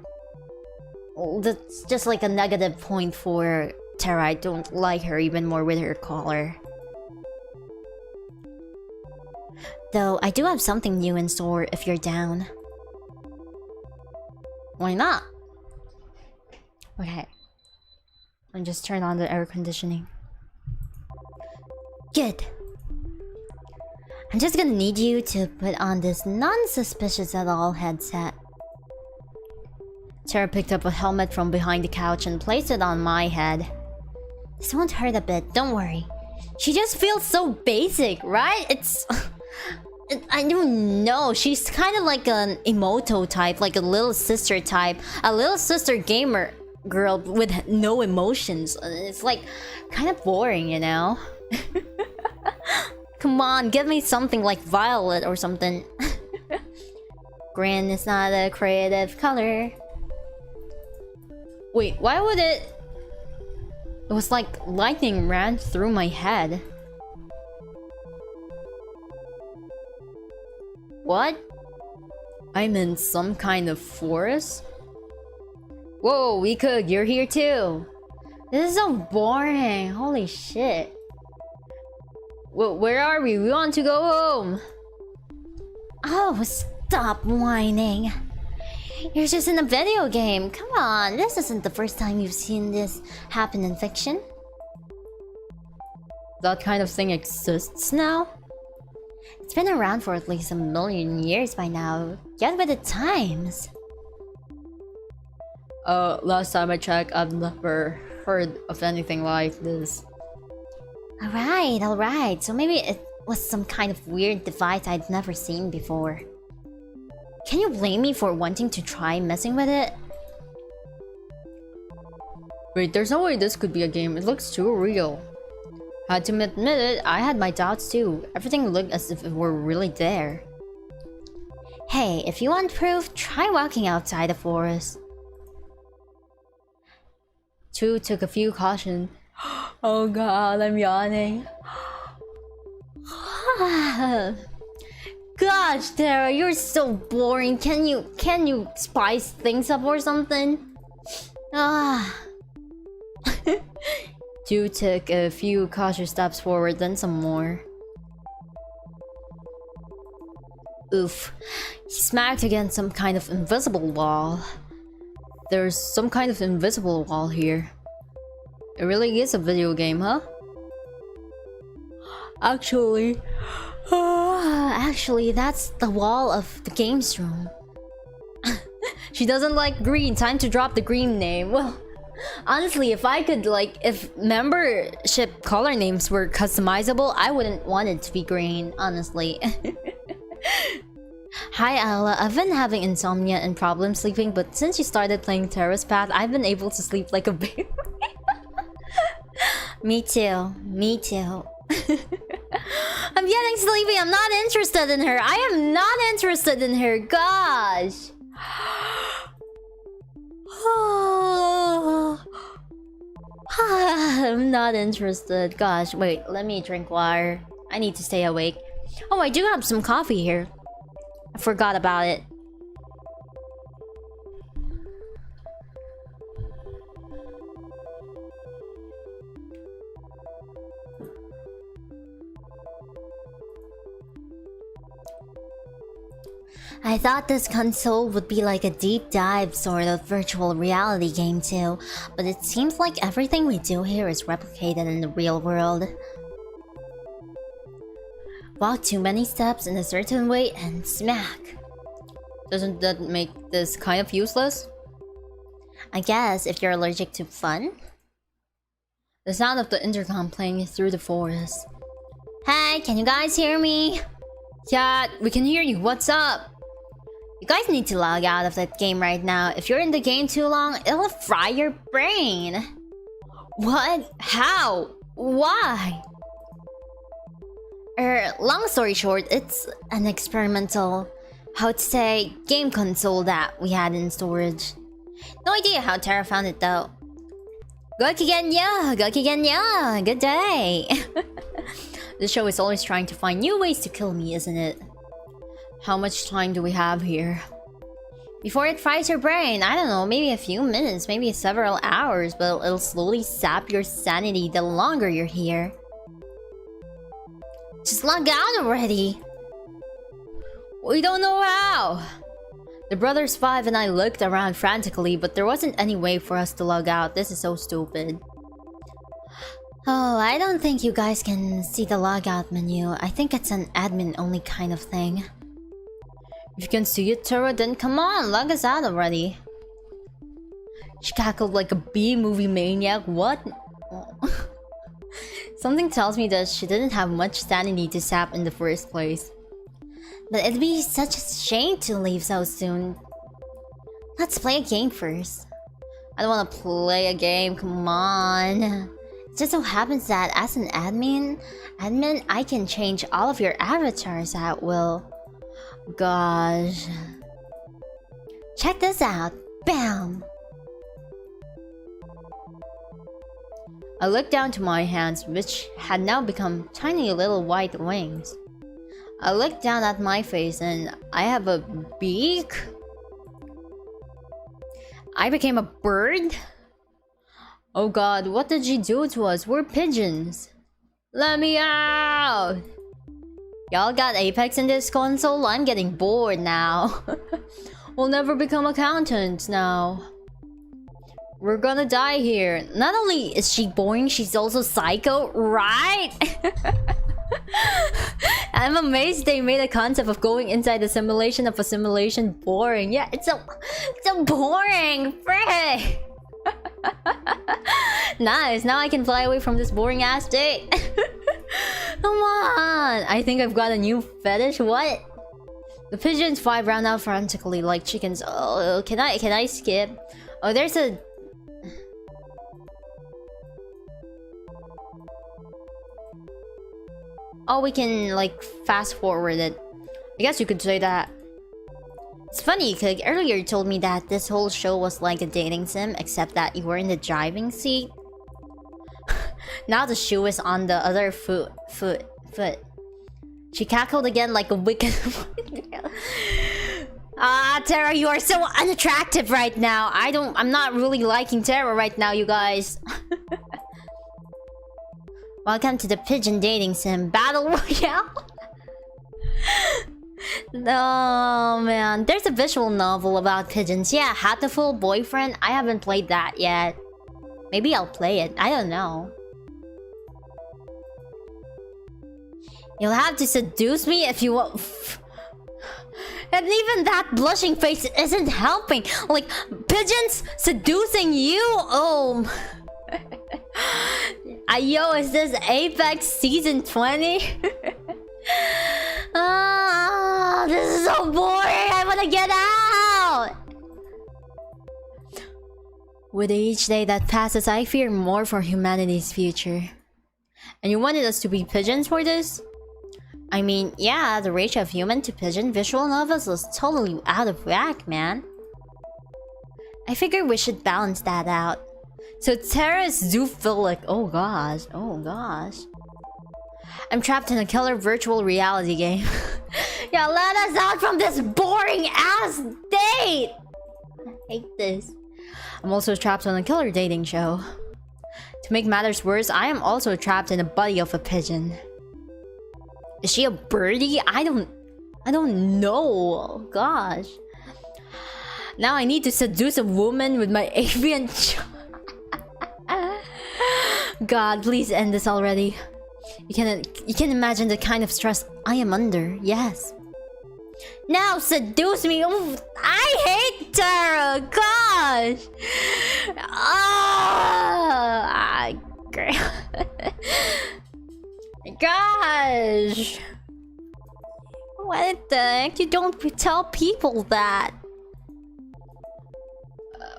Speaker 1: That's just like a negative point for Terra. I don't like her even more with her color. Though, I do have something new in store if you're down.
Speaker 2: Why not?
Speaker 1: Okay.
Speaker 2: And just turn on the air conditioning.
Speaker 1: Good. I'm just gonna need you to put on this non-suspicious at all headset.
Speaker 2: Terra picked up a helmet from behind the couch and placed it on my head.
Speaker 1: This won't hurt a bit, don't worry.
Speaker 2: She just feels so basic, right? It's... I don't know. She's kind of like an Emoto type, like a little sister type. A little sister gamer girl with no emotions. It's like kind of boring, you know? Come on, give me something like violet or something.
Speaker 1: Green is not a creative color.
Speaker 2: Wait, why would it... It was like lightning ran through my head. What? I'm in some kind of forest? Whoa, we could. You're here too.
Speaker 1: This is so boring. Holy shit.
Speaker 2: Well, where are we? We want to go home.
Speaker 1: Oh, stop whining. You're just in a video game. Come on, this isn't the first time you've seen this happen in fiction.
Speaker 2: That kind of thing exists now?
Speaker 1: It's been around for at least 1,000,000 years by now. Get with the times.
Speaker 2: Last time I checked, I've never heard of anything like this.
Speaker 1: Alright. So maybe it was some kind of weird device I'd never seen before. Can you blame me for wanting to try messing with it?
Speaker 2: Wait, there's no way this could be a game. It looks too real. Had to admit it, I had my doubts too. Everything looked as if it were really there.
Speaker 1: Hey, if you want proof, try walking outside the forest.
Speaker 2: 2 took a few caution. Oh god, I'm yawning.
Speaker 1: Gosh, Terra, you're so boring. Can you spice things up or something? Ah.
Speaker 2: 2 took a few cautious steps forward, then some more. Oof. He smacked against some kind of invisible wall. There's some kind of invisible wall here. It really is a video game, huh? Actually,
Speaker 1: that's the wall of the games room.
Speaker 2: She doesn't like green. Time to drop the green name. Well, Honestly, if I could, like, if membership color names were customizable, I wouldn't want it to be green, honestly. Hi Ella, I've been having insomnia and problems sleeping, but since you started playing Terrace Path, I've been able to sleep like a baby. Me too. Me too. I'm getting sleepy. I'm not interested in her. I am not interested in her. Gosh. I'm not interested. Gosh, wait. Let me drink water. I need to stay awake. Oh, I do have some coffee here. I forgot about it. I thought this console would be like a deep dive sort of virtual reality game too, but it seems like everything we do here is replicated in the real world. Walk too many steps in a certain way and smack. Doesn't that make this kind of useless? I guess if you're allergic to fun? The sound of the intercom playing through the forest. Hey, can you guys hear me? Yeah, we can hear you. What's up? You guys need to log out of that game right now. If you're in the game too long, it'll fry your brain. What? How? Why? Long story short, it's an experimental, how to say, game console that we had in storage. No idea how Tara found it though. Go kigen yo, good day. The show is always trying to find new ways to kill me, isn't it? How much time do we have here? Before it fries your brain, I don't know, maybe a few minutes, maybe several hours, but it'll slowly sap your sanity the longer you're here. Just log out already! We don't know how! The brothers 5 and I looked around frantically, but there wasn't any way for us to log out. This is so stupid. Oh, I don't think you guys can see the logout menu. I think it's an admin-only kind of thing. If you can see it, Tara, then come on, log us out already. She cackled like a B-movie maniac. What? Something tells me that she didn't have much sanity to sap in the first place. But it'd be such a shame to leave so soon. Let's play a game first. I don't want to play a game, come on. It just so happens that as an admin, I can change all of your avatars at will. Gosh. Check this out. Bam! I looked down to my hands, which had now become tiny little white wings. I looked down at my face and I have a beak? I became a bird? Oh god, what did she do to us? We're pigeons. Let me out! Y'all got Apex in this console? I'm getting bored now. We'll never become accountants now. We're gonna die here. Not only is she boring, she's also psycho, right? I'm amazed they made a concept of going inside the simulation of a simulation boring. Yeah, it's so boring. Frick! Nice, now I can fly away from this boring ass day. Come on! I think I've got a new fetish. What? The pigeons 5 ran out frantically like chickens. Oh, can I skip? Oh, there's a... Oh, we can like fast forward it. I guess you could say that. It's funny, cause earlier you told me that this whole show was like a dating sim, except that you were in the driving seat. Now the shoe is on the other foot. She cackled again like a wicked. Ah, Tara, you are so unattractive right now. I'm not really liking Tara right now, you guys. Welcome to the Pigeon Dating Sim Battle Royale. Oh man, there's a visual novel about pigeons. Yeah, Hatful Boyfriend. I haven't played that yet. Maybe I'll play it. I don't know. You'll have to seduce me if you want.
Speaker 1: And even that blushing face isn't helping. Like, pigeons seducing you? Oh. Yo, is this Apex Season 20? This is so boring. I want to get out.
Speaker 2: With each day that passes, I fear more for humanity's future. And you wanted us to be pigeons for this? I mean, yeah, the ratio of human to pigeon visual novels is totally out of whack, man. I figure we should balance that out. So terrorists do feel like, oh gosh. I'm trapped in a killer virtual reality game.
Speaker 1: Yeah, let us out from this boring ass date.
Speaker 2: I hate this. I'm also trapped on a killer dating show. To make matters worse, I am also trapped in the body of a pigeon. Is she a birdie? I don't know. Gosh. Now I need to seduce a woman with my avian God, please end this already. You can imagine the kind of stress I am under. Yes.
Speaker 1: Now seduce me. Ooh, I hate Tara. Gosh. Gosh. What the heck? You don't tell people that.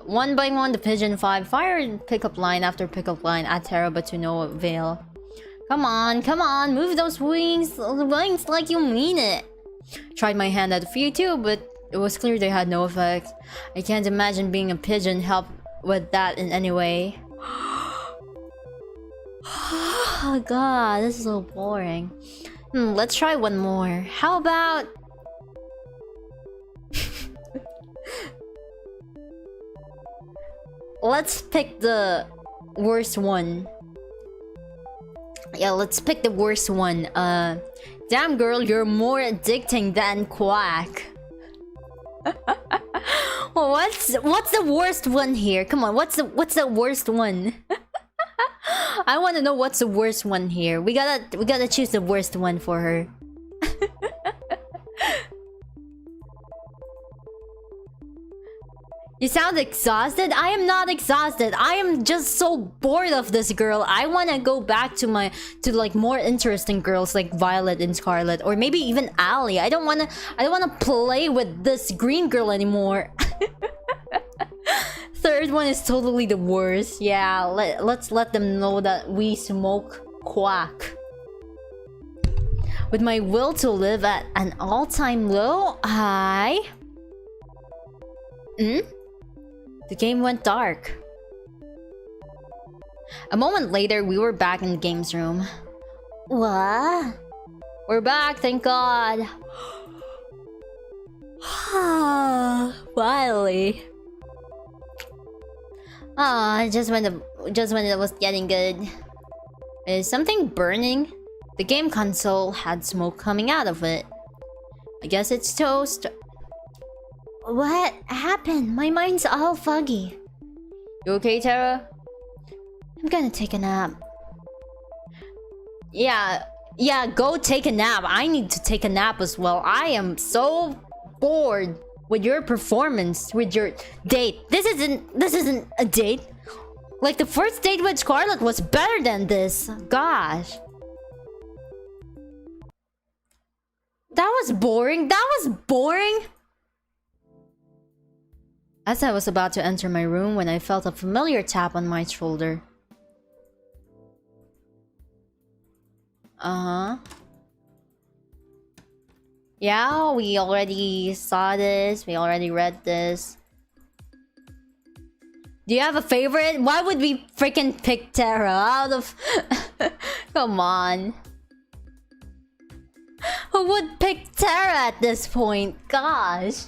Speaker 2: One by one, the pigeon 5 fired pickup line after pickup line at Tara, but to no avail. Come on, move those wings like you mean it. Tried my hand at a few too, but it was clear they had no effect. I can't imagine being a pigeon helped with that in any way. Oh god, this is so boring. Let's try one more. How about... Let's pick the worst one. Yeah, let's pick the worst one. Damn girl, you're more addicting than quack. What's the worst one here? Come on, what's the worst one? I want to know what's the worst one here. We gotta choose the worst one for her. You sound exhausted? I am not exhausted. I am just so bored of this girl. I want to go back to like more interesting girls like Violet and Scarlet, or maybe even Allie. I don't want to play with this green girl anymore. Third one is totally the worst. Yeah, let's let them know that we smoke quack. With my will to live at an all-time low, The game went dark. A moment later, we were back in the games room.
Speaker 1: What?
Speaker 2: We're back, thank God. Finally.
Speaker 1: Just when it was getting good.
Speaker 2: Is something burning? The game console had smoke coming out of it. I guess it's toast.
Speaker 1: What happened? My mind's all foggy.
Speaker 2: You okay, Tara?
Speaker 1: I'm gonna take a nap.
Speaker 2: Yeah, go take a nap. I need to take a nap as well. I am so bored with your performance, with your date. This isn't a date. Like, the first date with Scarlet was better than this. Gosh. That was boring. As I was about to enter my room when I felt a familiar tap on my shoulder. Yeah, we already saw this. We already read this. Do you have a favorite? Why would we freaking pick Tara out of... Come on. Who would pick Tara at this point? Gosh.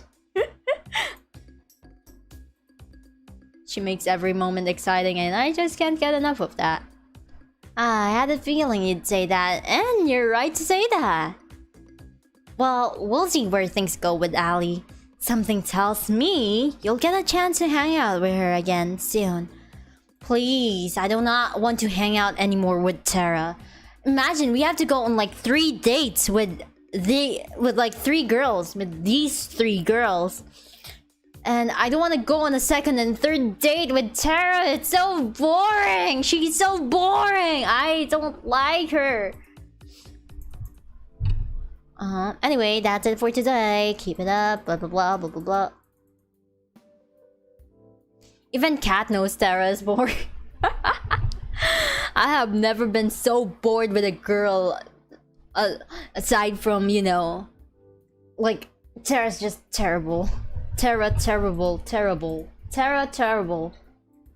Speaker 2: She makes every moment exciting and I just can't get enough of that. I had a feeling you'd say that, and you're right to say that. Well, we'll see where things go with Allie. Something tells me you'll get a chance to hang out with her again soon. Please, I do not want to hang out anymore with Tara. Imagine we have to go on like 3 dates with with like 3 girls, with these 3 girls. And I don't want to go on a second and third date with Tara. It's so boring. She's so boring. I don't like her. Anyway, that's it for today. Keep it up. Blah, blah, blah, blah, blah, blah. Even Kat knows Tara is boring. I have never been so bored with a girl. Aside from, you know, like, Tara's just terrible. Tara, terrible. Tara, terrible.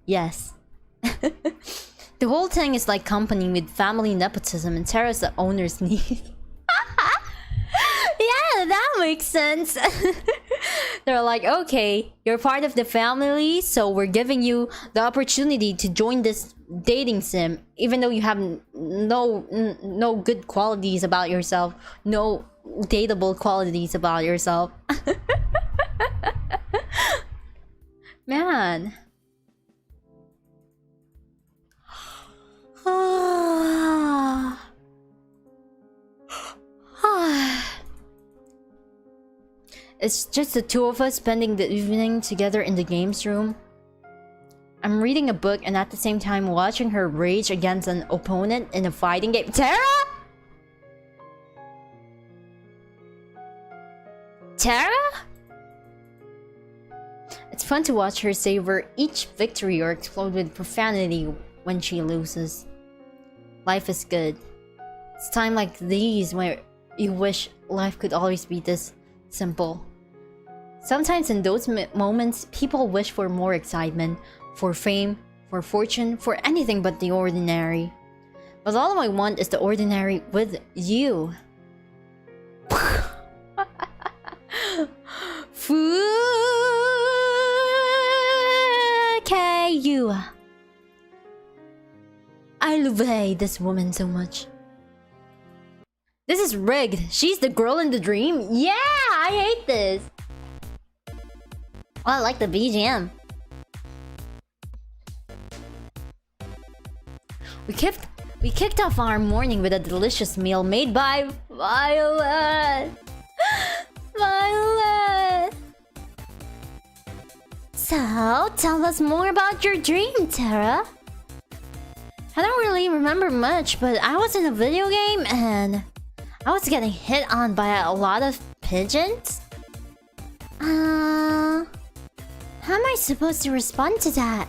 Speaker 2: Yes. The whole thing is like company with family nepotism, and Tara's the owner's niece. Yeah, that makes sense. They're like, okay, you're part of the family, so we're giving you the opportunity to join this dating sim, even though you have no good qualities about yourself, no dateable qualities about yourself. Man. It's just the 2 of us spending the evening together in the games room. I'm reading a book and at the same time watching her rage against an opponent in a fighting game. Tara? Tara? It's fun to watch her savor each victory or explode with profanity when she loses. Life is good. It's time like these where you wish life could always be this simple. Sometimes in those moments, people wish for more excitement, for fame, for fortune, for anything but the ordinary. But all I want is the ordinary with you. You. I love this woman so much. This is rigged. She's the girl in the dream. Yeah, I hate this. Oh, I like the BGM. We kicked off our morning with a delicious meal made by Violet. Violet. So, tell us more about your dream, Tara. I don't really remember much, but I was in a video game and I was getting hit on by a lot of pigeons. How am I supposed to respond to that?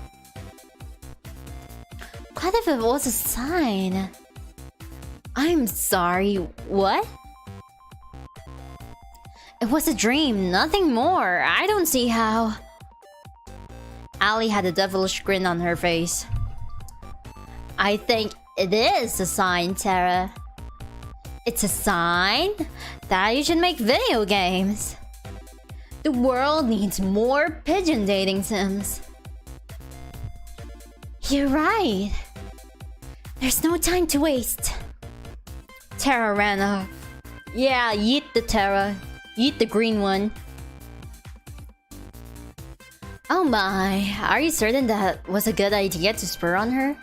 Speaker 2: What if it was a sign? I'm sorry, what? It was a dream, nothing more. I don't see how. Ali had a devilish grin on her face. I think it is a sign, Tara. It's a sign that you should make video games. The world needs more pigeon dating sims. You're right. There's no time to waste. Tara ran off. Yeah, yeet the Tara. Yeet the green one. Oh my, are you certain that was a good idea to spur on her?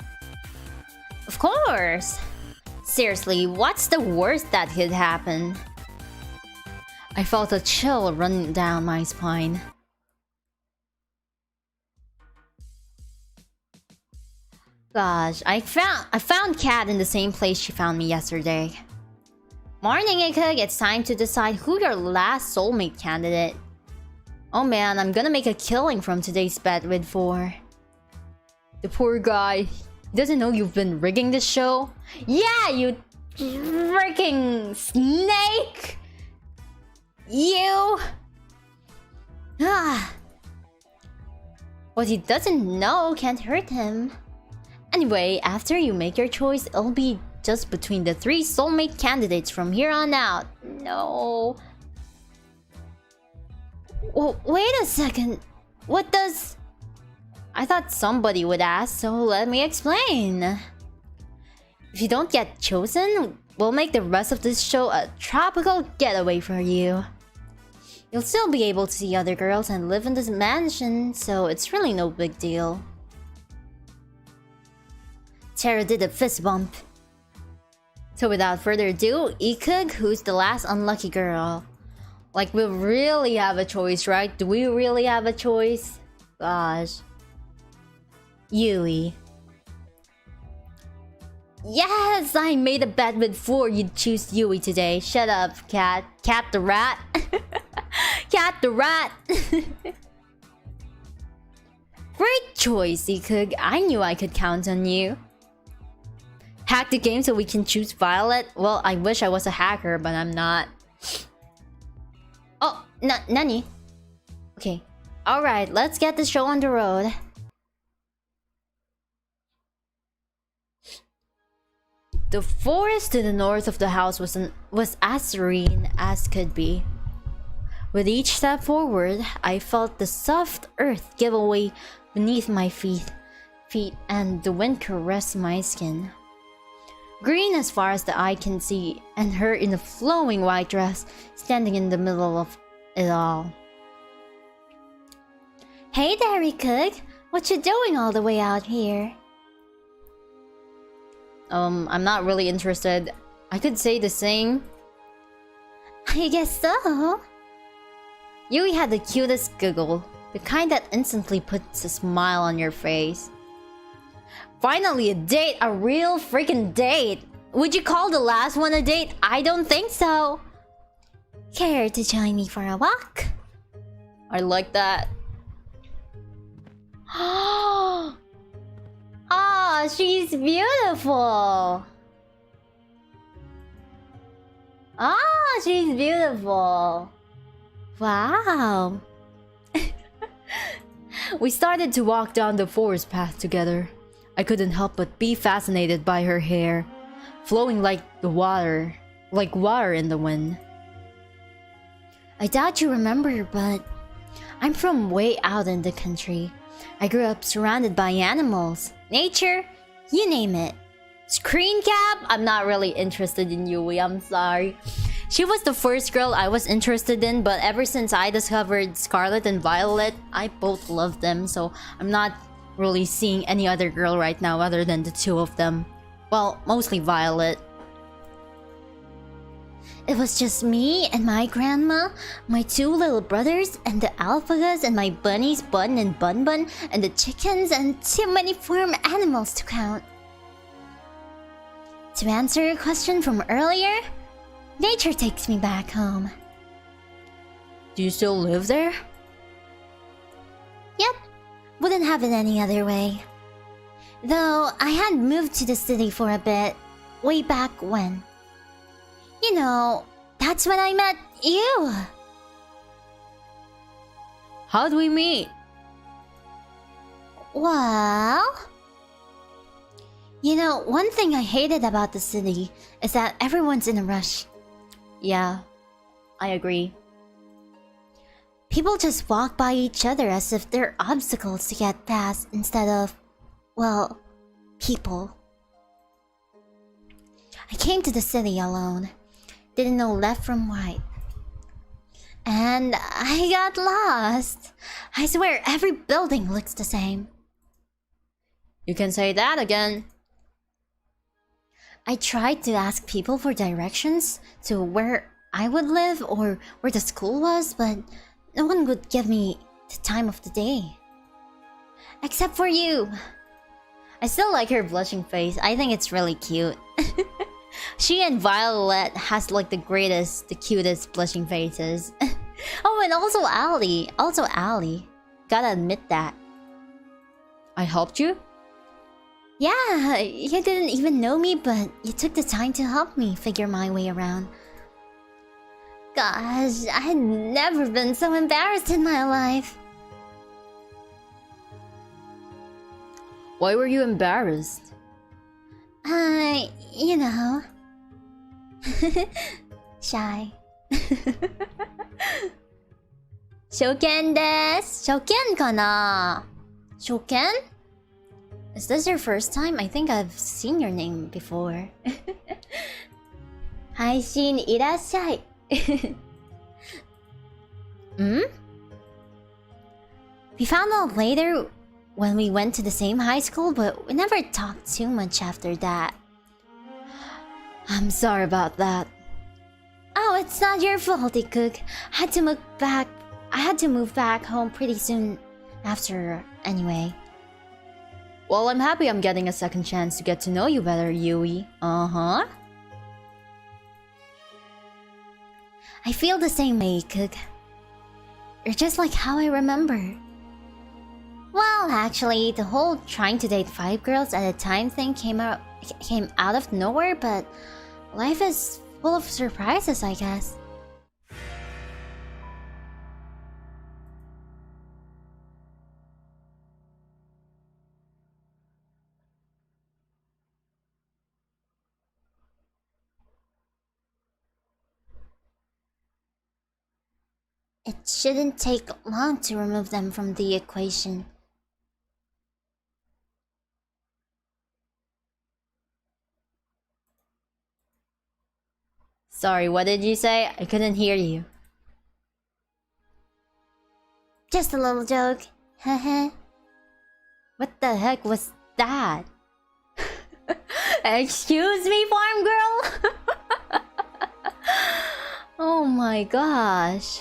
Speaker 2: Of course! Seriously, what's the worst that could happen? I felt a chill run down my spine. Gosh, I found Kat in the same place she found me yesterday. Morning, Ikug. It's time to decide who your last soulmate candidate. Oh man, I'm gonna make a killing from today's bet with 4. The poor guy. He doesn't know you've been rigging this show? Yeah, you freaking snake! You! What he doesn't know can't hurt him. Anyway, after you make your choice, it'll be just between the 3 soulmate candidates from here on out. No. Well, wait a second. What does... I thought somebody would ask, so let me explain. If you don't get chosen, we'll make the rest of this show a tropical getaway for you. You'll still be able to see other girls and live in this mansion, so it's really no big deal. Tara did a fist bump.
Speaker 1: So without further ado, Ikug, who's the last unlucky girl? Like, we really have a choice, right? Do we really have a choice? Gosh. Yui. Yes, I made a bet with 4 you'd choose Yui today. Shut up, cat. Cat the rat. Cat the rat. Great choice, Ikug. I knew I could count on you. Hack the game so we can choose Violet? Well, I wish I was a hacker, but I'm not. Oh, nani? Okay. Alright, let's get the show on the road. The forest to the north of the house was as serene as could be. With each step forward, I felt the soft earth give away beneath my feet and the wind caressed my skin. Green as far as the eye can see, and her in a flowing white dress, standing in the middle of it all. Hey there, Ikug! What you doing all the way out here? I'm not really interested. I could say the same. I guess so. Yui had the cutest giggle, the kind that instantly puts a smile on your face. Finally a date, a real freaking date! Would you call the last one a date? I don't think so. Care to join me for a walk? I like that. Ah, she's beautiful. Ah, she's beautiful. Wow. We started to walk down the forest path together. I couldn't help but be fascinated by her hair, flowing like water in the wind. I doubt you remember, but I'm from way out in the country. I grew up surrounded by animals, nature, you name it. Screen cap? I'm not really interested in Yui, I'm sorry. She was the first girl I was interested in, but ever since I discovered Scarlet and Violet, I both love them, so I'm not really seeing any other girl right now other than the 2 of them. Well, mostly Violet. It was just me and my grandma, my 2 little brothers, and the alpacas, and my bunnies Bun and Bun Bun, and the chickens, and too many farm animals to count. To answer your question from earlier, nature takes me back home.
Speaker 2: Do you still live there?
Speaker 1: Yep, wouldn't have it any other way. Though I had moved to the city for a bit, way back when. You know, that's when I met you.
Speaker 2: How'd we meet?
Speaker 1: Well... You know, one thing I hated about the city is that everyone's in a rush.
Speaker 2: Yeah, I agree.
Speaker 1: People just walk by each other as if they're obstacles to get past instead of, well, people. I came to the city alone. Didn't know left from right. And I got lost. I swear every building looks the same.
Speaker 2: You can say that again.
Speaker 1: I tried to ask people for directions to where I would live or where the school was, but no one would give me the time of the day. Except for you. I still like her blushing face. I think it's really cute. She and Violet has like the cutest blushing faces. Oh, and also Ali. Gotta admit that.
Speaker 2: I helped you?
Speaker 1: Yeah, you didn't even know me, but you took the time to help me figure my way around. Gosh, I had never been so embarrassed in my life.
Speaker 2: Why were you embarrassed?
Speaker 1: You know... Shy. Shoken desu. Shoken kana? Shoken? Is this your first time? I think I've seen your name before. Haishin irashai. We found out later when we went to the same high school, but we never talked too much after that.
Speaker 2: I'm sorry about that.
Speaker 1: Oh, it's not your fault, Ikuk. I had to move back home pretty soon after anyway.
Speaker 2: Well, I'm happy I'm getting a second chance to get to know you better, Yui. Uh-huh.
Speaker 1: I feel the same way, Ikuk. You're just like how I remember. Well, actually, the whole trying to date 5 girls at a time thing came out of nowhere, but life is full of surprises, I guess. It shouldn't take long to remove them from the equation.
Speaker 2: Sorry, what did you say? I couldn't hear you.
Speaker 1: Just a little joke. Heh.
Speaker 2: What the heck was that? Excuse me, farm girl? Oh my gosh.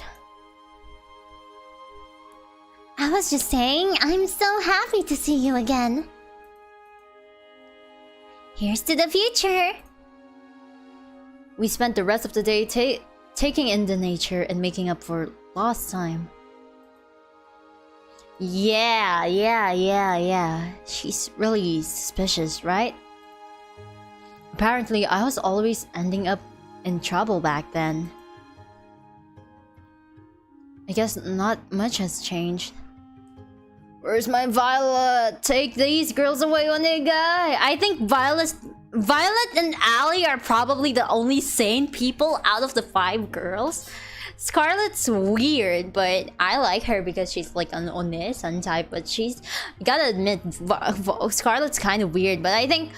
Speaker 1: I was just saying, I'm so happy to see you again. Here's to the future.
Speaker 2: We spent the rest of the day taking in the nature and making up for lost time. Yeah. She's really suspicious, right? Apparently, I was always ending up in trouble back then. I guess not much has changed. Where's my Violet? Take these girls away on a guy. I think Violet and Ali are probably the only sane people out of the 5 girls. Scarlet's weird, but I like her because she's like an One-san type. But she's, I gotta admit, Scarlet's kind of weird. But I think,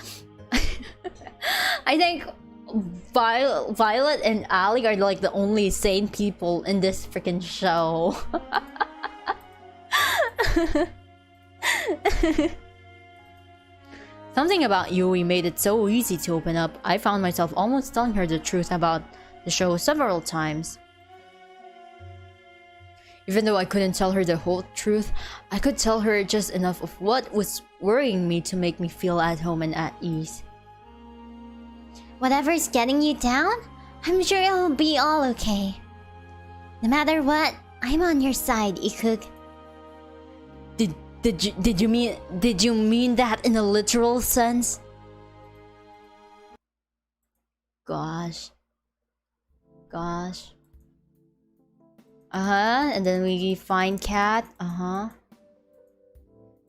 Speaker 2: Violet and Ali are like the only sane people in this freaking show. Something about Yui made it so easy to open up. I found myself almost telling her the truth about the show several times. Even though I couldn't tell her the whole truth, I could tell her just enough of what was worrying me to make me feel at home and at ease.
Speaker 1: Whatever's getting you down, I'm sure it'll be all okay. No matter what, I'm on your side, Ikuk.
Speaker 2: Did you mean that in a literal sense? Gosh. And then we find Cat.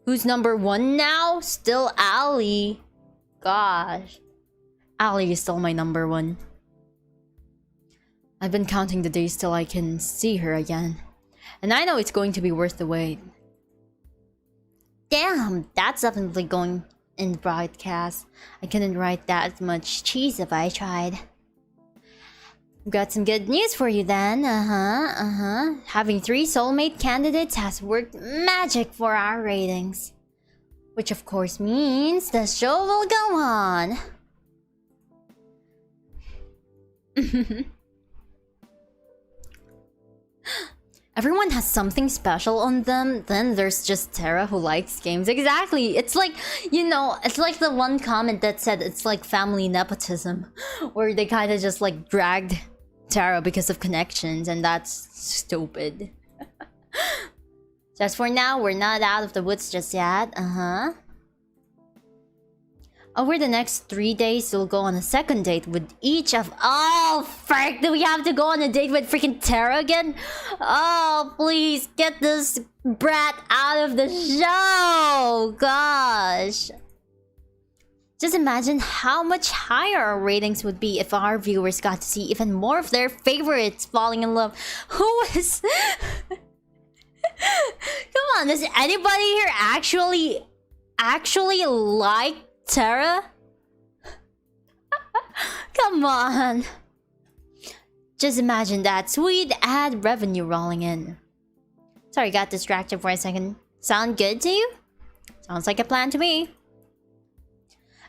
Speaker 2: Who's number 1 now? Still Ali. Gosh. Ali is still my number 1. I've been counting the days till I can see her again. And I know it's going to be worth the wait.
Speaker 1: Damn, that's definitely going in the broadcast. I couldn't write that much cheese if I tried. Got some good news for you then. Having 3 soulmate candidates has worked magic for our ratings. Which of course means the show will go on.
Speaker 2: Everyone has something special on them. Then there's just Tara who likes games. Exactly. It's like, you know, it's like the one comment that said it's like family nepotism. Where they kind of just like dragged Tara because of connections. And that's stupid.
Speaker 1: Just for now, we're not out of the woods just yet.
Speaker 2: Over the next 3 days, we'll go on a second date with each of... Oh, frick! Do we have to go on a date with freaking Tara again? Oh, please, get this brat out of the show! Gosh. Just imagine how much higher our ratings would be if our viewers got to see even more of their favorites falling in love. Who is... Come on, does anybody here actually like Tara? Come on. Just imagine that sweet ad revenue rolling in. Sorry, got distracted for a second. Sound good to you? Sounds like a plan to me.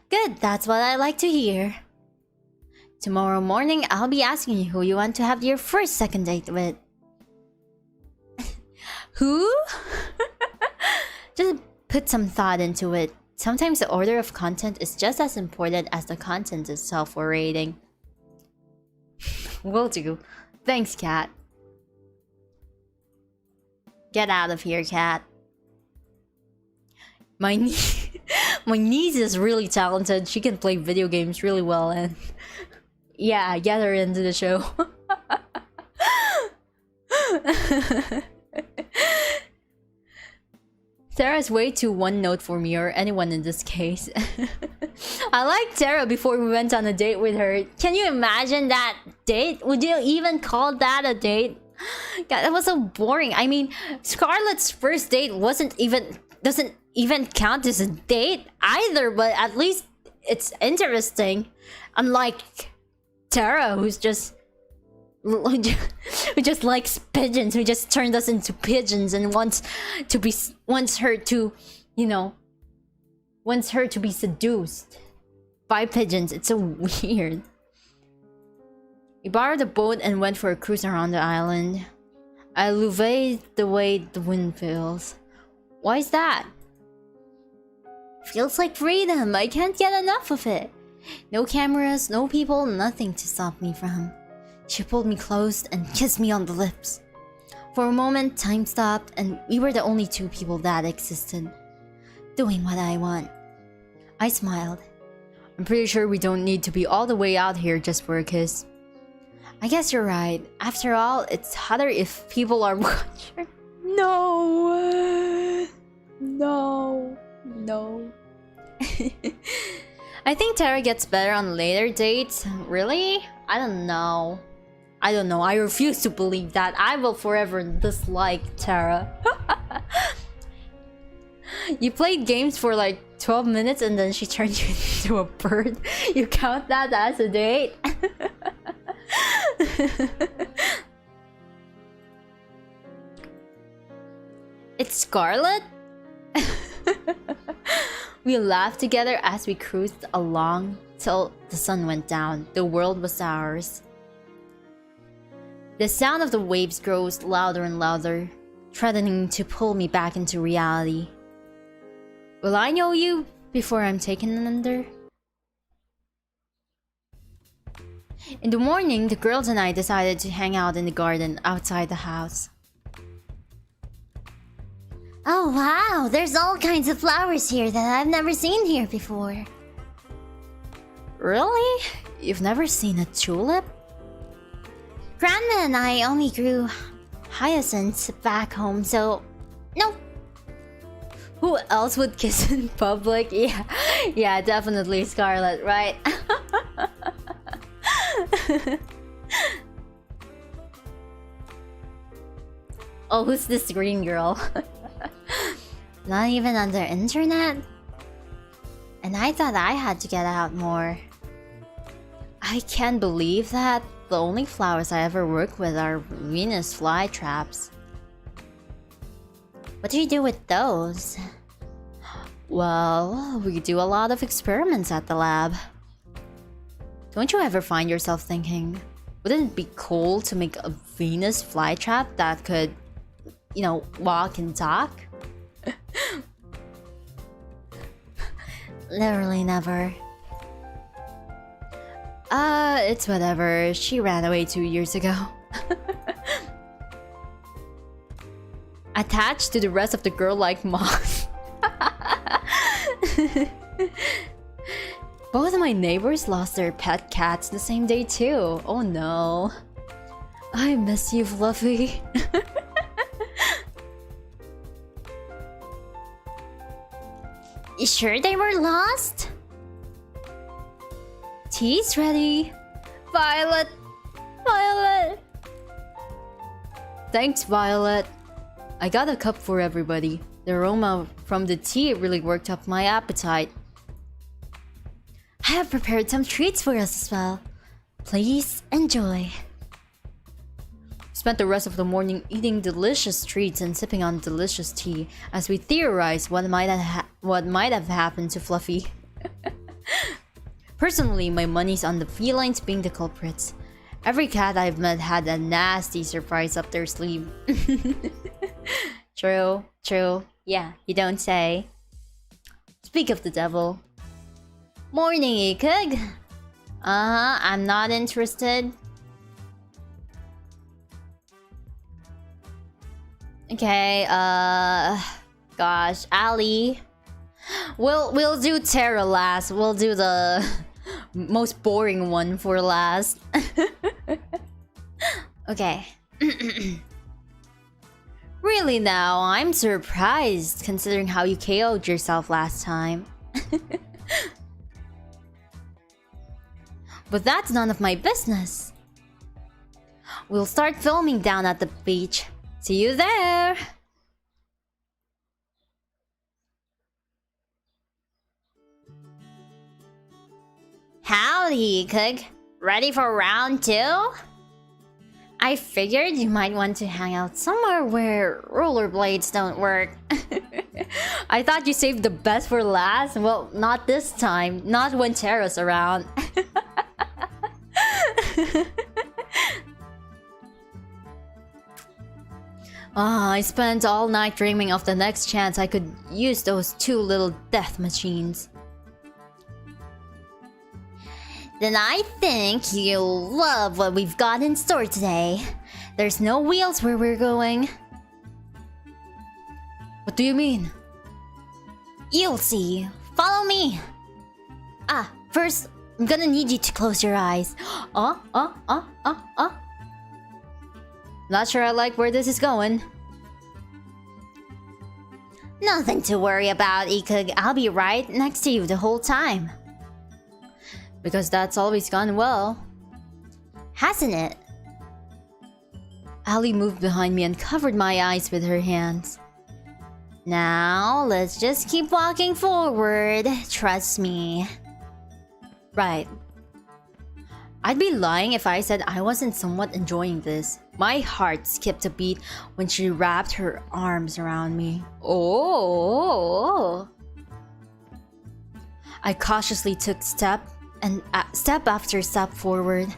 Speaker 2: Good, that's what I like to hear.
Speaker 1: Tomorrow morning, I'll be asking you who you want to have your first second date with.
Speaker 2: Who?
Speaker 1: Just put some thought into it. Sometimes the order of content is just as important as the content itself for rating.
Speaker 2: Will do. Thanks, Cat.
Speaker 1: Get out of here, cat.
Speaker 2: My niece is really talented. She can play video games really well, and yeah, get her into the show. Tara's way too one note for me, or anyone in this case. I liked Tara before we went on a date with her. Can you imagine that date? Would you even call that a date? God, that was so boring. I mean, Scarlet's first date doesn't even count as a date either, but at least it's interesting. Unlike Tara, who just likes pigeons, who just turned us into pigeons and wants her to be seduced by pigeons. It's so weird. We borrowed a boat and went for a cruise around the island. I luved the way the wind feels. Why is that?
Speaker 1: Feels like freedom. I can't get enough of it. No cameras, no people, nothing to stop me from. She pulled me close and kissed me on the lips. For a moment, time stopped, and we were the only two people that existed. Doing what I want. I smiled.
Speaker 2: I'm pretty sure we don't need to be all the way out here just for a kiss.
Speaker 1: I guess you're right. After all, it's hotter if people are watching.
Speaker 2: No.
Speaker 1: I think Tara gets better on later dates. Really? I don't know.
Speaker 2: I refuse to believe that. I will forever dislike Tara. You played games for like 12 minutes and then she turned you into a bird. You count that as a date?
Speaker 1: It's Scarlet?
Speaker 2: We laughed together as we cruised along till the sun went down. The world was ours.
Speaker 1: The sound of the waves grows louder and louder, threatening to pull me back into reality. Will I know you before I'm taken under? In the morning, the girls and I decided to hang out in the garden outside the house. Oh wow, there's all kinds of flowers here that I've never seen here before.
Speaker 2: Really? You've never seen a tulip?
Speaker 1: Grandma and I only grew hyacinths back home, so no.
Speaker 2: Who else would kiss in public? Yeah, definitely Scarlet, right?
Speaker 1: Oh, who's this green girl? Not even on the internet? And I thought I had to get out more.
Speaker 2: I can't believe that. The only flowers I ever work with are Venus flytraps.
Speaker 1: What do you do with those?
Speaker 2: Well, we do a lot of experiments at the lab. Don't you ever find yourself thinking, wouldn't it be cool to make a Venus flytrap that could, walk and talk?
Speaker 1: Literally never.
Speaker 2: It's whatever. She ran away 2 years ago. Attached to the rest of the girl-like moss. Both of my neighbors lost their pet cats the same day too. Oh no. I miss you, Fluffy.
Speaker 1: You sure they were lost?
Speaker 2: Tea's ready.
Speaker 1: Violet! Violet!
Speaker 2: Thanks, Violet. I got a cup for everybody. The aroma from the tea really worked up my appetite.
Speaker 1: I have prepared some treats for us as well. Please enjoy.
Speaker 2: Spent the rest of the morning eating delicious treats and sipping on delicious tea as we theorized what might have happened to Fluffy. Personally, my money's on the felines being the culprits. Every cat I've met had a nasty surprise up their sleeve. True, true. Yeah, you don't say. Speak of the devil. Morning, Ikug. I'm not interested. Okay, gosh, Ali. We'll do Terra last. We'll do the most boring one for last. Okay. Really now, I'm surprised considering how you KO'd yourself last time. But that's none of my business. We'll start filming down at the beach. See you there! Howdy, Cook. Ready for round 2? I figured you might want to hang out somewhere where rollerblades don't work. I thought you saved the best for last. Well, not this time. Not when Terra's around. I spent all night dreaming of the next chance I could use those 2 little death machines. Then I think you'll love what we've got in store today. There's no wheels where we're going. What do you mean? You'll see. Follow me. First, I'm gonna need you to close your eyes. Not sure I like where this is going. Nothing to worry about, Ikug. I'll be right next to you the whole time. Because that's always gone well. Hasn't it? Ali moved behind me and covered my eyes with her hands. Now, let's just keep walking forward. Trust me. Right. I'd be lying if I said I wasn't somewhat enjoying this. My heart skipped a beat when she wrapped her arms around me. Oh! I cautiously took step after step forward.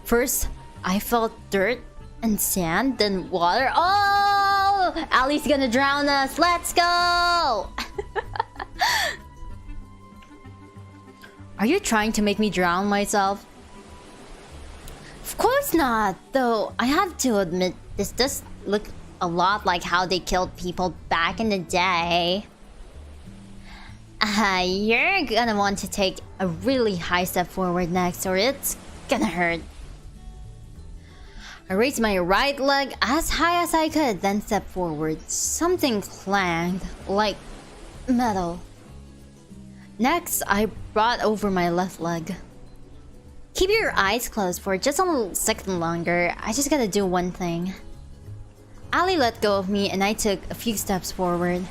Speaker 2: First, I felt dirt and sand, then water. Oh! Ali's gonna drown us. Let's go! Are you trying to make me drown myself? Of course not, though I have to admit this does look a lot like how they killed people back in the day. You're gonna want to take a really high step forward next or it's gonna hurt. I raised my right leg as high as I could, then stepped forward. Something clanged, like metal. Next, I brought over my left leg. Keep your eyes closed for just a little second longer. I just gotta do one thing. Ali let go of me and I took a few steps forward.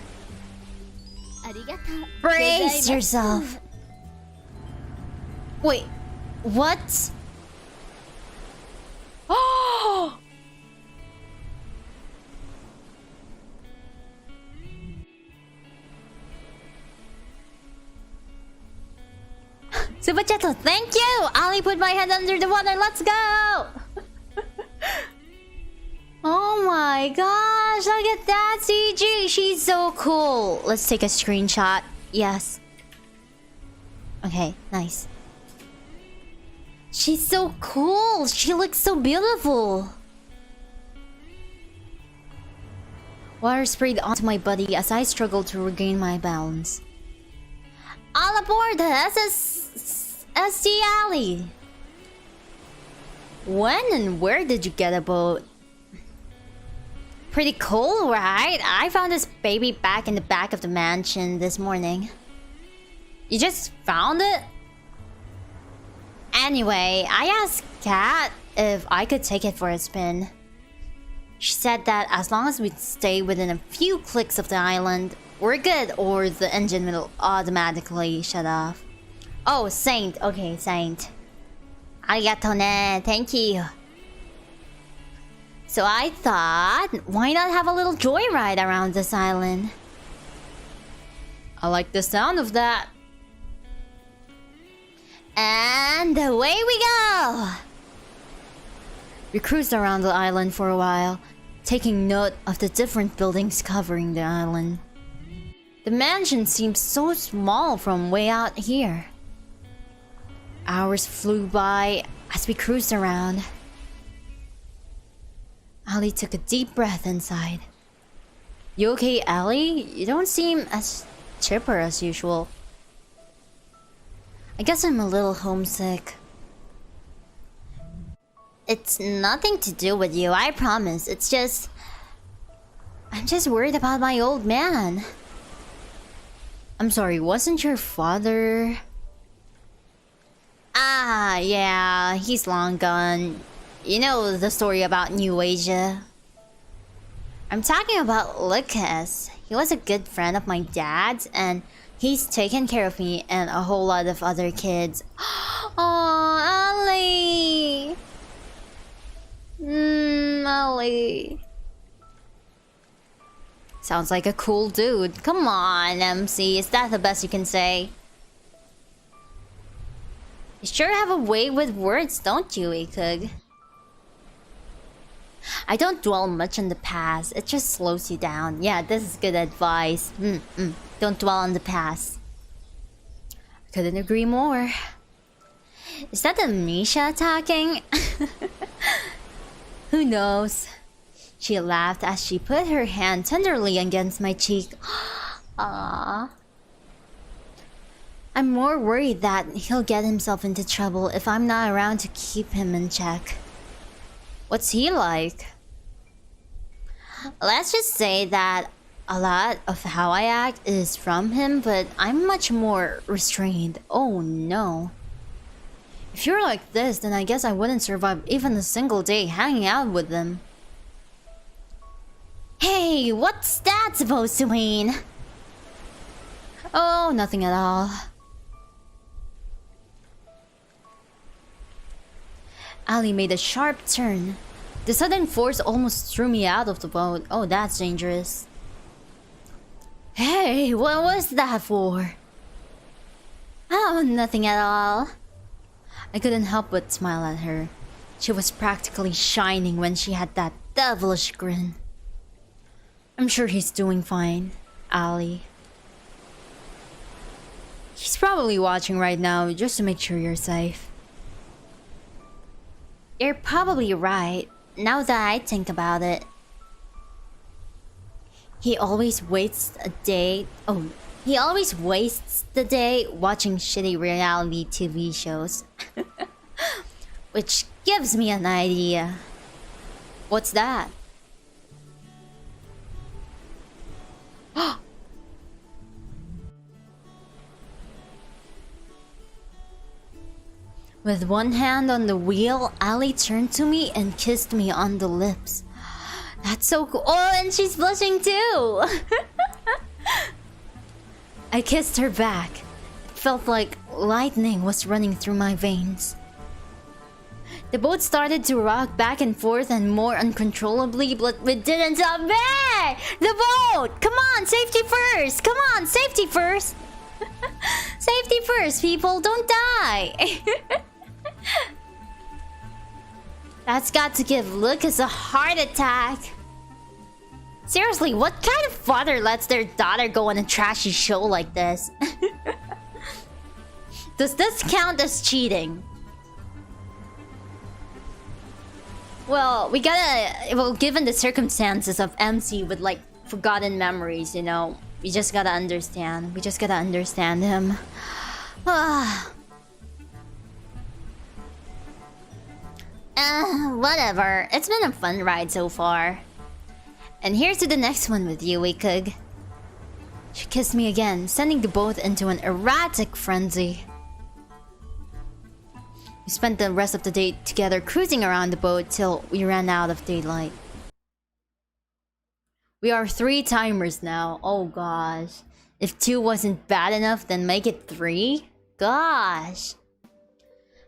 Speaker 2: Brace yourself. Wait, what? Oh! Superchat, thank you! Ali put my head under the water, let's go! Oh my gosh, look at that CG! She's so cool! Let's take a screenshot. Yes. Okay, nice. She's so cool! She looks so beautiful! Water sprayed onto my body as I struggled to regain my balance. All aboard the SC Alley! When and where did you get a boat? Pretty cool, right? I found this baby back in the back of the mansion this morning. You just found it? Anyway, I asked Kat if I could take it for a spin. She said that as long as we stay within a few clicks of the island, we're good, or the engine will automatically shut off. Oh, Saint. Okay, Saint. Arigato ne. Thank you. So I thought, why not have a little joyride around this island? I like the sound of that.
Speaker 1: And away we go!
Speaker 2: We cruised around the island for a while, taking note of the different buildings covering the island. The mansion seems so small from way out here. Hours flew by as we cruised around. Ali took a deep breath inside. You okay, Ali? You don't seem as chipper as usual. I guess I'm a little homesick.
Speaker 1: It's nothing to do with you, I promise. It's just... I'm just worried about my old man.
Speaker 2: I'm sorry, wasn't your father...
Speaker 1: Ah, yeah, he's long gone. You know the story about New Asia. I'm talking about Lucas. He was a good friend of my dad's, and he's taken care of me and a whole lot of other kids. Oh, Ali! Ali.
Speaker 2: Sounds like a cool dude.
Speaker 1: Come on, MC. Is that the best you can say? You sure have a way with words, don't you, Ikug? I don't dwell much on the past. It just slows you down. Yeah, this is good advice. Don't dwell on the past.
Speaker 2: Couldn't agree more.
Speaker 1: Is that amnesia talking?
Speaker 2: Who knows?
Speaker 1: She laughed as she put her hand tenderly against my cheek. Aww. I'm more worried that he'll get himself into trouble if I'm not around to keep him in check.
Speaker 2: What's he like?
Speaker 1: Let's just say that a lot of how I act is from him, but I'm much more restrained. Oh no.
Speaker 2: If you're like this, then I guess I wouldn't survive even a single day hanging out with them.
Speaker 1: Hey, what's that supposed to mean?
Speaker 2: Oh, nothing at all. Ali made a sharp turn. The sudden force almost threw me out of the boat. Oh, that's dangerous.
Speaker 1: Hey, what was that for? Oh, nothing at all.
Speaker 2: I couldn't help but smile at her. She was practically shining when she had that devilish grin. I'm sure he's doing fine, Ali. He's probably watching right now just to make sure you're safe.
Speaker 1: You're probably right, now that I think about it. He always wastes the day watching shitty reality TV shows. Which gives me an idea.
Speaker 2: What's that?
Speaker 1: With one hand on the wheel, Ali turned to me and kissed me on the lips. That's so cool. Oh, and she's blushing too!
Speaker 2: I kissed her back. It felt like lightning was running through my veins. The boat started to rock back and forth and more uncontrollably, but we didn't stop.
Speaker 1: Hey! The boat! Come on, safety first! Come on, safety first! Safety first, people! Don't die! That's got to give Lucas a heart attack. Seriously, what kind of father lets their daughter go on a trashy show like this? Does this count as cheating? Well, given the circumstances of MC with like forgotten memories, you know, we just gotta understand. We just gotta understand him. Whatever. It's been a fun ride so far. And here's to the next one with you, Ikug.
Speaker 2: She kissed me again, sending the boat into an erratic frenzy. We spent the rest of the day together cruising around the boat till we ran out of daylight. We are 3-timers now. Oh gosh. If 2 wasn't bad enough, then make it 3? Gosh.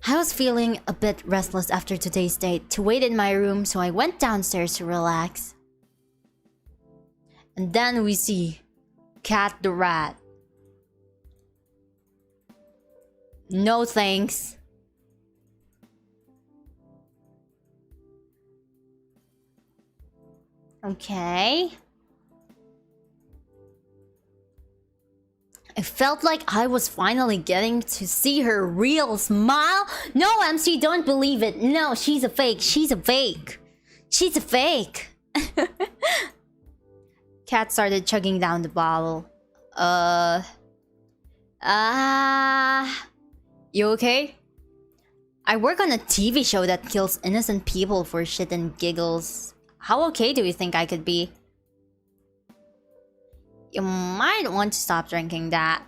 Speaker 2: I was feeling a bit restless after today's date to wait in my room, so I went downstairs to relax. And then we see Cat the Rat. No thanks.
Speaker 1: Okay. I felt like I was finally getting to see her real smile. No, MC, don't believe it. No, she's a fake. She's a fake. She's a fake.
Speaker 2: Cat started chugging down the bottle. You okay? I work on a TV show that kills innocent people for shit and giggles. How okay do you think I could be? You might want to stop drinking that.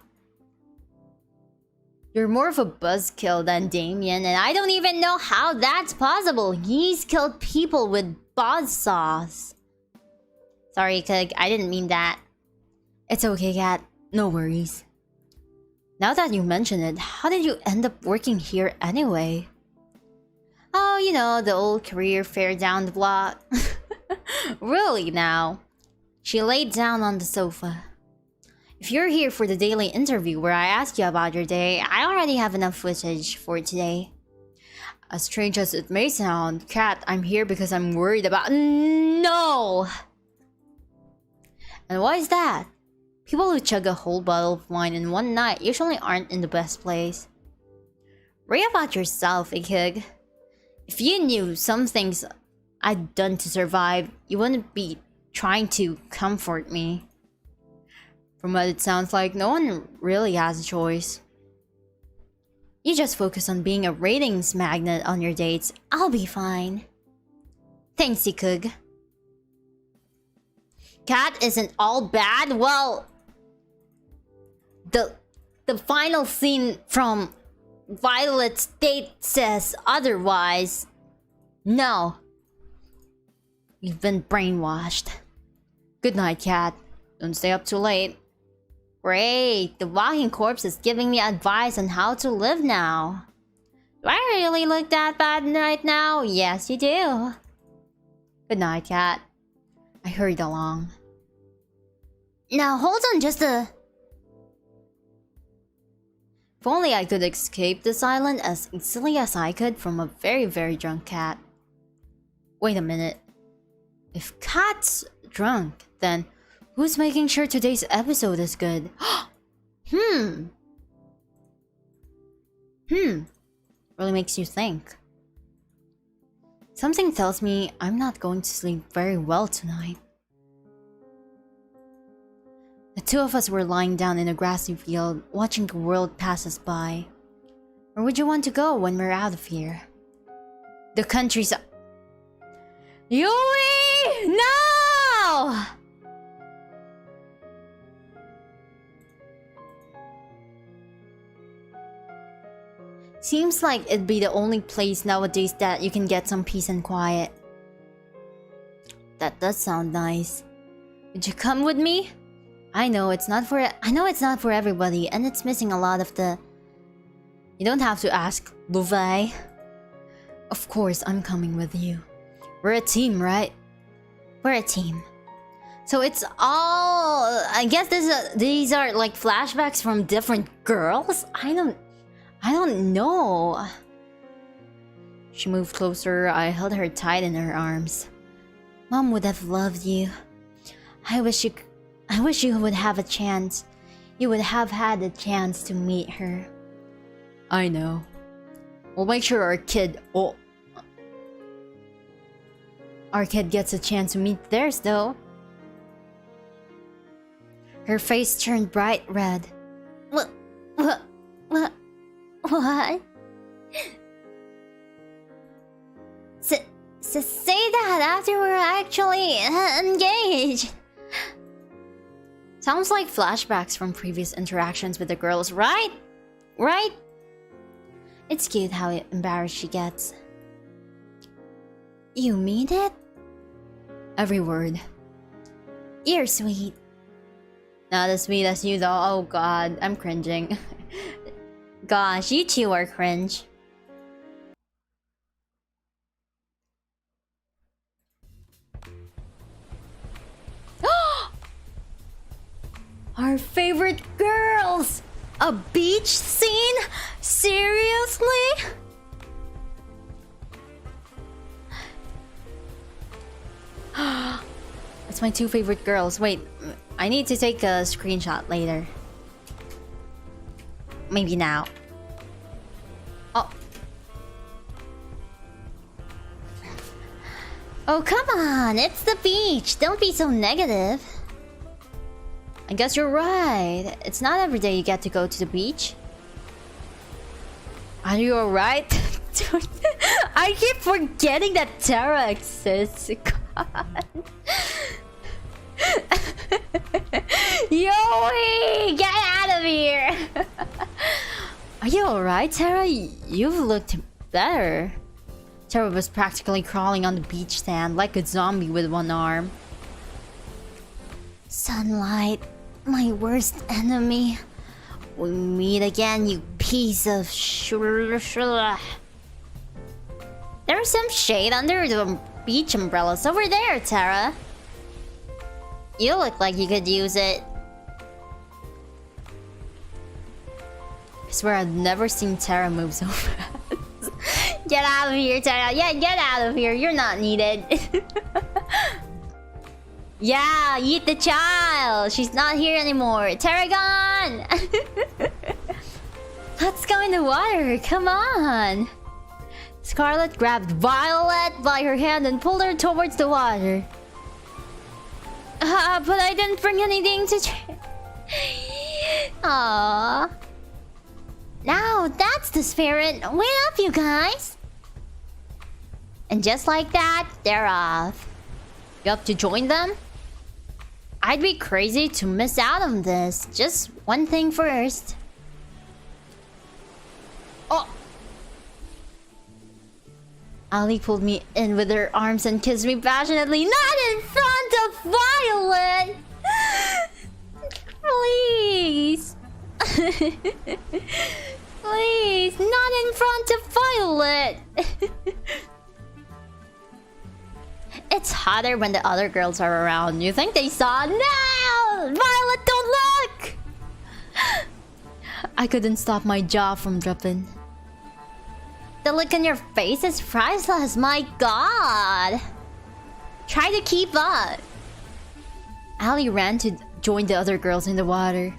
Speaker 2: You're more of a buzzkill than Damien, and I don't even know how that's possible. He's killed people with buzzsaws. Sorry, Kug, I didn't mean that. It's okay, Cat. No worries. Now that you mention it, how did you end up working here anyway? Oh, you know, the old career fair down the block. Really now? She laid down on the sofa. If you're here for the daily interview where I ask you about your day, I already have enough footage for today. As strange as it may sound, Cat, I'm here because I'm worried about— No! And why is that? People who chug a whole bottle of wine in one night usually aren't in the best place. Worry about yourself, Ikug. If you knew some things I'd done to survive, you wouldn't be trying to comfort me. From what it sounds like, no one really has a choice. You just focus on being a ratings magnet on your dates. I'll be fine. Thanks, Ikug. Cat isn't all bad. Well, the final scene from Violet's date says otherwise. No. You've been brainwashed. Good night, Cat. Don't stay up too late. Great, the walking corpse is giving me advice on how to live now. Do I really look that bad right now? Yes, you do. Good night, Cat. I hurried along. Now hold on just a— If only I could escape this island as easily as I could from a very, very drunk cat. Wait a minute. If Cat's drunk, then who's making sure today's episode is good? Really makes you think. Something tells me I'm not going to sleep very well tonight. The two of us were lying down in a grassy field, watching the world pass us by. Where would you want to go when we're out of here? The countryside. Yui! No! Seems like it'd be the only place nowadays that you can get some peace and quiet. That does sound nice. Would you come with me? I know it's not for everybody, and it's missing a lot of the— You don't have to ask, Louvet. Of course, I'm coming with you. We're a team, right? We're a team. So it's all— I guess these are like flashbacks from different girls? I don't know. She moved closer. I held her tight in her arms. Mom would have loved you. I wish you would have a chance. You would have had a chance to meet her. I know. We'll make sure our kid gets a chance to meet theirs, though. Her face turned bright red. What? Say that after we're actually engaged. Sounds like flashbacks from previous interactions with the girls, right? Right? It's cute how embarrassed she gets. You mean it? Every word. You're sweet. Not as sweet as you though. Oh god, I'm cringing. Gosh, you two are cringe. Our favorite girls!
Speaker 1: A beach scene? Seriously?
Speaker 2: It's my two favorite girls. Wait, I need to take a screenshot later. Maybe now. Oh.
Speaker 1: Oh, come on. It's the beach. Don't be so negative.
Speaker 2: I guess you're right. It's not every day you get to go to the beach. Are you alright? Dude, I keep forgetting that Tara exists. God.
Speaker 1: Yoey! Get out of here!
Speaker 2: Are you alright, Tara? You've looked better. Tara was practically crawling on the beach sand like a zombie with one arm.
Speaker 1: Sunlight, my worst enemy. We meet again, you piece of There's some shade under the beach umbrellas over there, Tara. You look like you could use it.
Speaker 2: I swear I've never seen Tara move so fast.
Speaker 1: Get out of here, Tara. Yeah, get out of here. You're not needed. Yeah, eat the child. She's not here anymore. Tara gone. Let's go in the water. Come on. Scarlet grabbed Violet by her hand and pulled her towards the water. But I didn't bring anything to Aww. Now that's the spirit. Wait up, you guys. And just like that, they're off.
Speaker 2: You have to join them?
Speaker 1: I'd be crazy to miss out on this. Just one thing first.
Speaker 2: Oh!
Speaker 1: Ali pulled me in with her arms and kissed me passionately. Not in front of Violet! Please! Please, not in front of Violet! It's hotter when the other girls are around. You think they saw? No! Violet, don't look!
Speaker 2: I couldn't stop my jaw from dropping.
Speaker 1: The look on your face is priceless, my god! Try to keep up.
Speaker 2: Ali ran to join the other girls in the water.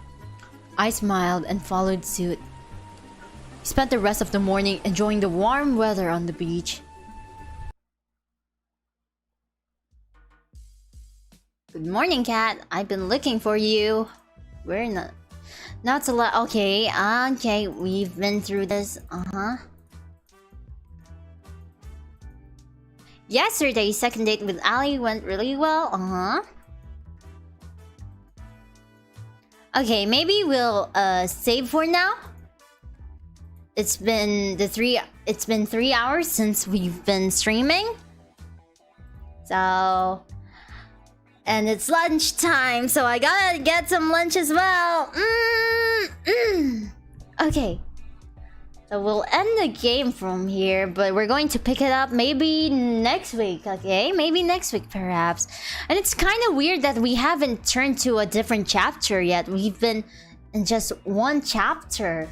Speaker 2: I smiled and followed suit. We spent the rest of the morning enjoying the warm weather on the beach.
Speaker 1: Good morning, Cat. I've been looking for you. We're not so lot. Okay, okay, we've been through this. Yesterday's second date with Ali went really well. Okay, maybe we'll save for now. It's been 3 hours since we've been streaming. So, and it's lunchtime, so I gotta get some lunch as well. Okay. So we'll end the game from here, but we're going to pick it up maybe next week, okay? Maybe next week, perhaps. And it's kind of weird that we haven't turned to a different chapter yet. We've been in just one chapter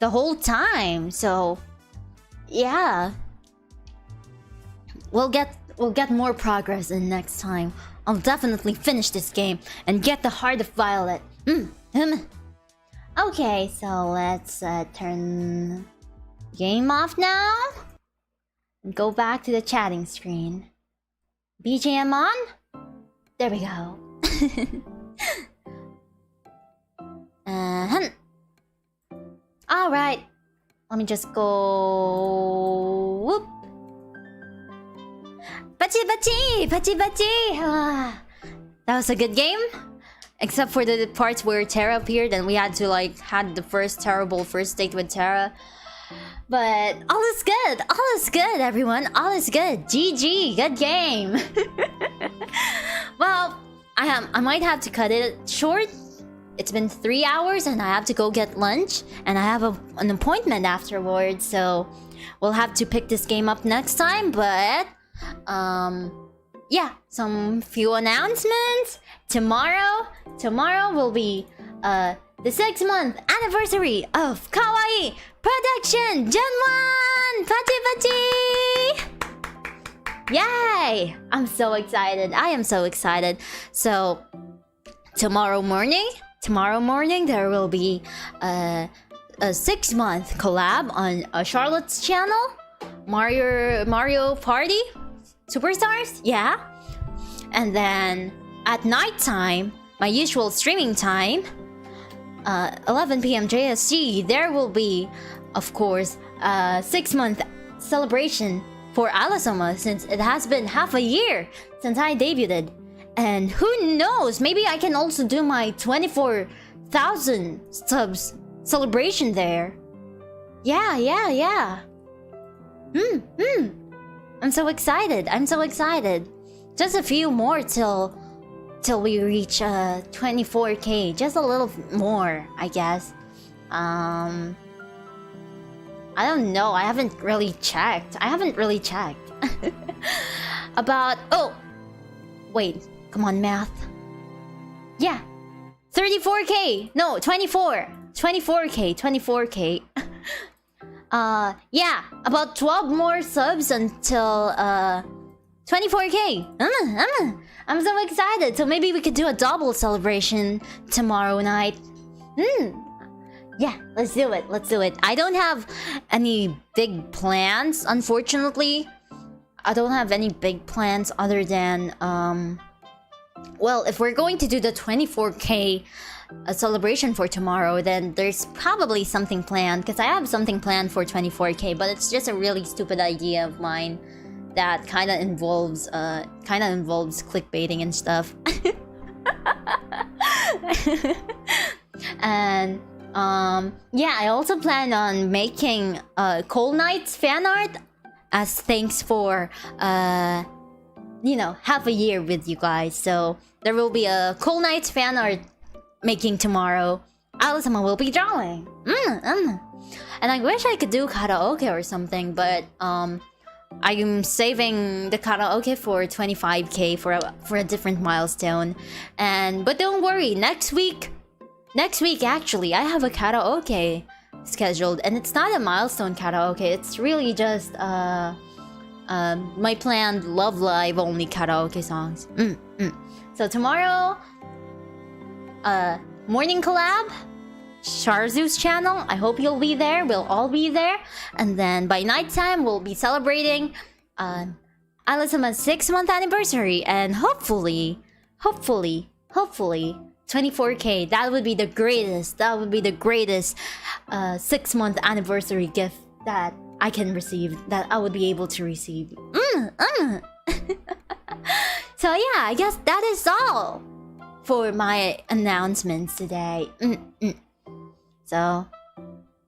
Speaker 1: the whole time, so yeah. We'll get more progress in next time. I'll definitely finish this game and get the heart of Violet. Okay, so let's turn game off now and go back to the chatting screen. BGM on? There we go. Alright, let me just go. Whoop. Bachi bachi! Bachi bachi! That was a good game. Except for the parts where Tara appeared and we had to had the terrible first date with Tara. But all is good. All is good, everyone. All is good. GG. Good game. Well, I might have to cut it short. It's been 3 hours and I have to go get lunch. And I have an appointment afterwards. So we'll have to pick this game up next time. But yeah, some few announcements. Tomorrow will be the the 6-month anniversary of Kawaii Production Gen 1! Pachi pachi! Yay! I'm so excited. I am so excited. So, tomorrow morning, there will be a 6-month collab on Charlotte's channel. Mario Party Superstars, yeah. And then at nighttime, my usual streaming time, 11 p.m. JST, there will be, of course, a 6-month celebration for Isla-sama, since it has been half a year since I debuted. And who knows, maybe I can also do my 24,000 subs celebration there. Yeah. I'm so excited. Just a few more till we reach 24k. Just a little more, I guess. I don't know. I haven't really checked. About... Oh! Wait. Come on, math. Yeah. 34k! No, 24! 24k. Yeah. About 12 more subs until, 24k! I'm so excited! So maybe we could do a double celebration tomorrow night. Yeah, let's do it. I don't have any big plans, unfortunately. I don't have any big plans other than, well, if we're going to do the 24k celebration for tomorrow, then there's probably something planned, because I have something planned for 24k, but it's just a really stupid idea of mine that kind of involves clickbaiting and stuff. And yeah, I also plan on making Coleknights fan art as thanks for half a year with you guys. So there will be a Coleknights fan art making tomorrow. Isla-sama will be drawing. And I wish I could do karaoke or something, but I'm saving the karaoke for 25k for a different milestone. But don't worry, next week actually I have a karaoke scheduled, and it's not a milestone karaoke. It's really just my planned Love Live only karaoke songs. So tomorrow, morning collab, Sharzu's channel. I hope you'll be there. We'll all be there. And then by nighttime, we'll be celebrating Isla-sama's 6-month anniversary, and hopefully 24k. That would be the greatest 6-month anniversary gift that I can receive, that I would be able to receive. So yeah, I guess that is all for my announcements today. So,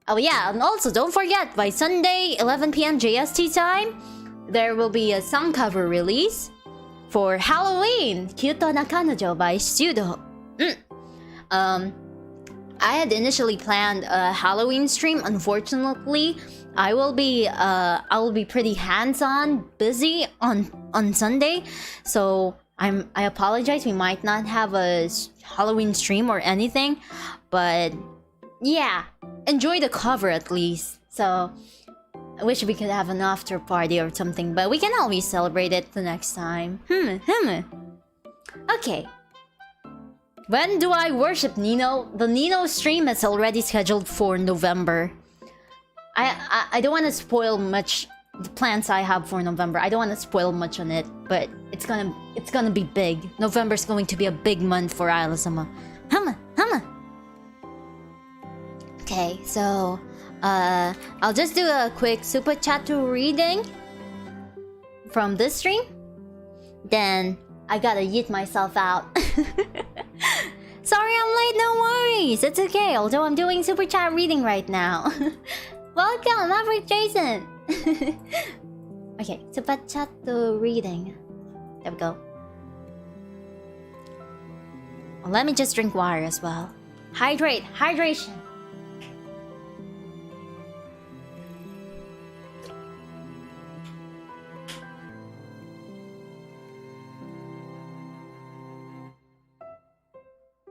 Speaker 1: oh yeah, and also don't forget, by Sunday 11 p.m. JST time, there will be a song cover release for Halloween, Kyuto Nakanojo by Studo. I had initially planned a Halloween stream. Unfortunately, I will be pretty hands-on busy on Sunday, so I apologize. We might not have a Halloween stream or anything, but yeah, enjoy the cover at least. So I wish we could have an after party or something, but we can always celebrate it the next time. Okay. When do I worship Nino? The Nino stream is already scheduled for November. I don't want to spoil much the plans I have for November. I don't want to spoil much on it, but it's gonna be big. November's going to be a big month for Isla-sama. Okay, so I'll just do a quick super chat reading from this stream. Then I gotta yeet myself out. Sorry I'm late, no worries. It's okay, although I'm doing super chat reading right now. Welcome, Maverick Jason. Okay, super chat reading. There we go. Well, let me just drink water as well. Hydration.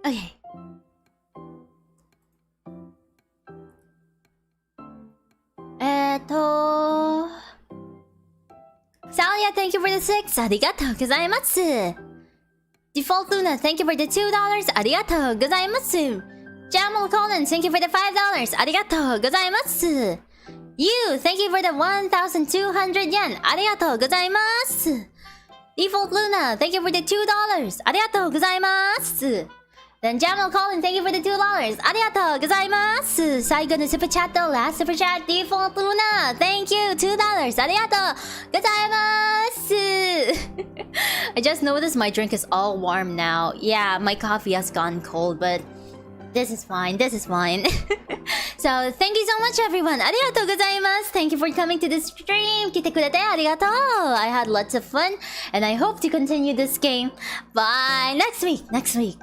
Speaker 1: Okay. とう。Salia, thank you for the 6. ありがとうございます。Default Luna, thank you for the $2. ありがとうございます。Jamal Colin, thank you for the $5. ありがとうございます。You, thank you for the 1,200 yen. ありがとうございます。Default Luna, thank you for the $2. ありがとうございます。Then Jamal Colin, thank you for the $2. ありがとうございます。最後のスーパーチャット、last super chat, Default Luna, thank you, $2. ありがとうございます。I just noticed my drink is all warm now. Yeah, my coffee has gone cold, but this is fine. This is fine. So, thank you so much, everyone. ありがとうございます。Thank you for coming to the stream. 来てくれてありがとう。I had lots of fun, and I hope to continue this game. Bye. Next week.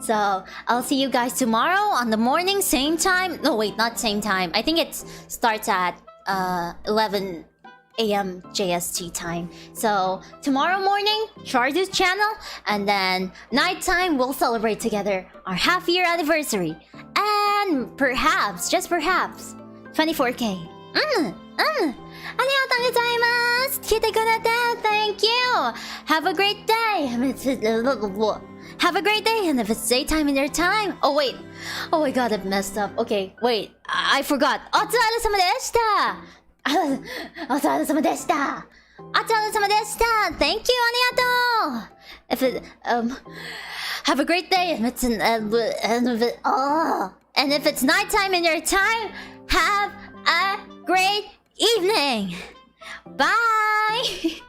Speaker 1: So, I'll see you guys tomorrow on the morning, same time. No, wait, not same time. I think it starts at 11 a.m. JST time. So tomorrow morning, Chardu's channel, and then nighttime we'll celebrate together our half-year anniversary, and perhaps, just perhaps, 24K. ありがとうございます。来てくれて Thank you. Have a great day. Have a great day, and if it's daytime in your time. Oh wait. Oh my god, I've messed up. Okay, wait. I forgot. お疲れ様でした。お疲れ様でした。お疲れ様でした。Thank you, ありがとう。If it, have a great day. If it's and if it's nighttime in your time, have a great evening. Bye.